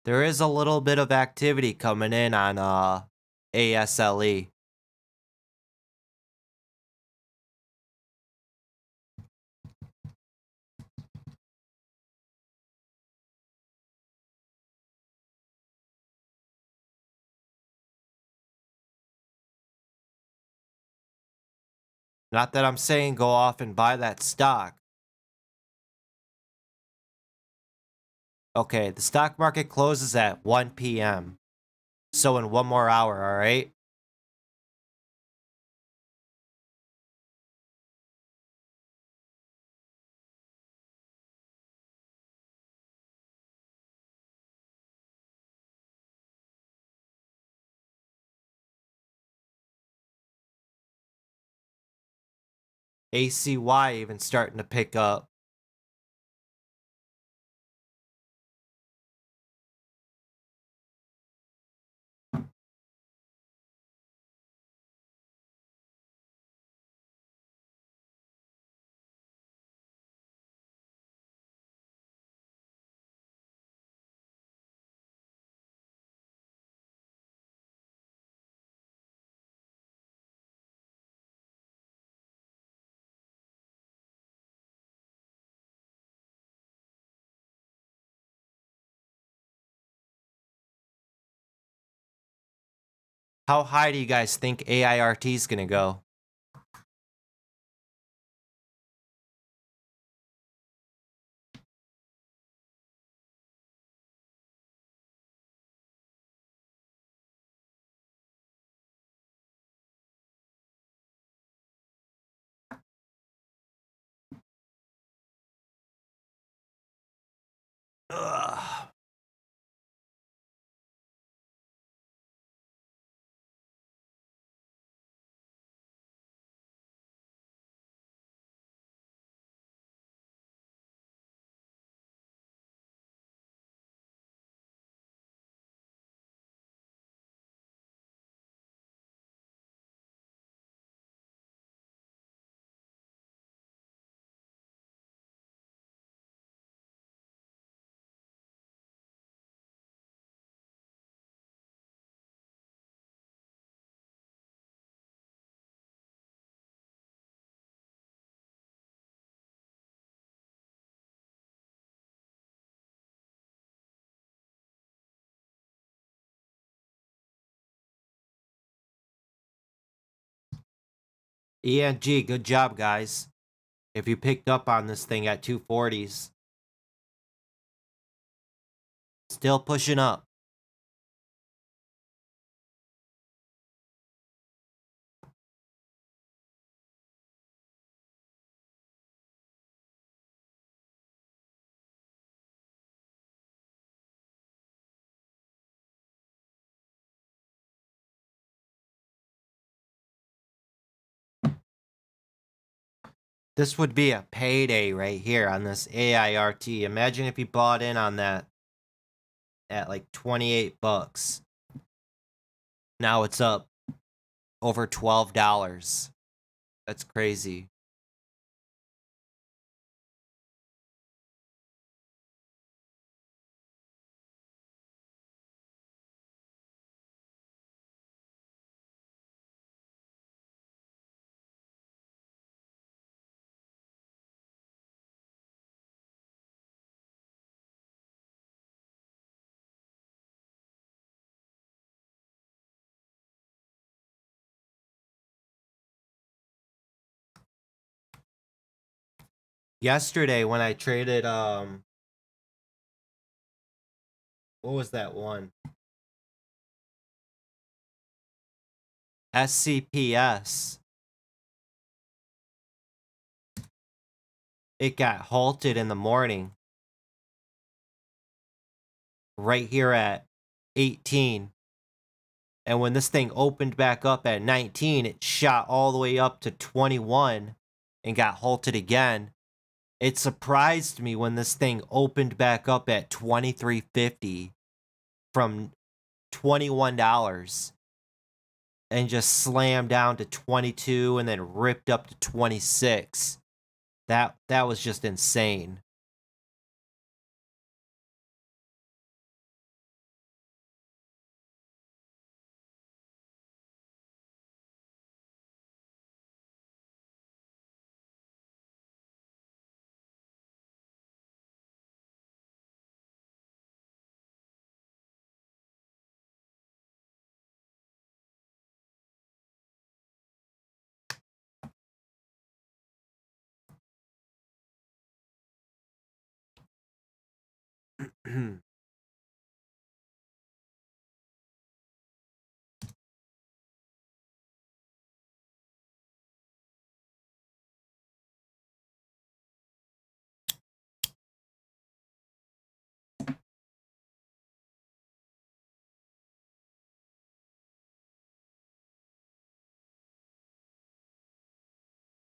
There is a little bit of activity coming in on ASLE. Not that I'm saying go off and buy that stock. Okay, the stock market closes at 1 p.m. So in one more hour, all right? ACY even starting to pick up. How high do you guys think AIRT is going to go? Ugh. ENG, good job, guys. If you picked up on this thing at 240s. Still pushing up. This would be a payday right here on this AIRT. Imagine if you bought in on that at like 28 bucks. Now it's up over $12. That's crazy. Yesterday when I traded what was that one? SCPS. It got halted in the morning. Right here at 18. And when this thing opened back up at 19, it shot all the way up to 21 and got halted again. It surprised me when this thing opened back up at $23.50 from $21 and just slammed down to 22 and then ripped up to 26. That was just insane.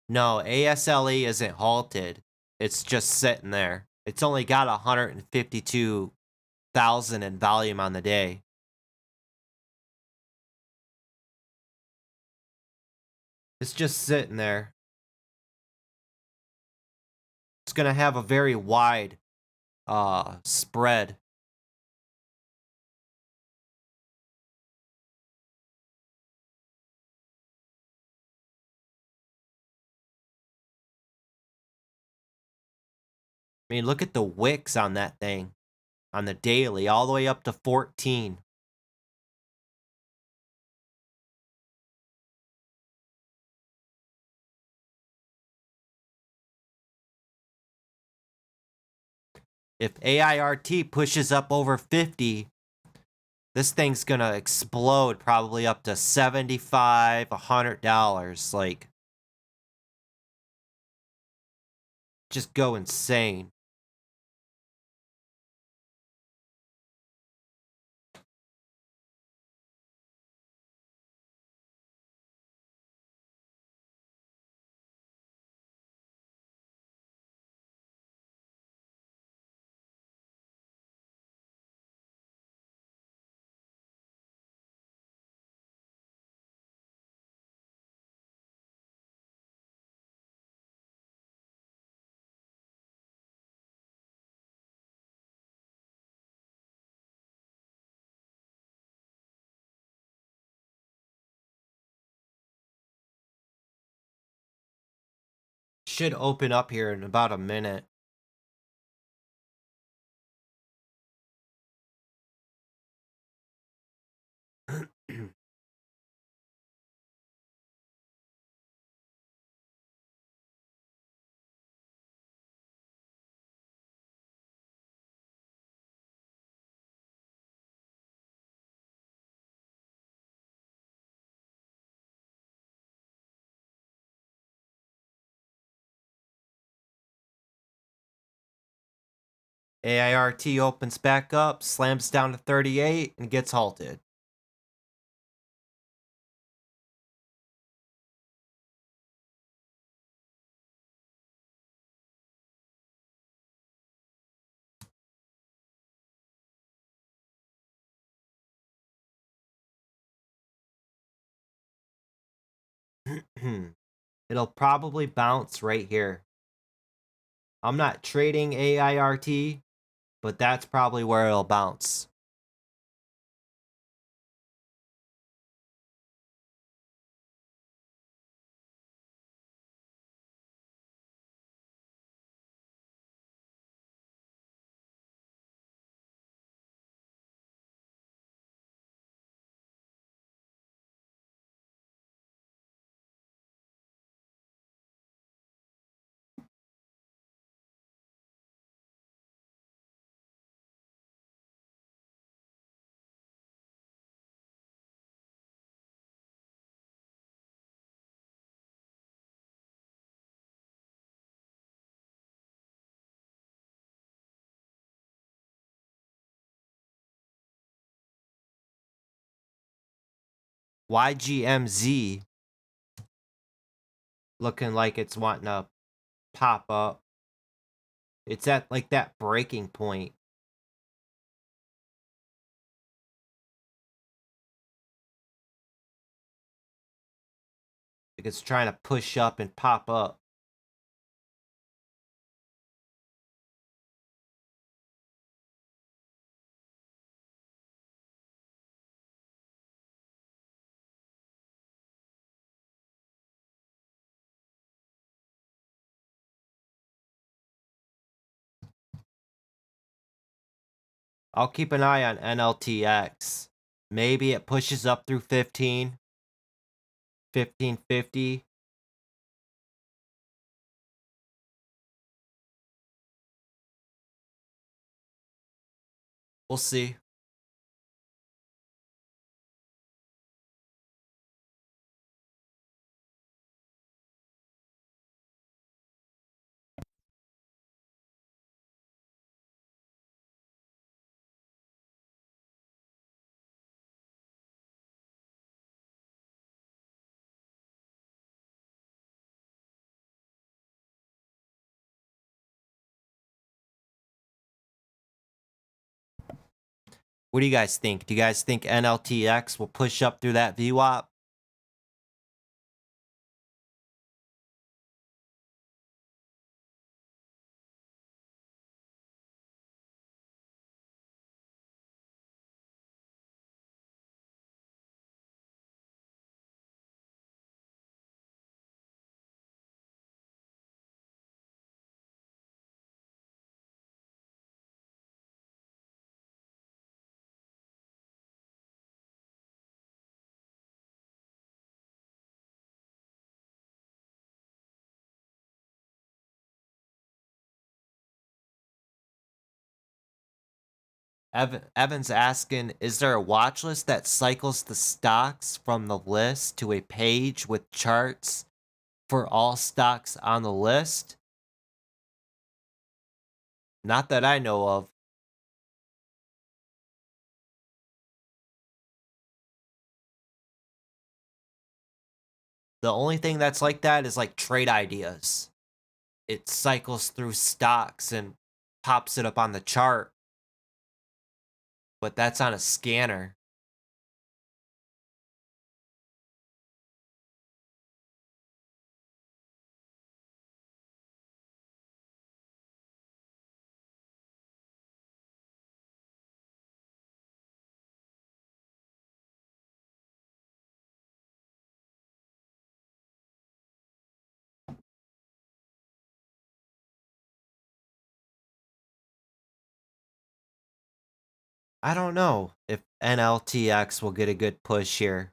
No, ASLE isn't halted. It's just sitting there. It's only got 152,000 in volume on the day. It's just sitting there. It's going to have a very wide spread. I mean, look at the wicks on that thing. On the daily, all the way up to 14. If AIRT pushes up over 50, this thing's gonna explode probably up to $75, $100. Like, just go insane. Should open up here in about a minute. AIRT opens back up, slams down to 38, and gets halted. It'll probably bounce right here. I'm not trading AIRT, but that's probably where it'll bounce. YGMZ looking like it's wanting to pop up. It's at like that breaking point. Like it's trying to push up and pop up. I'll keep an eye on NLTX. Maybe it pushes up through 15. 1550. We'll see. What do you guys think? Do you guys think NLTX will push up through that VWAP? Evan's asking, is there a watch list that cycles the stocks from the list to a page with charts for all stocks on the list? Not that I know of. The only thing that's like that is like trade ideas. It cycles through stocks and pops it up on the chart, but that's on a scanner. I don't know if NLTX will get a good push here.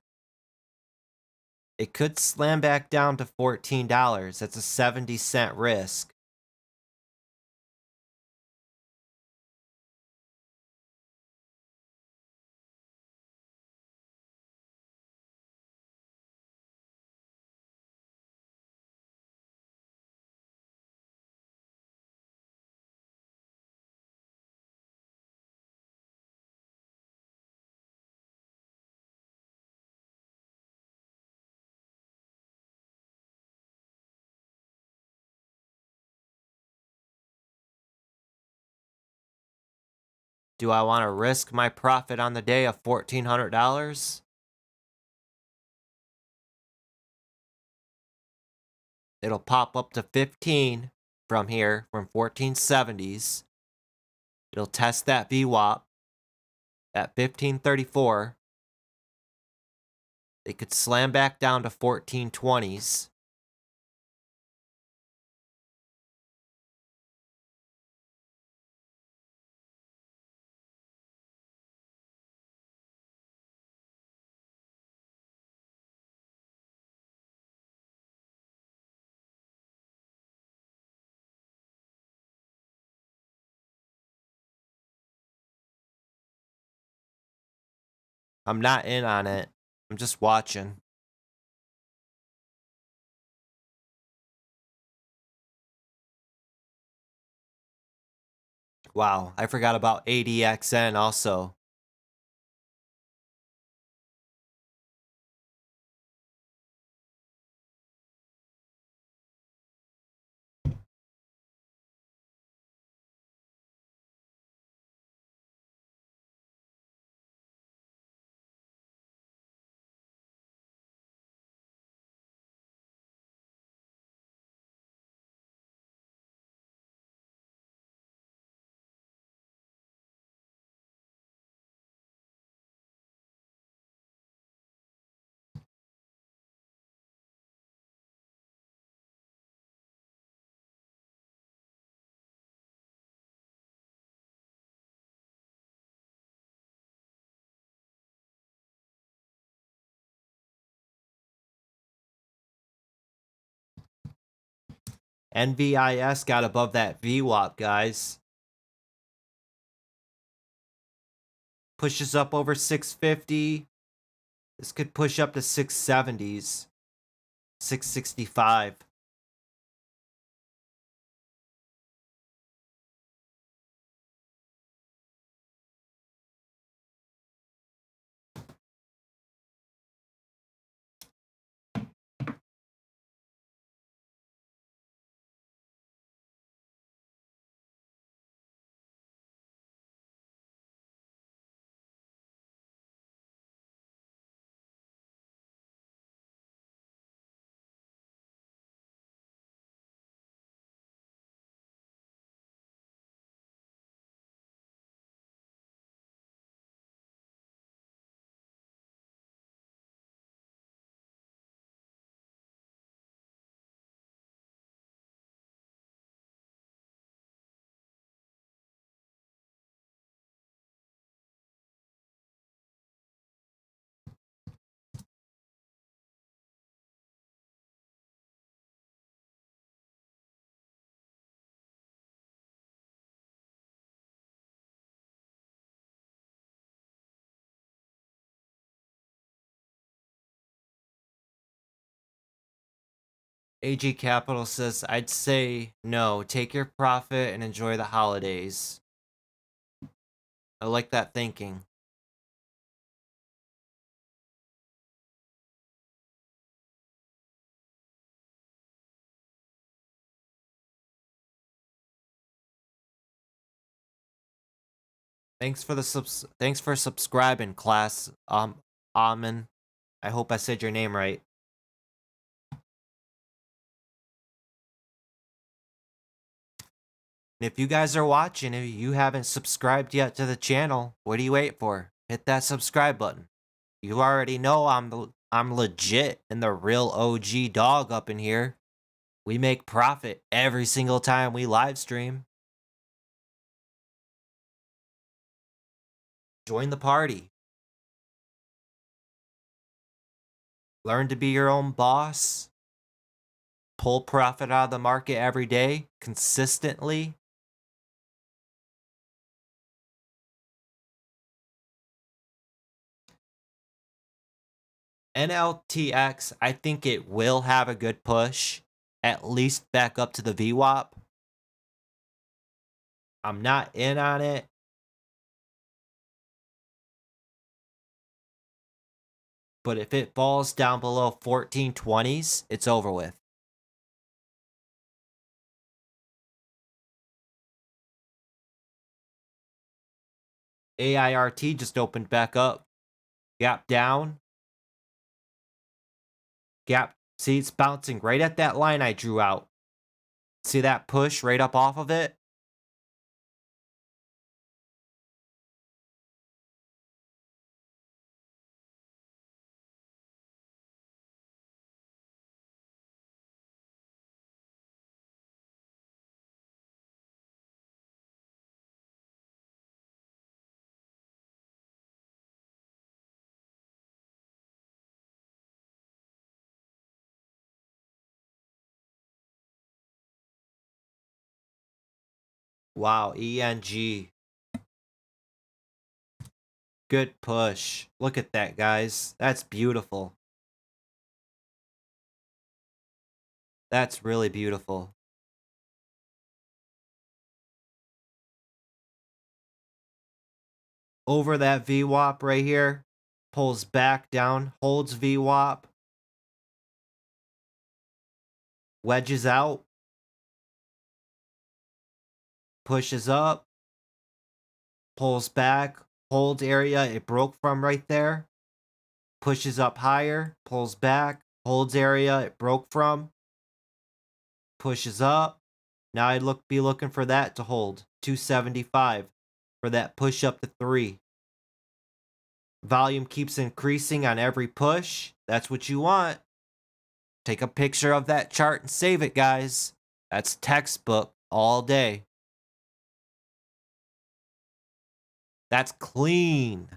It could slam back down to $14. That's a 70-cent risk. Do I want to risk my profit on the day of $1,400? It'll pop up to 15 from here, from 1470s. It'll test that VWAP at 1534. It could slam back down to 1420s. I'm not in on it. I'm just watching. Wow, I forgot about ADXN also. NVIS got above that VWAP, guys. Pushes up over 650. This could push up to 670s. 665. AG Capital says, I'd say no. Take your profit and enjoy the holidays. I like that thinking. Thanks for subscribing, class. Amen. I hope I said your name right. And if you guys are watching and you haven't subscribed yet to the channel, what do you wait for? Hit that subscribe button. You already know I'm legit and the real OG dog up in here. We make profit every single time we live stream. Join the party. Learn to be your own boss. Pull profit out of the market every day, consistently. NLTX, I think it will have a good push, at least back up to the VWAP. I'm not in on it. But if it falls down below 1420s, it's over with. AIRT just opened back up. Gap down. Gap. See, it's bouncing right at that line I drew out. See that push right up off of it? Wow, ENG. Good push. Look at that, guys. That's beautiful. That's really beautiful. Over that VWAP right here. Pulls back down. Holds VWAP. Wedges out. Pushes up. Pulls back. Hold area it broke from right there. Pushes up higher. Pulls back. Holds area it broke from. Pushes up. Now I'd be looking for that to hold. 275 for that push up to 3. Volume keeps increasing on every push. That's what you want. Take a picture of that chart and save it, guys. That's textbook all day. That's clean.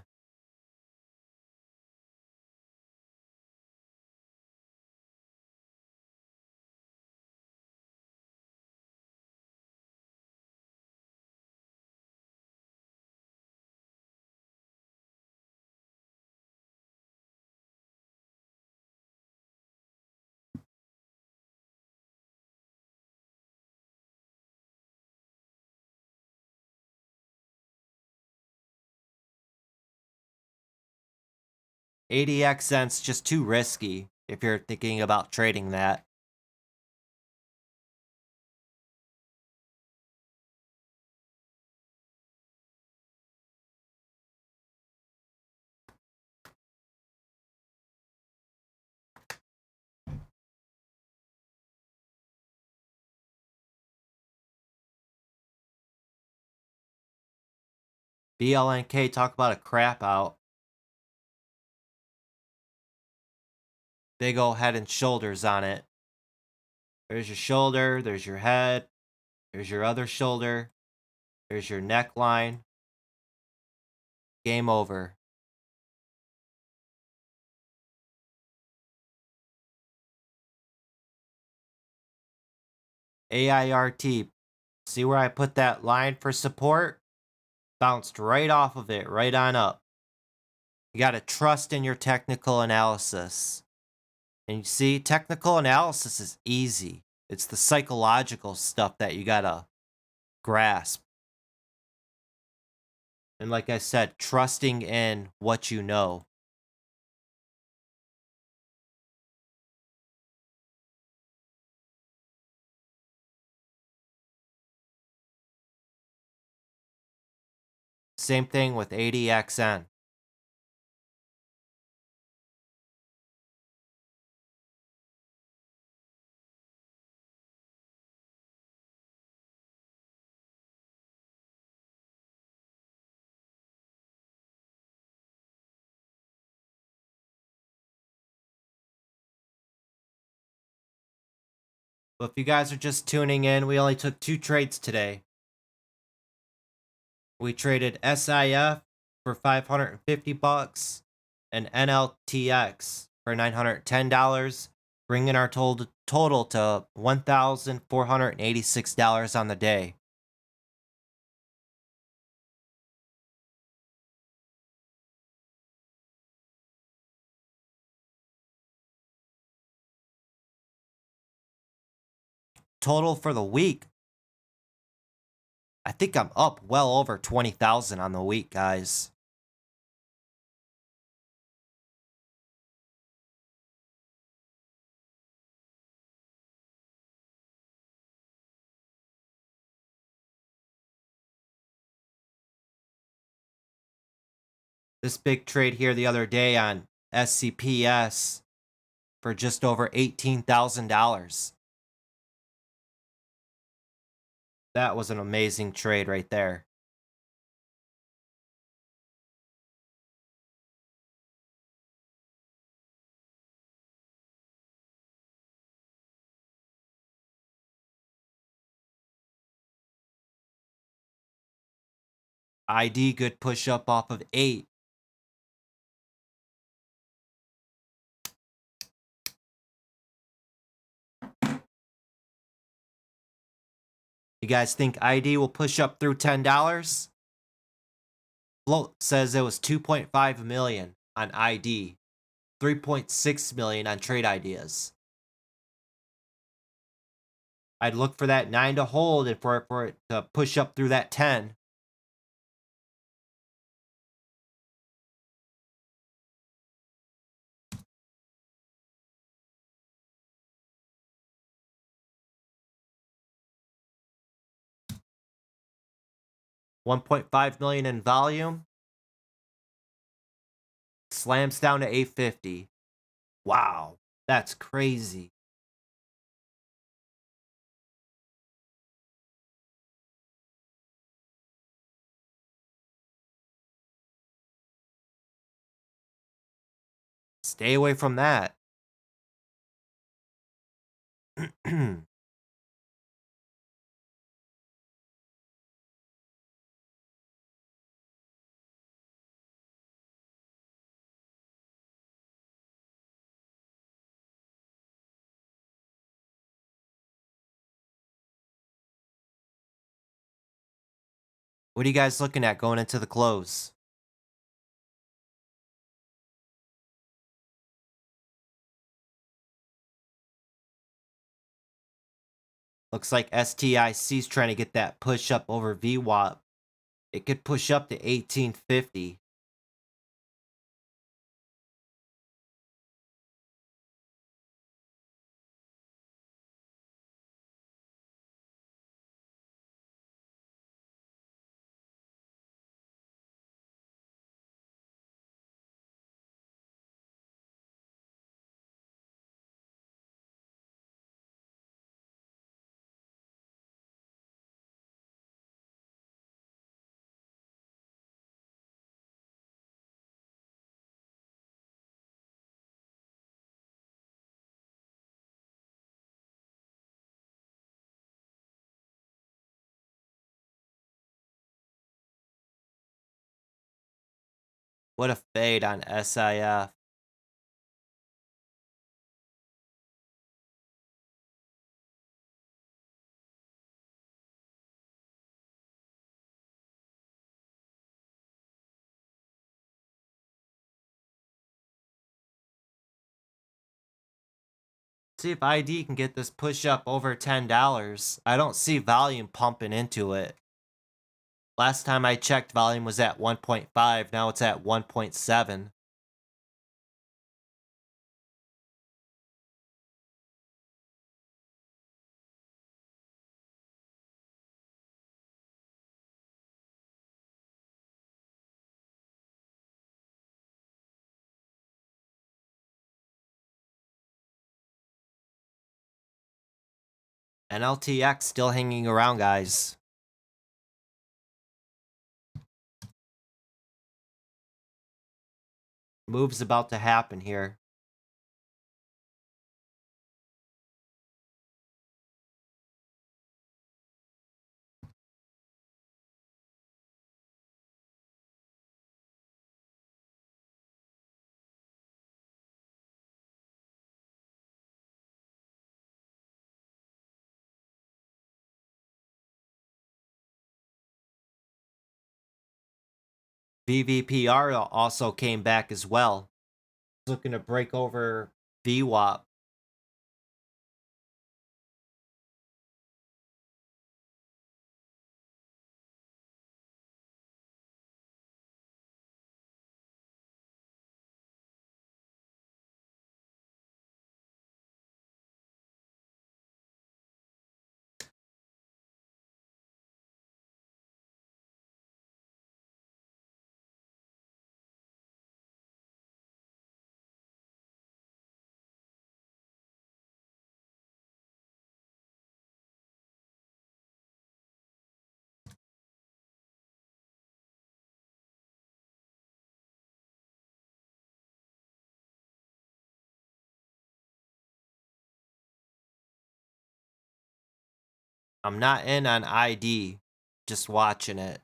ADXN's just too risky if you're thinking about trading that. BLNK, talk about a crap out. Big ol' head and shoulders on it. There's your shoulder, there's your head, there's your other shoulder, there's your neckline. Game over. AIRT. See where I put that line for support? Bounced right off of it, right on up. You gotta trust in your technical analysis. And you see, technical analysis is easy. It's the psychological stuff that you gotta grasp. And like I said, trusting in what you know. Same thing with ADXN. But if you guys are just tuning in, we only took 2 trades today. We traded SIF for $550 and NLTX for $910, bringing our total to $1,486 on the day. Total for the week, I think I'm up well over 20,000 on the week, guys. This big trade here the other day on SCPS for just over $18,000. That was an amazing trade right there. ID good push up off of 8. You guys think ID will push up through $10? Float says it was 2.5 million on ID, 3.6 million on trade ideas. I'd look for that 9 to hold and for it to push up through that 10. $1.5 million in volume. Slams down to 850. Wow, that's crazy. Stay away from that. What are you guys looking at going into the close? Looks like STIC's trying to get that push up over VWAP. It could push up to 1850. What a fade on SIF. See if ID can get this push up over $10. I don't see volume pumping into it. Last time I checked, volume was at 1.5. Now it's at 1.7. NLTX still hanging around, guys. Move's about to happen here. VVPR also came back as well. Looking to break over VWAP. I'm not in on ID, just watching it.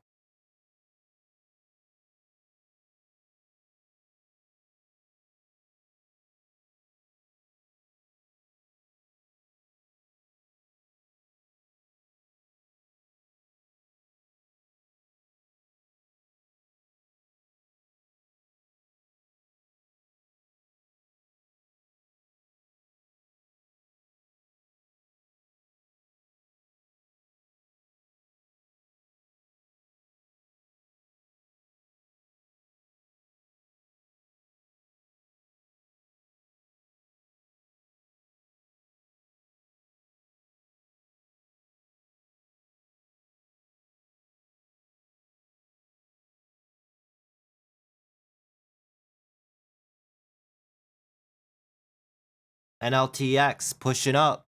NLTX pushing up.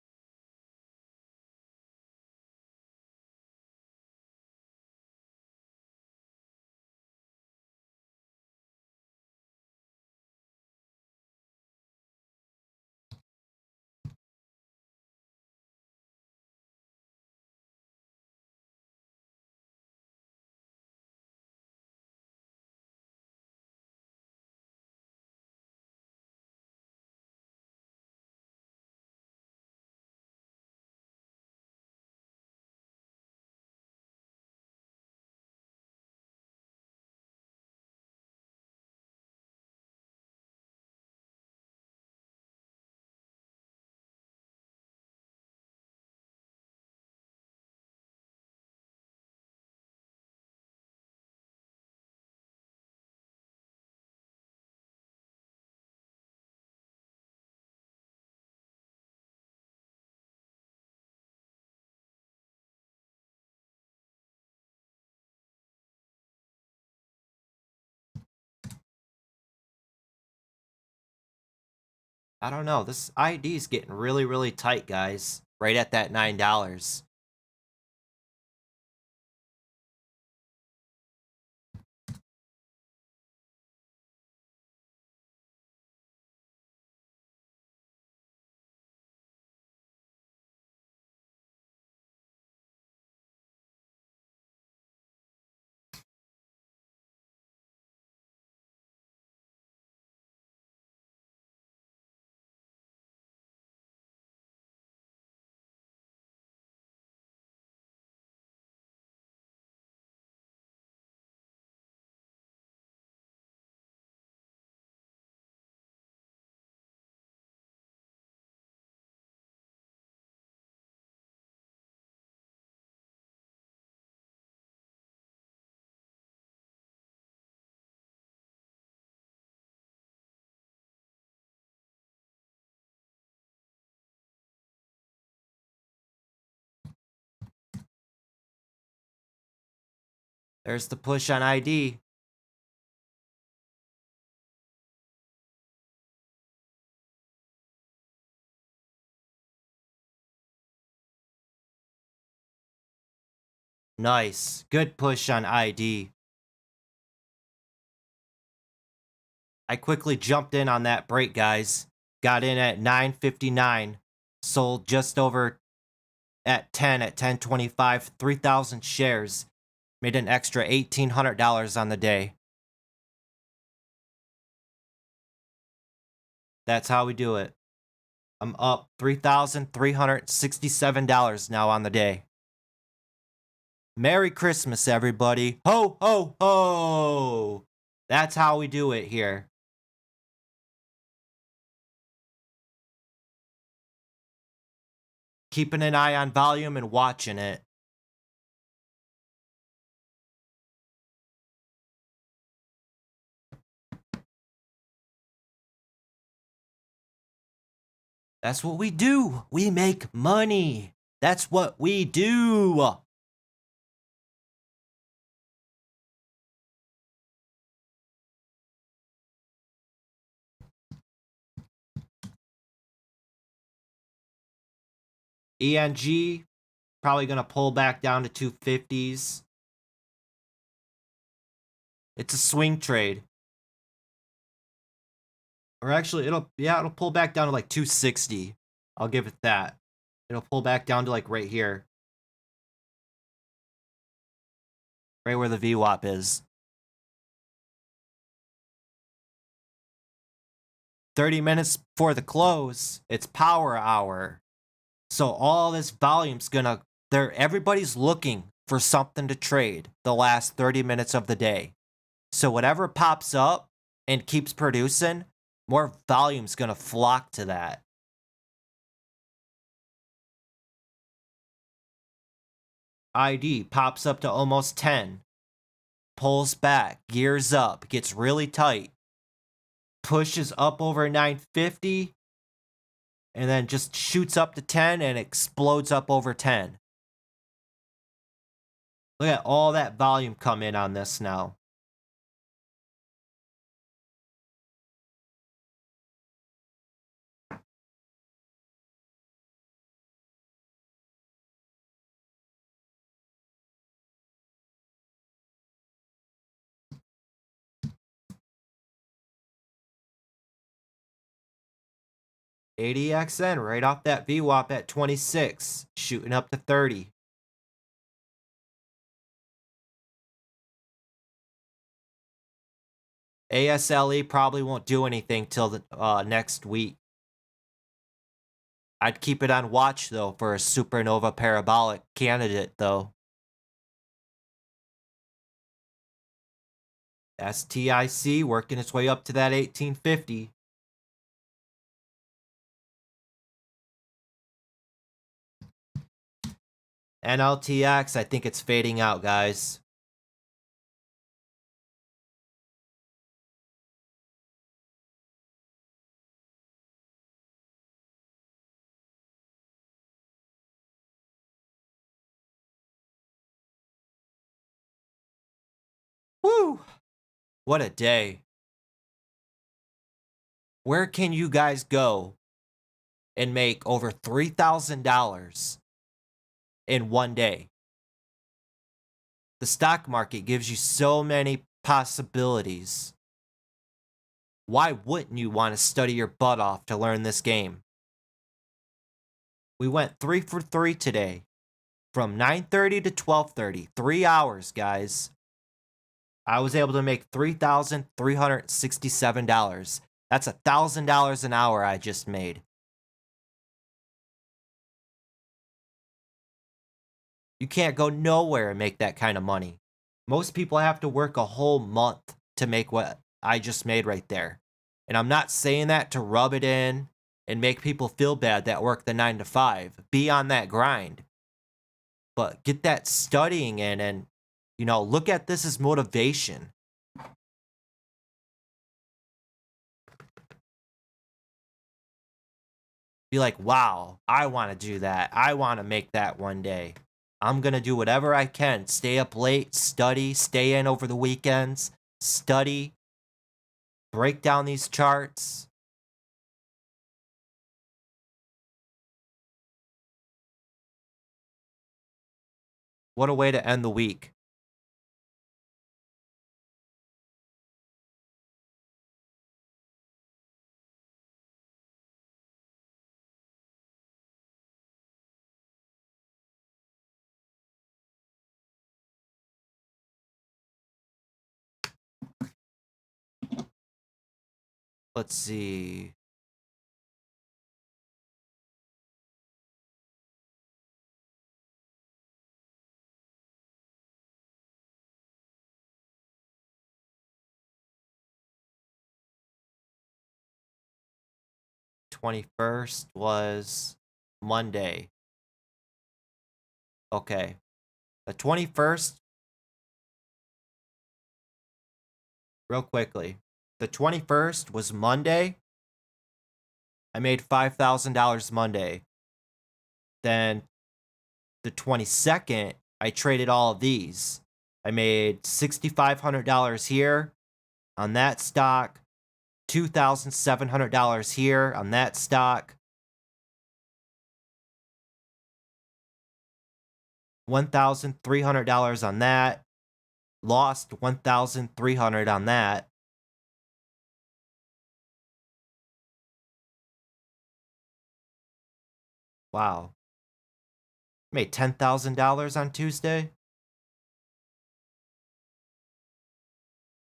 I don't know. This ID is getting really, really tight, guys. Right at that $9. There's the push on ID. Nice. Good push on ID. I quickly jumped in on that break, guys. Got in at 9:59. Sold just over at 10 at 10:25. 3,000 shares. Made an extra $1,800 on the day. That's how we do it. I'm up $3,367 now on the day. Merry Christmas, everybody. Ho, ho, ho! That's how we do it here. Keeping an eye on volume and watching it. That's what we do. We make money. That's what we do. ENG probably going to pull back down to 250s. It's a swing trade. Or actually, it'll pull back down to like 260. I'll give it that. It'll pull back down to like right here. Right where the VWAP is. 30 minutes before the close, it's power hour. So all this volume's gonna, everybody's looking for something to trade the last 30 minutes of the day. So whatever pops up and keeps producing, more volume's gonna flock to that. ID pops up to almost 10. Pulls back, gears up, gets really tight. Pushes up over 950. And then just shoots up to 10 and explodes up over 10. Look at all that volume come in on this now. ADXN right off that VWAP at 26, shooting up to 30. ASLE probably won't do anything till the next week. I'd keep it on watch, though, for a supernova parabolic candidate, though. STIC working its way up to that 1850. NLTX, I think it's fading out, guys. Woo! What a day. Where can you guys go and make over $3,000 in one day? The stock market gives you so many possibilities. Why wouldn't you want to study your butt off to learn this game? We went 3 for 3 today. From 9:30 to 12:30. 3 hours, guys. I was able to make $3,367. That's $1,000 an hour I just made. You can't go nowhere and make that kind of money. Most people have to work a whole month to make what I just made right there. And I'm not saying that to rub it in and make people feel bad that work the 9 to 5. Be on that grind. But get that studying in and, look at this as motivation. Be like, wow, I want to do that. I want to make that one day. I'm going to do whatever I can. Stay up late, study, stay in over the weekends, study, break down these charts. What a way to end the week. Let's see. '21st was Monday. Okay. The 21st, real quickly. The 21st was Monday. I made $5,000 Monday. Then the 22nd, I traded all of these. I made $6,500 here on that stock, $2,700 here on that stock, $1,300 on that, lost $1,300 on that. Wow. Made $10,000 on Tuesday.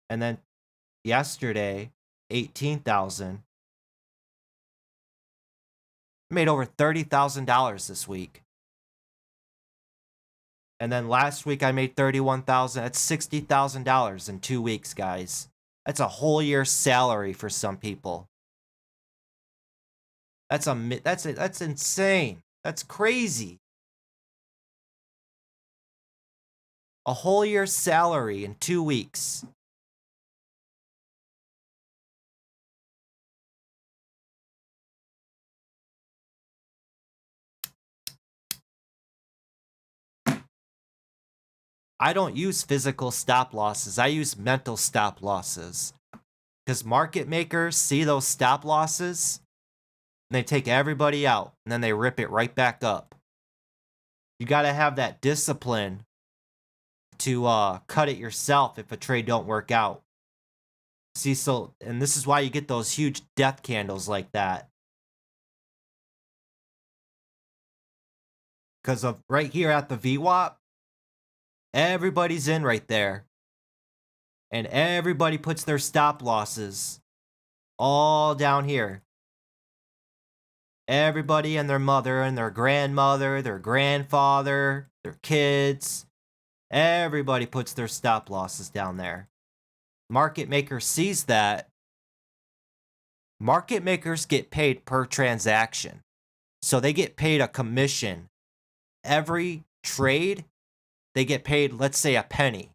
And then yesterday, 18,000. Made over $30,000 this week. And then last week I made $31,000. That's $60,000 in 2 weeks, guys. That's a whole year's salary for some people. That's insane. That's crazy. A whole year's salary in 2 weeks. I don't use physical stop losses. I use mental stop losses. Because market makers see those stop losses and they take everybody out and then they rip it right back up. You got to have that discipline to cut it yourself if a trade don't work out. See, and this is why you get those huge death candles like that. Because of right here at the VWAP, everybody's in right there. And everybody puts their stop losses all down here. Everybody and their mother and their grandmother, their grandfather, their kids. Everybody puts their stop losses down there. Market maker sees that. Market makers get paid per transaction. So they get paid a commission. Every trade, they get paid, let's say, a penny.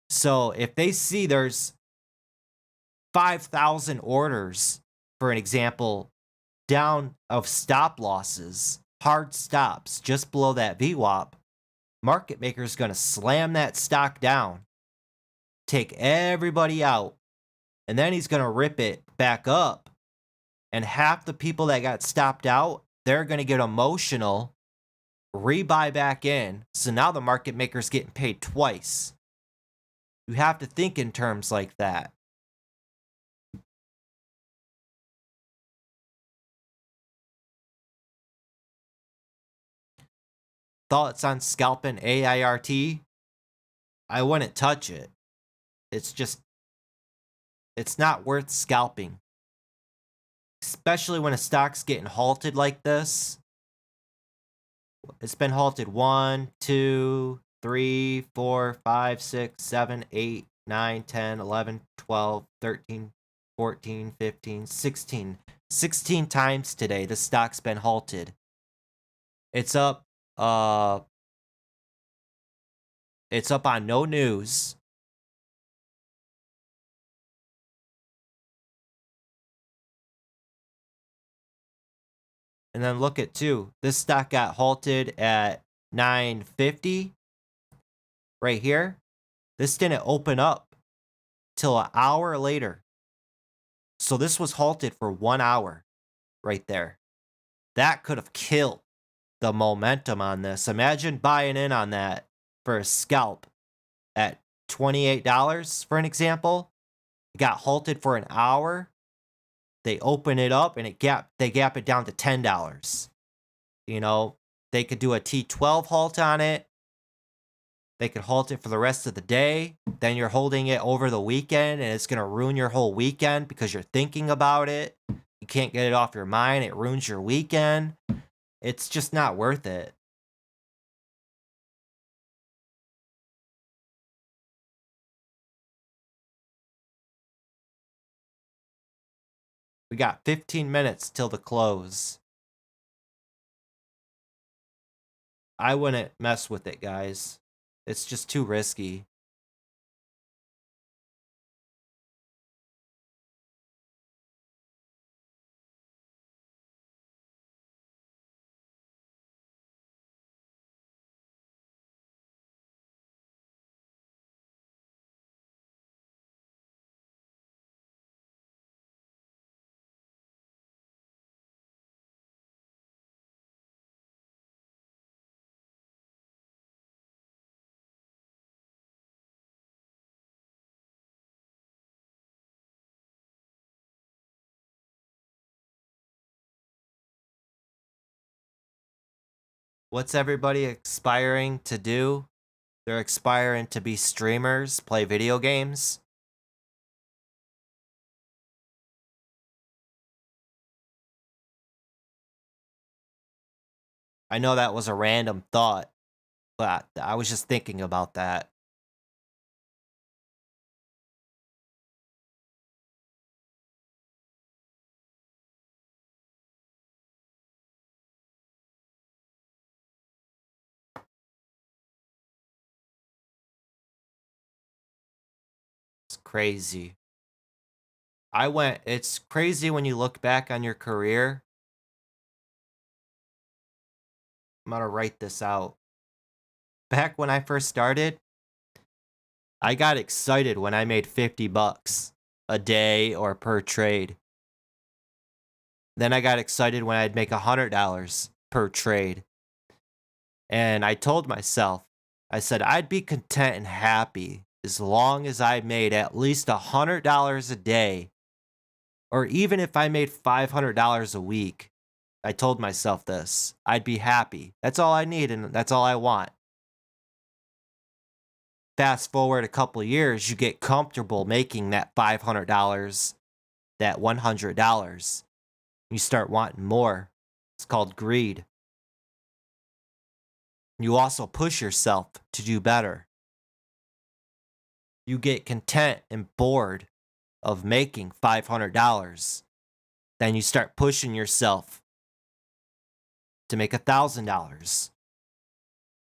So if they see there's 5,000 orders, for an example, down of stop losses, hard stops just below that VWAP, market maker is going to slam that stock down, take everybody out, and then he's going to rip it back up. And half the people that got stopped out, they're going to get emotional, rebuy back in. So now the market maker's getting paid twice. You have to think in terms like that. Thoughts on scalping AIRT? I wouldn't touch it. It's not worth scalping. Especially when a stock's getting halted like this. It's been halted 1, 2, 3, 4, 5, 6, 7, 8, 9, 10, 11, 12, 13, 14, 15, 16. 16 times today the stock's been halted. It's up on no news. And then look at this stock got halted at 950 right here. This didn't open up till an hour later. So this was halted for 1 hour right there. That could have killed the momentum on this. Imagine buying in on that for a scalp at $28 for an example. It got halted for an hour. They open it up and they gap it down to $10. You know, they could do a T12 halt on it. They could halt it for the rest of the day. Then you're holding it over the weekend and it's going to ruin your whole weekend because you're thinking about it. You can't get it off your mind. It ruins your weekend. It's just not worth it. We got 15 minutes till the close. I wouldn't mess with it, guys. It's just too risky. What's everybody aspiring to do? They're aspiring to be streamers, play video games. I know that was a random thought, but I was just thinking about that. It's crazy. It's crazy when you look back on your career. I'm gonna write this out. Back when I first started, I got excited when I made 50 bucks a day or per trade. Then I got excited when I'd make $100 per trade. And I told myself, I said, I'd be content and happy as long as I made at least $100 a day, or even if I made $500 a week. I told myself this. I'd be happy. That's all I need and that's all I want. Fast forward a couple of years, you get comfortable making that $500, that $100. You start wanting more. It's called greed. You also push yourself to do better. You get content and bored of making $500. Then you start pushing yourself to make $1,000.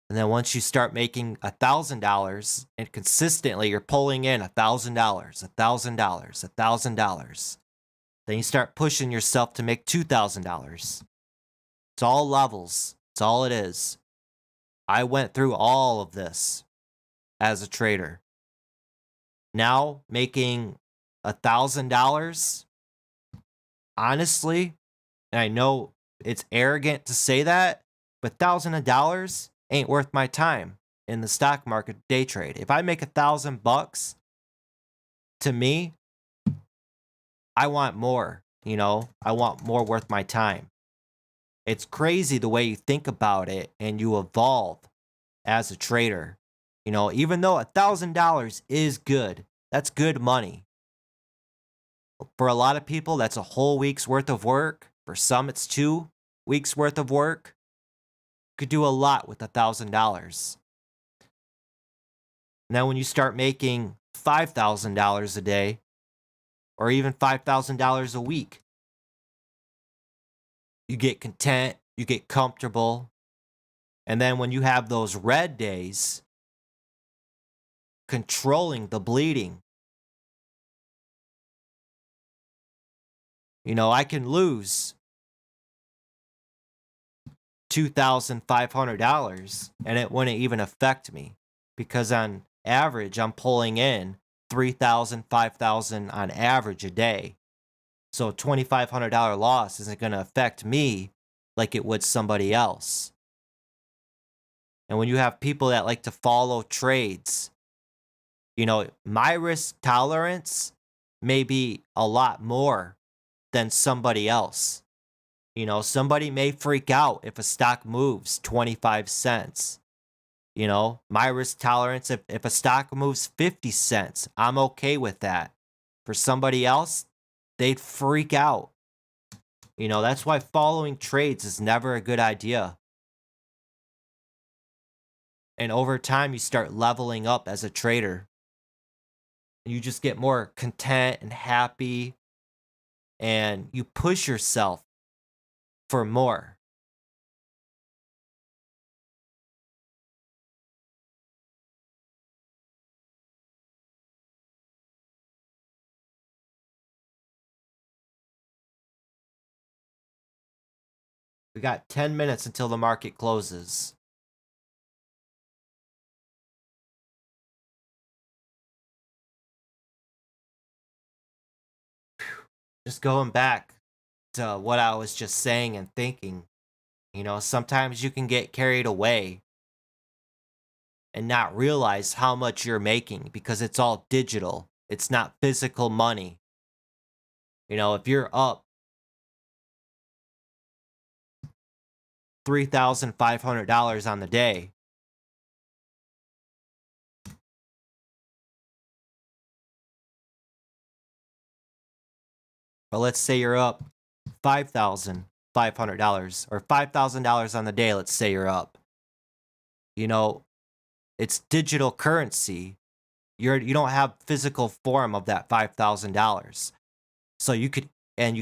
And then once you start making $1,000 and consistently you're pulling in $1,000, $1,000, $1,000, then you start pushing yourself to make $2,000. It's all levels. It's all it is. I went through all of this as a trader. Now making $1,000, honestly, and I know it's arrogant to say that, but $1,000 ain't worth my time in the stock market day trade. If I make $1,000, to me, I want more, I want more worth my time. It's crazy the way you think about it and you evolve as a trader. Even though $1,000 is good, that's good money. For a lot of people, that's a whole week's worth of work. For some, it's 2 weeks worth of work. You could do a lot with $1,000. Now, when you start making $5,000 a day, or even $5,000 a week, you get content, you get comfortable. And then when you have those red days, controlling the bleeding. I can lose $2,500 and it wouldn't even affect me because on average, I'm pulling in 3,000, 5,000 on average a day. So a $2,500 loss isn't going to affect me like it would somebody else. And when you have people that like to follow trades, you know, my risk tolerance may be a lot more than somebody else. You know, somebody may freak out if a stock moves 25 cents. You know, my risk tolerance, if a stock moves 50 cents, I'm okay with that. For somebody else, they'd freak out. You know, that's why following trades is never a good idea. And over time, you start leveling up as a trader. You just get more content and happy, and you push yourself for more. We got 10 minutes until the market closes. Just going back to what I was just saying and thinking, you know, sometimes you can get carried away and not realize how much you're making because it's all digital. It's not physical money. You know, if you're up $3,500 on the day, but let's say you're up $5,500 or $5,000 on the day, let's say you're up. You know, it's digital currency. You don't have physical form of that $5,000. So you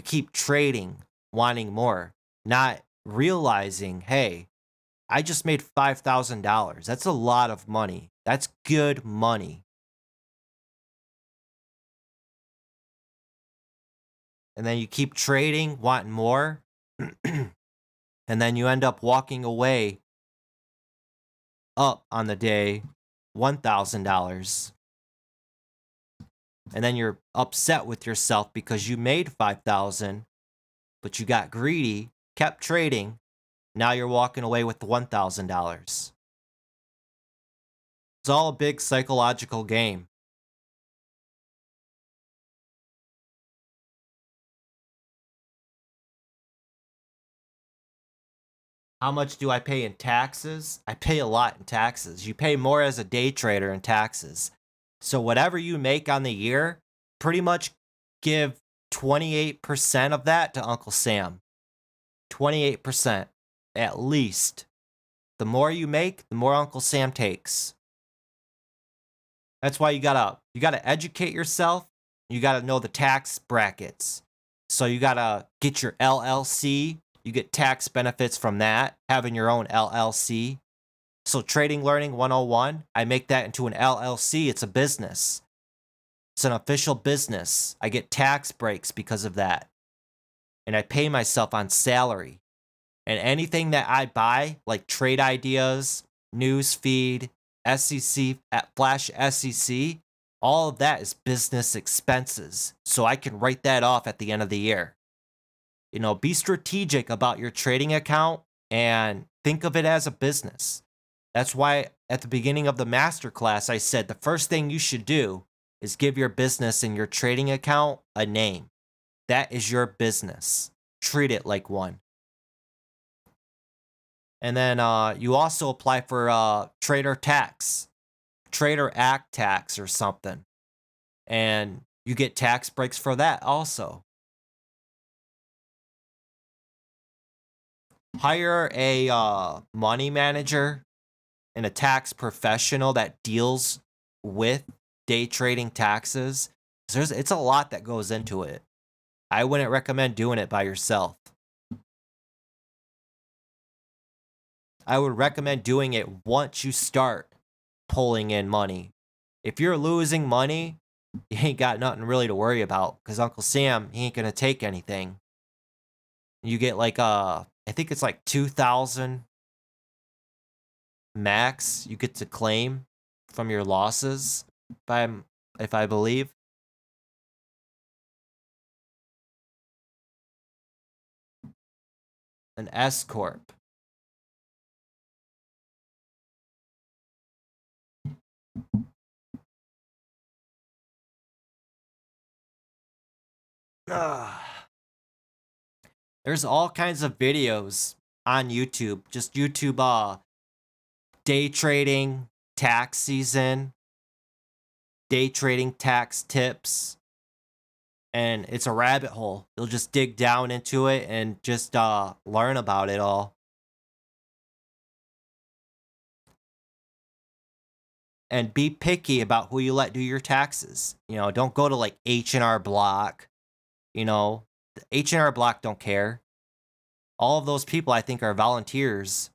keep trading, wanting more, not realizing, hey, I just made $5,000. That's a lot of money. That's good money. And then you keep trading, wanting more, and then you end up walking away up on the day $1,000. And then you're upset with yourself because you made 5,000, but you got greedy, kept trading. Now you're walking away with the $1,000. It's all a big psychological game. How much do I pay in taxes? I pay a lot in taxes. You pay more as a day trader in taxes. So whatever you make on the year, pretty much give 28% of that to Uncle Sam. 28% at least. The more you make, the more Uncle Sam takes. That's why you gotta educate yourself. You gotta know the tax brackets. So you gotta get your LLC. You get tax benefits from that, having your own LLC. So Trading Learning 101, I make that into an LLC. It's a business. It's an official business. I get tax breaks because of that. And I pay myself on salary. And anything that I buy, like trade ideas, news feed, SEC, Flash SEC, all of that is business expenses. So I can write that off at the end of the year. You know, be strategic about your trading account and think of it as a business. That's why at the beginning of the masterclass, I said the first thing you should do is give your business and your trading account a name. That is your business. Treat it like one. And then you also apply for trader tax, trader act tax or something. And you get tax breaks for that also. Hire a money manager and a tax professional that deals with day trading taxes. It's a lot that goes into it. I wouldn't recommend doing it by yourself. I would recommend doing it once you start pulling in money. If you're losing money, you ain't got nothing really to worry about because Uncle Sam, he ain't going to take anything. You get like I think it's like 2,000 max you get to claim from your losses, if I believe. An S corp. There's all kinds of videos on YouTube. Just YouTube day trading tax season, day trading tax tips, and it's a rabbit hole. You'll just dig down into it and just learn about it all. And be picky about who you let do your taxes. You know, don't go to like H&R Block. You know, H&R Block don't care. All of those people I think are volunteers.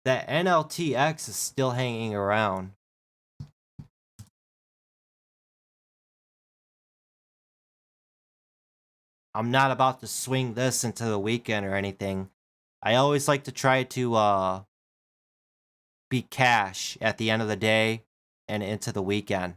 That NLTX is still hanging around. I'm not about to swing this into the weekend or anything. I always like to try to be cash at the end of the day and into the weekend.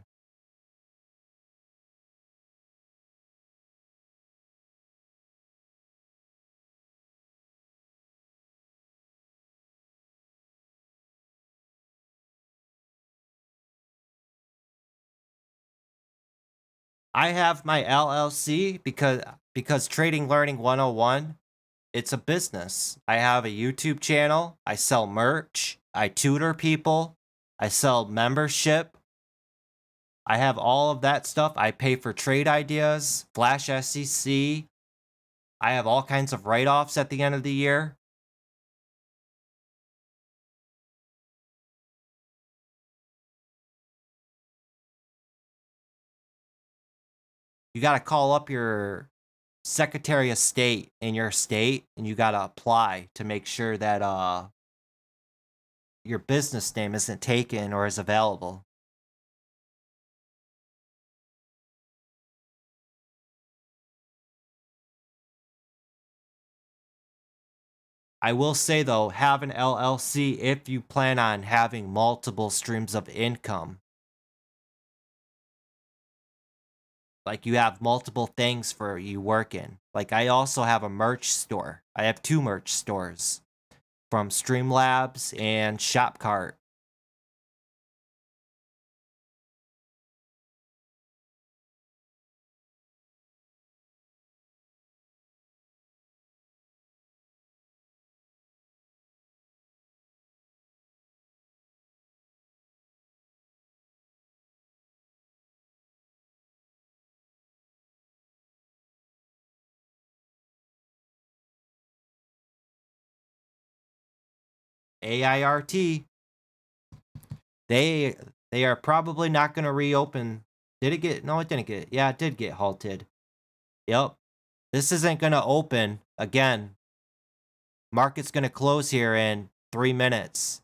I have my LLC because Trading Learning 101, it's a business. I have a YouTube channel, I sell merch, I tutor people, I sell membership. I have all of that stuff. I pay for trade ideas, Flash SEC. I have all kinds of write-offs at the end of the year. You got to call up your Secretary of State in your state and you got to apply to make sure that your business name isn't taken or is available. I will say though, have an LLC if you plan on having multiple streams of income. Like you have multiple things for you working. Like I also have a merch store. I have 2 merch stores from Streamlabs and Shopcart. AIRT. They they are probably not going to reopen. Did it get? No, it didn't get. Yeah, it did get halted. Yep. This isn't going to open again. Market's going to close here in 3 minutes.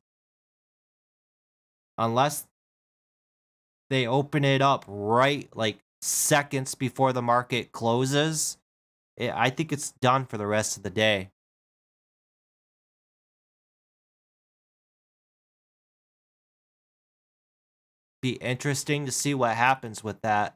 Unless they open it up right like seconds before the market closes, I think it's done for the rest of the day. Be interesting to see what happens with that.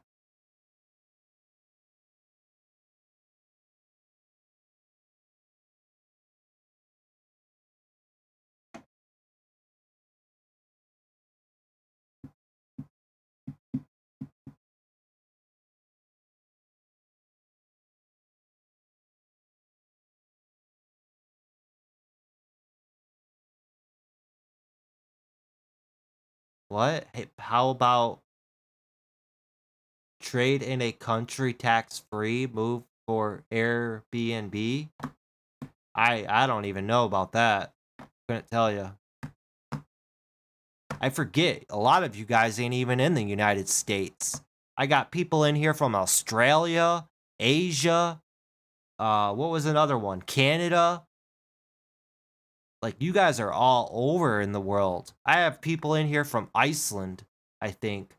What? Hey, how about Trade in a country tax-free, move for Airbnb. I don't even know about that. Couldn't tell you. I forget, a lot of you guys ain't even in the United States. I got people in here from Australia, Asia, what was another one? Canada. Like, you guys are all over in the world. I have people in here from Iceland, I think.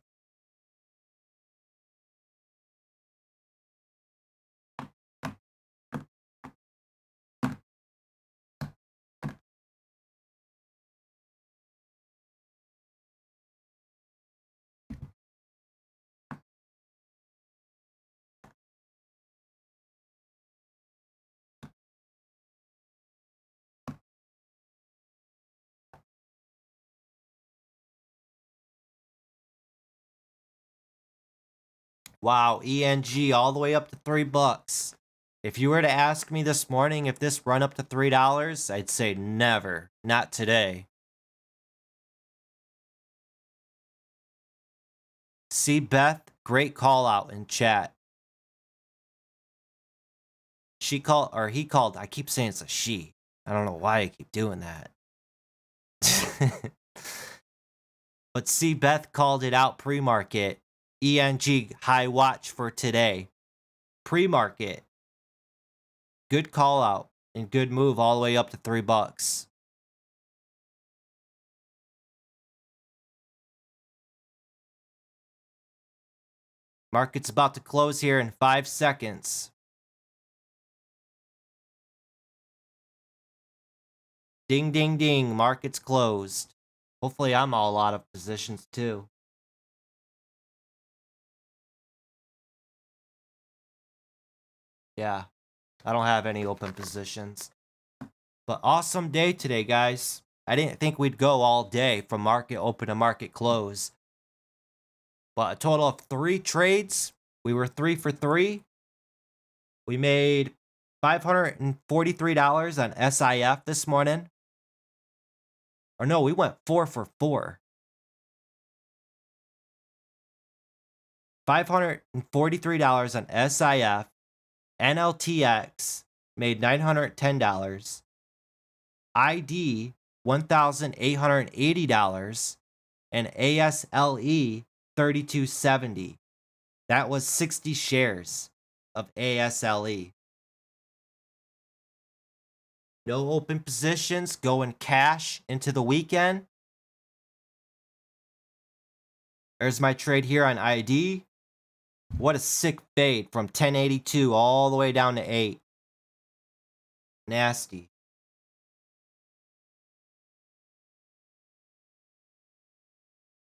Wow, ENG all the way up to $3. If you were to ask me this morning if this run up to $3, I'd say never. Not today. See, Beth, great call out in chat. She called, or he called, I keep saying it's a she. I don't know why I keep doing that. But see, Beth called it out pre-market. ENG high watch for today. Pre-market. Good call out and good move all the way up to $3. Market's about to close here in 5 seconds. Ding, ding, ding. Market's closed. Hopefully I'm all out of positions too. Yeah, I don't have any open positions. But awesome day today, guys. I didn't think we'd go all day from market open to market close. But a total of 3 trades. We were 3 for 3. We made $543 on SIF this morning. Or no, we went 4 for 4. $543 on SIF. NLTX made $910. ID $1,880. And ASLE $32.70. That was 60 shares of ASLE. No open positions, going cash into the weekend. There's my trade here on ID. What a sick fade from 1082 all the way down to 8. Nasty.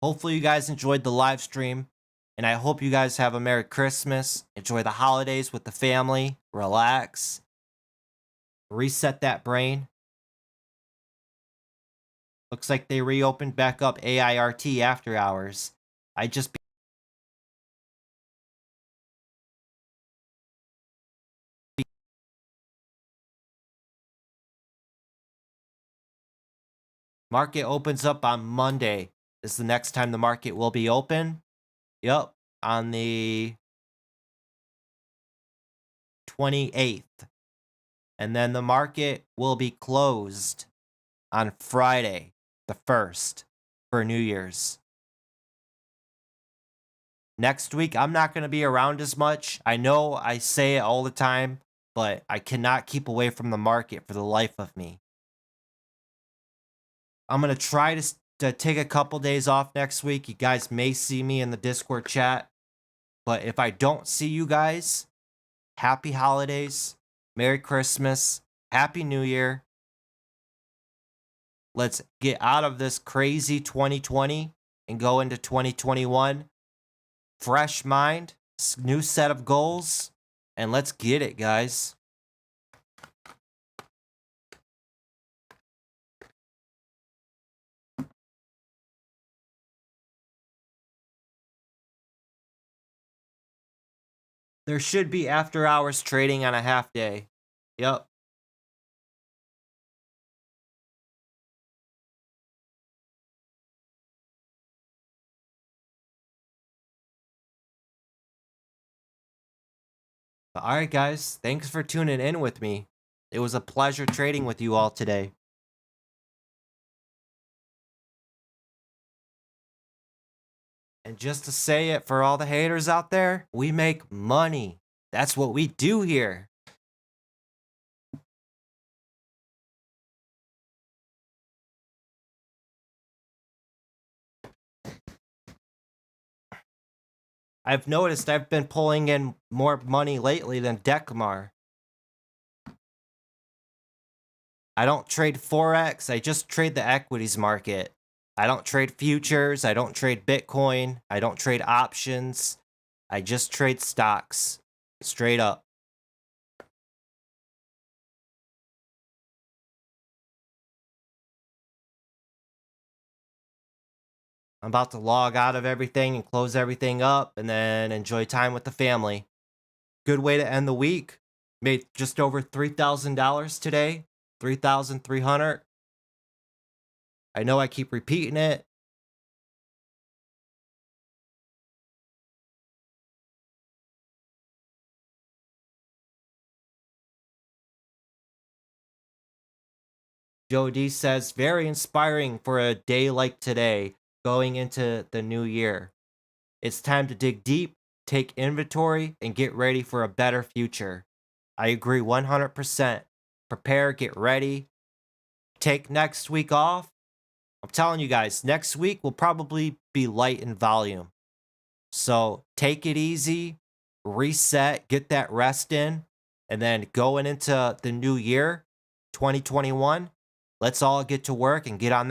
Hopefully you guys enjoyed the live stream, and I hope you guys have a Merry Christmas. Enjoy the holidays with the family. Relax. Reset that brain. Looks like they reopened back up AIRT after hours. Market opens up on Monday. This is the next time the market will be open. Yep, on the 28th. And then the market will be closed on Friday, the 1st, for New Year's. Next week, I'm not going to be around as much. I know I say it all the time, but I cannot keep away from the market for the life of me. I'm going to try to take a couple days off next week. You guys may see me in the Discord chat. But if I don't see you guys, happy holidays, Merry Christmas, Happy New Year. Let's get out of this crazy 2020 and go into 2021. Fresh mind, new set of goals, and let's get it, guys. There should be after hours trading on a half day. Yep. But all right, guys, thanks for tuning in with me. It was a pleasure trading with you all today. And just to say it for all the haters out there, we make money. That's what we do here. I've noticed I've been pulling in more money lately than Dekmar. I don't trade Forex, I just trade the equities market. I don't trade futures, I don't trade Bitcoin, I don't trade options. I just trade stocks. Straight up. I'm about to log out of everything and close everything up and then enjoy time with the family. Good way to end the week. Made just over $3,000 today. 3,300. I know I keep repeating it. Joe D says, very inspiring for a day like today, going into the new year. It's time to dig deep, take inventory, and get ready for a better future. I agree 100%. Prepare, get ready. Take next week off. I'm telling you guys, next week will probably be light in volume. So take it easy, reset, get that rest in, and then going into the new year, 2021, let's all get to work and get on that.